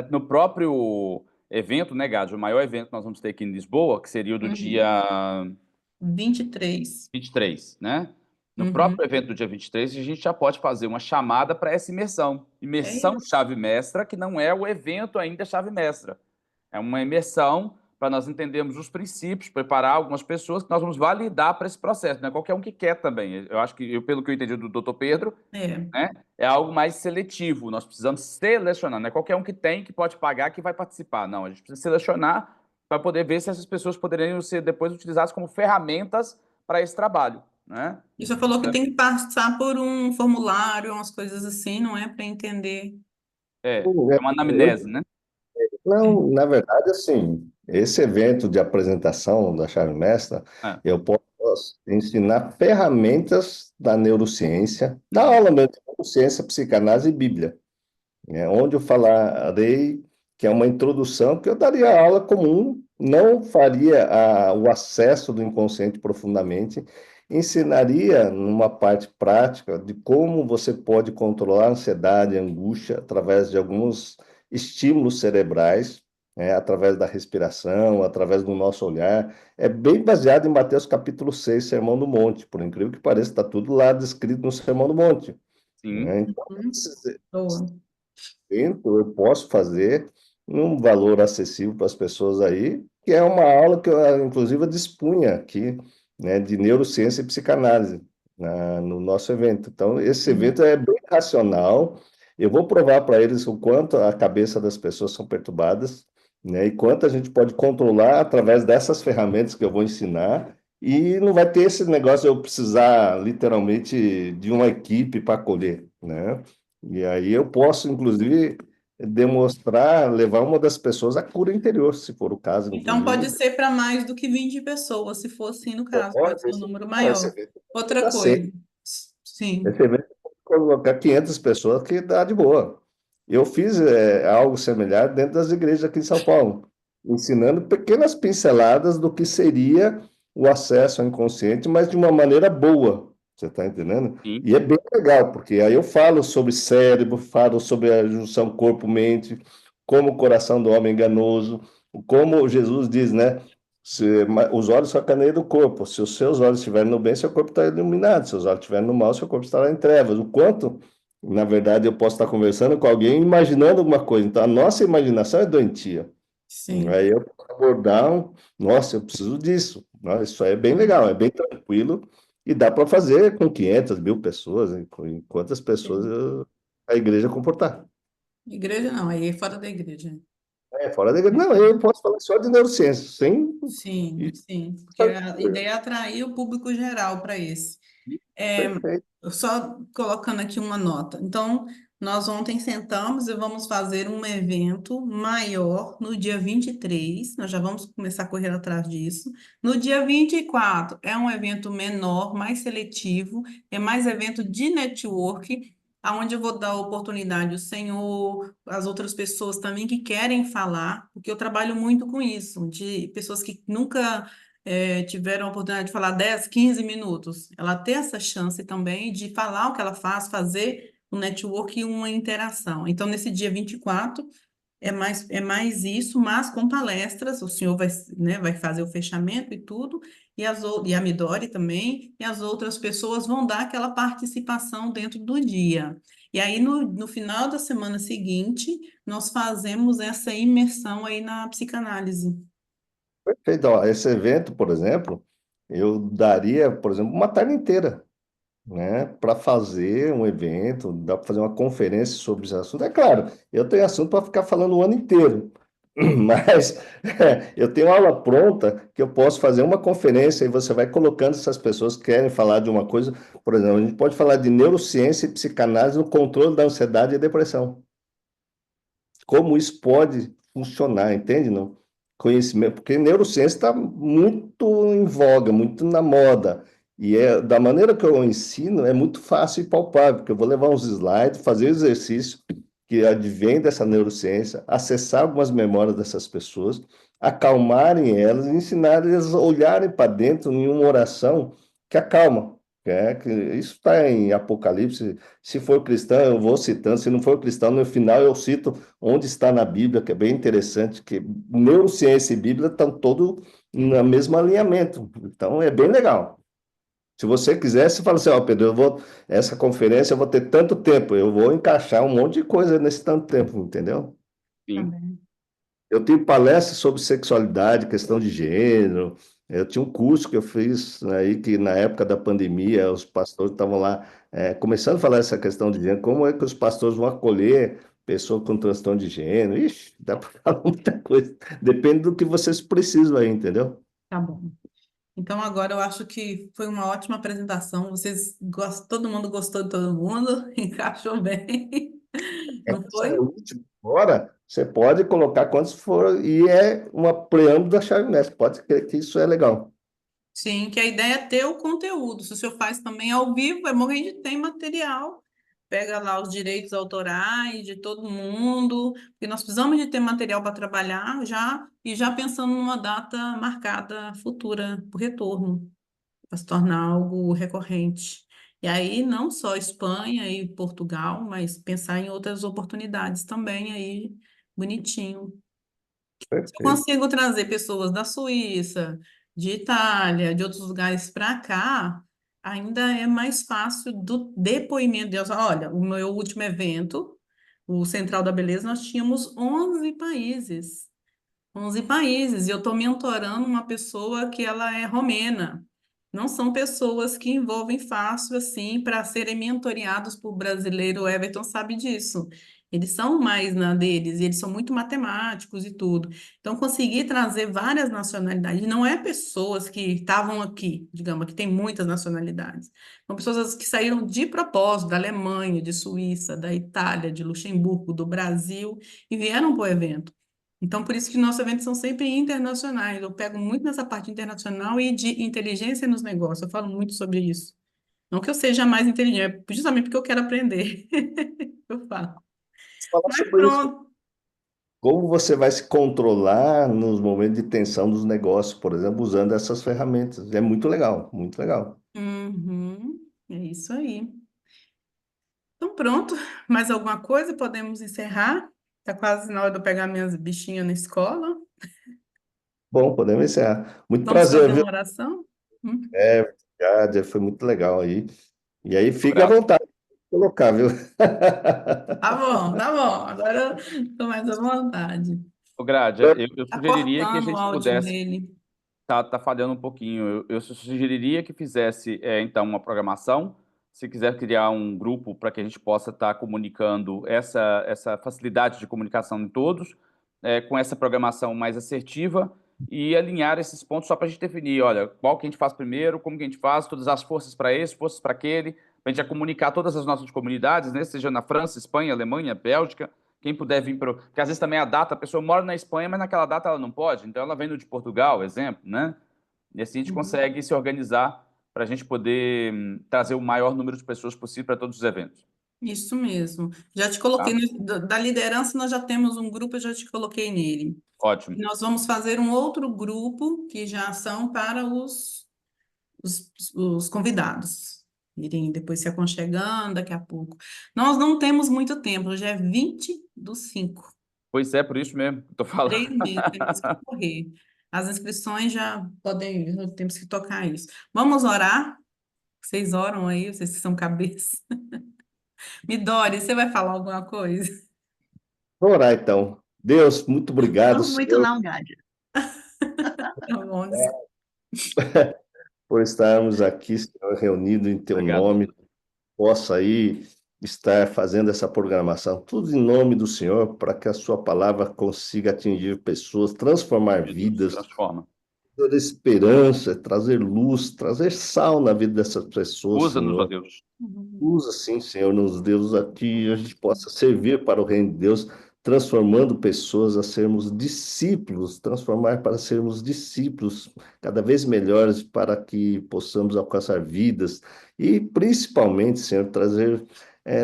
no próprio evento, né, Gade? O maior evento que nós vamos ter aqui em Lisboa, que seria o do dia Uhum. 23. 23, né? No Uhum. próprio evento do dia 23, a gente já pode fazer uma chamada para essa imersão. É Imersão isso. chave mestra, que não é o evento ainda chave mestra. É uma imersão para nós entendermos os princípios, preparar algumas pessoas que nós vamos validar para esse processo. Não é qualquer um que quer também. Eu acho que, pelo que eu entendi do Dr. Pedro, É. né, é algo mais seletivo. Nós precisamos selecionar. Não é qualquer um que tem, que pode pagar, que vai participar. Não, a gente precisa selecionar para poder ver se essas pessoas poderiam ser depois utilizadas como ferramentas para esse trabalho, né? E você falou que tem que passar por um formulário, umas coisas assim, não é? Para entender. É uma Eu, anamnese, né? É. não, na verdade, assim, esse evento de apresentação da chave mestra, É. eu posso ensinar ferramentas da neurociência, da Uhum. aula mesmo de neurociência, psicanálise e Bíblia, onde eu falarei que é uma introdução, que eu daria a aula comum, não faria o acesso do inconsciente profundamente, ensinaria numa parte prática de como você pode controlar a ansiedade e a angústia através de alguns estímulos cerebrais, através da respiração, através do nosso olhar. É bem baseado em Mateus capítulo 6, Sermão do Monte, por incrível que pareça, está tudo lá descrito no Sermão do Monte. Sim. Então, Uhum. Boa. evento eu posso fazer num valor acessível para as pessoas aí, que é uma aula que eu, inclusive, eu dispunha aqui, né, de neurociência e psicanálise no nosso evento. Então, esse Uhum. evento é bem racional. Eu vou provar para eles o quanto a cabeça das pessoas são perturbadas, né, e quanto a gente pode controlar através dessas ferramentas que eu vou ensinar. E não vai ter esse negócio de eu precisar, literalmente, de uma equipe para acolher, né? E aí eu posso, inclusive, demonstrar, levar uma das pessoas à cura interior, se for o caso, Então, pode inclusive. ser para mais do que 20 pessoas, se for assim no caso, pode Pode, ser um número não, esse maior. evento Outra está coisa, sim. esse evento pode colocar 500 pessoas que dá de boa. Eu fiz algo semelhante dentro das igrejas aqui em São Paulo, ensinando pequenas pinceladas do que seria o acesso ao inconsciente, mas de uma maneira boa. Você está entendendo? Sim. E é bem legal, porque aí eu falo sobre cérebro, falo sobre a junção corpo-mente, como o coração do homem é enganoso, como Jesus diz, né? Os olhos são a candeia do corpo. Se os seus olhos estiverem no bem, seu corpo está iluminado. Se os seus olhos estiverem no mal, seu corpo estará em trevas. O quanto, na verdade, eu posso estar conversando com alguém imaginando alguma coisa. Então, a nossa imaginação é doentia. Sim. Aí eu posso abordar nossa, eu preciso disso. Nossa, isso aí é bem legal, é bem tranquilo. E dá para fazer com 500, 1.000 pessoas, né? Com quantas pessoas Sim. a igreja comportar. Igreja não, aí é fora da igreja. É, fora da igreja. Não, eu posso falar só de neurociência, sem. Sim, e- sim, porque a ideia é atrair o público geral para esse. É, Perfeito. só colocando aqui uma nota. Então, nós ontem sentamos e vamos fazer um evento maior no dia 23. Nós já vamos começar a correr atrás disso. No dia 24 é um evento menor, mais seletivo, é mais evento de network, aonde eu vou dar oportunidade ao senhor, às outras pessoas também que querem falar, porque eu trabalho muito com isso, de pessoas que nunca tiveram a oportunidade de falar 10, 15 minutos. Ela ter essa chance também de falar o que ela faz, fazer um network e uma interação. Então, nesse dia 24 é mais isso, mas com palestras, o senhor vai, né, vai fazer o fechamento e tudo, e a Midori também, e as outras pessoas vão dar aquela participação dentro do dia. E aí, no final da semana seguinte, nós fazemos essa imersão aí na psicanálise. Perfeito. Ó, esse evento, por exemplo, eu daria, por exemplo, uma tarde inteira, né, para fazer um evento, dá para fazer uma conferência sobre esse assunto. É claro, eu tenho assunto para ficar falando o ano inteiro, mas eu tenho aula pronta que eu posso fazer uma conferência e você vai colocando essas pessoas que querem falar de uma coisa. Por exemplo, a gente pode falar de neurociência e psicanálise no controle da ansiedade e depressão. Como isso pode funcionar, entende? Não? Conhecimento, porque neurociência está muito em voga, muito na moda. E da maneira que eu ensino, é muito fácil e palpável, porque eu vou levar uns slides, fazer exercício que advém dessa neurociência, acessar algumas memórias dessas pessoas, acalmarem elas, e ensinar elas a olharem para dentro em uma oração que acalma. Que isso está em Apocalipse. Se for cristão, eu vou citando. Se não for cristão, no final eu cito onde está na Bíblia, que é bem interessante, que neurociência e Bíblia estão todos no mesmo alinhamento. Então, é bem legal. Se você quiser, você fala assim, ó, Pedro, essa conferência eu vou ter tanto tempo, eu vou encaixar um monte de coisa nesse tanto tempo, entendeu? Sim, Também. Eu tenho palestras sobre sexualidade, questão de gênero. Eu tinha um curso que eu fiz aí, que na época da pandemia, os pastores estavam lá começando a falar essa questão de gênero. Como é que os pastores vão acolher pessoas com transtorno de gênero? Ixi, dá para falar muita coisa. Depende do que vocês precisam aí, entendeu? Tá bom. Então, agora eu acho que foi uma ótima apresentação. Todo mundo gostou de todo mundo, encaixou bem, não Essa foi? última hora, você pode colocar quantos for, e é uma preâmbulo da chave mestre. Pode crer que isso é legal. Sim, que a ideia é ter o conteúdo. Se o senhor faz também ao vivo, é bom que a gente tem material. Pega lá os direitos autorais de todo mundo, porque nós precisamos de ter material para trabalhar já, e já pensando numa data marcada futura, para o retorno, para se tornar algo recorrente. E aí, não só Espanha e Portugal, mas pensar em outras oportunidades também aí, bonitinho. Se eu Perfeito. consigo trazer pessoas da Suíça, de Itália, de outros lugares para cá, ainda é mais fácil do depoimento deles. Olha, o meu último evento, o Central da Beleza, nós tínhamos 11 países. 11 países, e eu estou mentorando uma pessoa que ela é romena. Não são pessoas que envolvem fácil assim para serem mentoreados por brasileiro. O Everton sabe disso. Eles são mais na deles, e eles são muito matemáticos e tudo. Então, conseguir trazer várias nacionalidades, não é pessoas que estavam aqui, digamos, que tem muitas nacionalidades. São pessoas que saíram de propósito da Alemanha, de Suíça, da Itália, de Luxemburgo, do Brasil, e vieram para o evento. Então, por isso que nossos eventos são sempre internacionais. Eu pego muito nessa parte internacional e de inteligência nos negócios. Eu falo muito sobre isso. Não que eu seja mais inteligente, é justamente porque eu quero aprender. Eu falo. Falar Mas sobre isso. pronto. Como você vai se controlar nos momentos de tensão dos negócios, por exemplo, usando essas ferramentas? É muito legal, muito legal. Uhum, é isso aí. Então, pronto. Mais alguma coisa? Podemos encerrar? Está quase na hora de eu pegar minhas bichinhas na escola. Bom, podemos encerrar. Muito Vamos prazer, fazer viu? uma oração? Hum? Obrigado, foi muito legal aí. E aí, tô fique à grato. vontade de colocar, viu? Tá bom, tá bom. Agora eu estou mais à vontade. Ô, Grádia, eu Tá sugeriria que a cortando o gente áudio pudesse. dele. tá falhando um pouquinho. Eu sugeriria que fizesse, então, uma programação. Se quiser criar um grupo para que a gente possa estar comunicando essa facilidade de comunicação em todos, com essa programação mais assertiva e alinhar esses pontos só para a gente definir, olha, qual que a gente faz primeiro, como que a gente faz, todas as forças para esse, forças para aquele, para a gente já comunicar todas as nossas comunidades, né? Seja na França, Espanha, Alemanha, Bélgica, quem puder vir para. Porque às vezes também a data, a pessoa mora na Espanha, mas naquela data ela não pode, então ela vem no de Portugal, exemplo, né? E assim a gente consegue se organizar para a gente poder trazer o maior número de pessoas possível para todos os eventos. Isso mesmo. Já te coloquei, Tá? da liderança, nós já temos um grupo, eu já te coloquei nele. Ótimo. E nós vamos fazer um outro grupo que já são para os convidados irem depois se aconchegando daqui a pouco. Nós não temos muito tempo, já é 20/5. Pois é, por isso mesmo que eu tô falando. 3 meses, temos que correr. As inscrições já podem, temos que tocar isso. Vamos orar? Vocês oram aí, vocês que são cabeça. Midori, você vai falar alguma coisa? Vamos orar, então. Deus, muito obrigado, Não muito Senhor, não, Gádia. Tá bom, por estarmos aqui, Senhor, reunidos em Teu Obrigado, nome. doutor. Possa aí estar fazendo essa programação, tudo em nome do Senhor, para que a Sua palavra consiga atingir pessoas, transformar Jesus, vidas, transforma. trazer esperança, trazer luz, trazer sal na vida dessas pessoas, Usa-nos, ó Senhor. Deus. Usa, sim, Senhor, nos Deus aqui, a gente possa servir para o reino de Deus, transformando pessoas a sermos discípulos, transformar para sermos discípulos cada vez melhores, para que possamos alcançar vidas e, principalmente, Senhor, trazer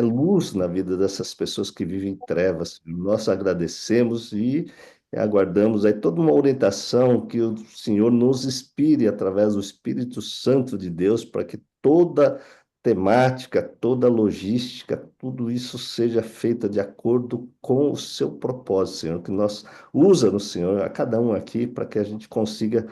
luz na vida dessas pessoas que vivem em trevas. Nós agradecemos e aguardamos aí toda uma orientação que o Senhor nos inspire através do Espírito Santo de Deus, para que toda temática, toda a logística, tudo isso seja feita de acordo com o seu propósito, Senhor, que nós usa no Senhor, a cada um aqui, para que a gente consiga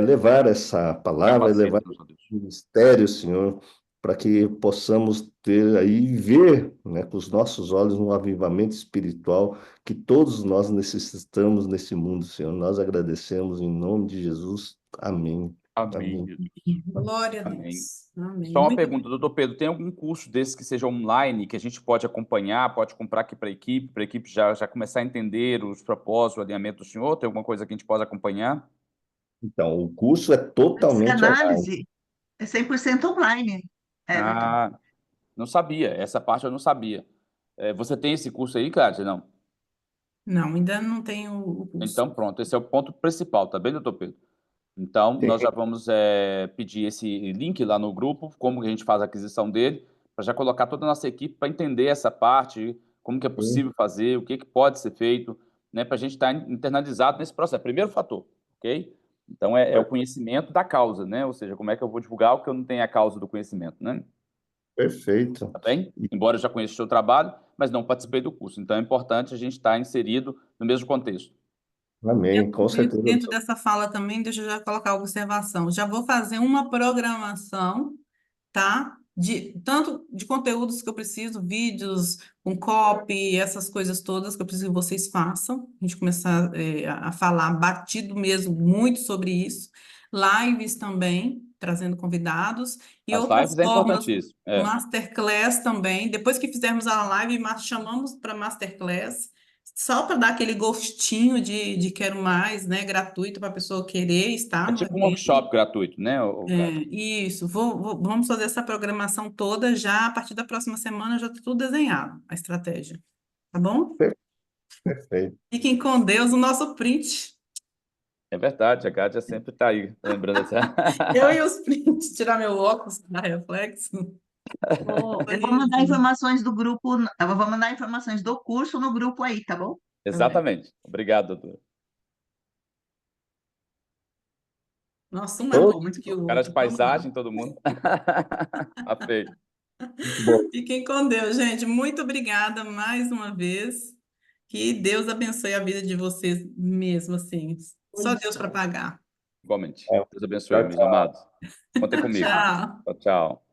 levar essa palavra e levar Capacita-nos, ó Deus. o ministério, Senhor, para que possamos ter aí, ver, né, com os nossos olhos um avivamento espiritual que todos nós necessitamos nesse mundo, Senhor. Nós agradecemos em nome de Jesus. Amém. Amém, Amém. Jesus. glória a Amém. Deus. Amém. Só uma Muito pergunta, doutor Pedro, tem algum curso desse que seja online, que a gente pode acompanhar, pode comprar aqui para a equipe já começar a entender os propósitos, o alinhamento do senhor? Tem alguma coisa que a gente possa acompanhar? Então, o curso é A totalmente online. psicanálise é 100% online, Everton. Ah, não sabia. Essa parte eu não sabia. Você tem esse curso aí, Cláudia? Não. Não, ainda não tenho o curso. Então, pronto. Esse é o ponto principal, tá bem, doutor Pedro? Então, Tem, nós já vamos pedir esse link lá no grupo, como que a gente faz a aquisição dele, para já colocar toda a nossa equipe para entender essa parte, como que é tem. possível fazer, o que que pode ser feito, né, para a gente estar internalizado nesse processo. Primeiro fator, ok? Então, é o conhecimento da causa, né? Ou seja, como é que eu vou divulgar o que eu não tenho a causa do conhecimento, né? Perfeito. Tá bem? Embora eu já conheça o seu trabalho, mas não participei do curso. Então, é importante a gente estar inserido no mesmo contexto. Amém, com certeza. Dentro dessa fala também, deixa eu já colocar a observação. Já vou fazer uma programação, tá? Tanto de conteúdos que eu preciso, vídeos com copy, essas coisas todas que eu preciso que vocês façam. A gente começar a falar batido mesmo muito sobre isso. Lives também, trazendo convidados. E As outras lives é formas, importantíssimo. masterclass também. Depois que fizermos a live, chamamos para masterclass. Só para dar aquele gostinho de quero mais, né? Gratuito para a pessoa querer estar É no tipo um evento. workshop gratuito, né, Cláudio? Isso, vamos fazer essa programação toda já, a partir da próxima semana já está tudo desenhado, a estratégia, tá bom? Perfeito. Fiquem com Deus, o nosso print. É verdade, a Gádia sempre está aí, lembrando essa. Eu e os prints, tirar meu óculos da reflexo. Eu vou mandar informações do grupo, eu vou mandar informações do curso no grupo aí, tá bom? Exatamente. Obrigado, doutor. Nossa, um é Todo muito que o Cara de outro. Vamos lá. paisagem, todo mundo. Tá feio. muito bom. Fiquem com Deus, gente. Muito obrigada mais uma vez. Que Deus abençoe a vida de vocês mesmo, assim. Só Deus para pagar. Igualmente. É. Deus abençoe, Tchau, meus tchau. amados. Contem comigo. Tchau. Tchau, tchau.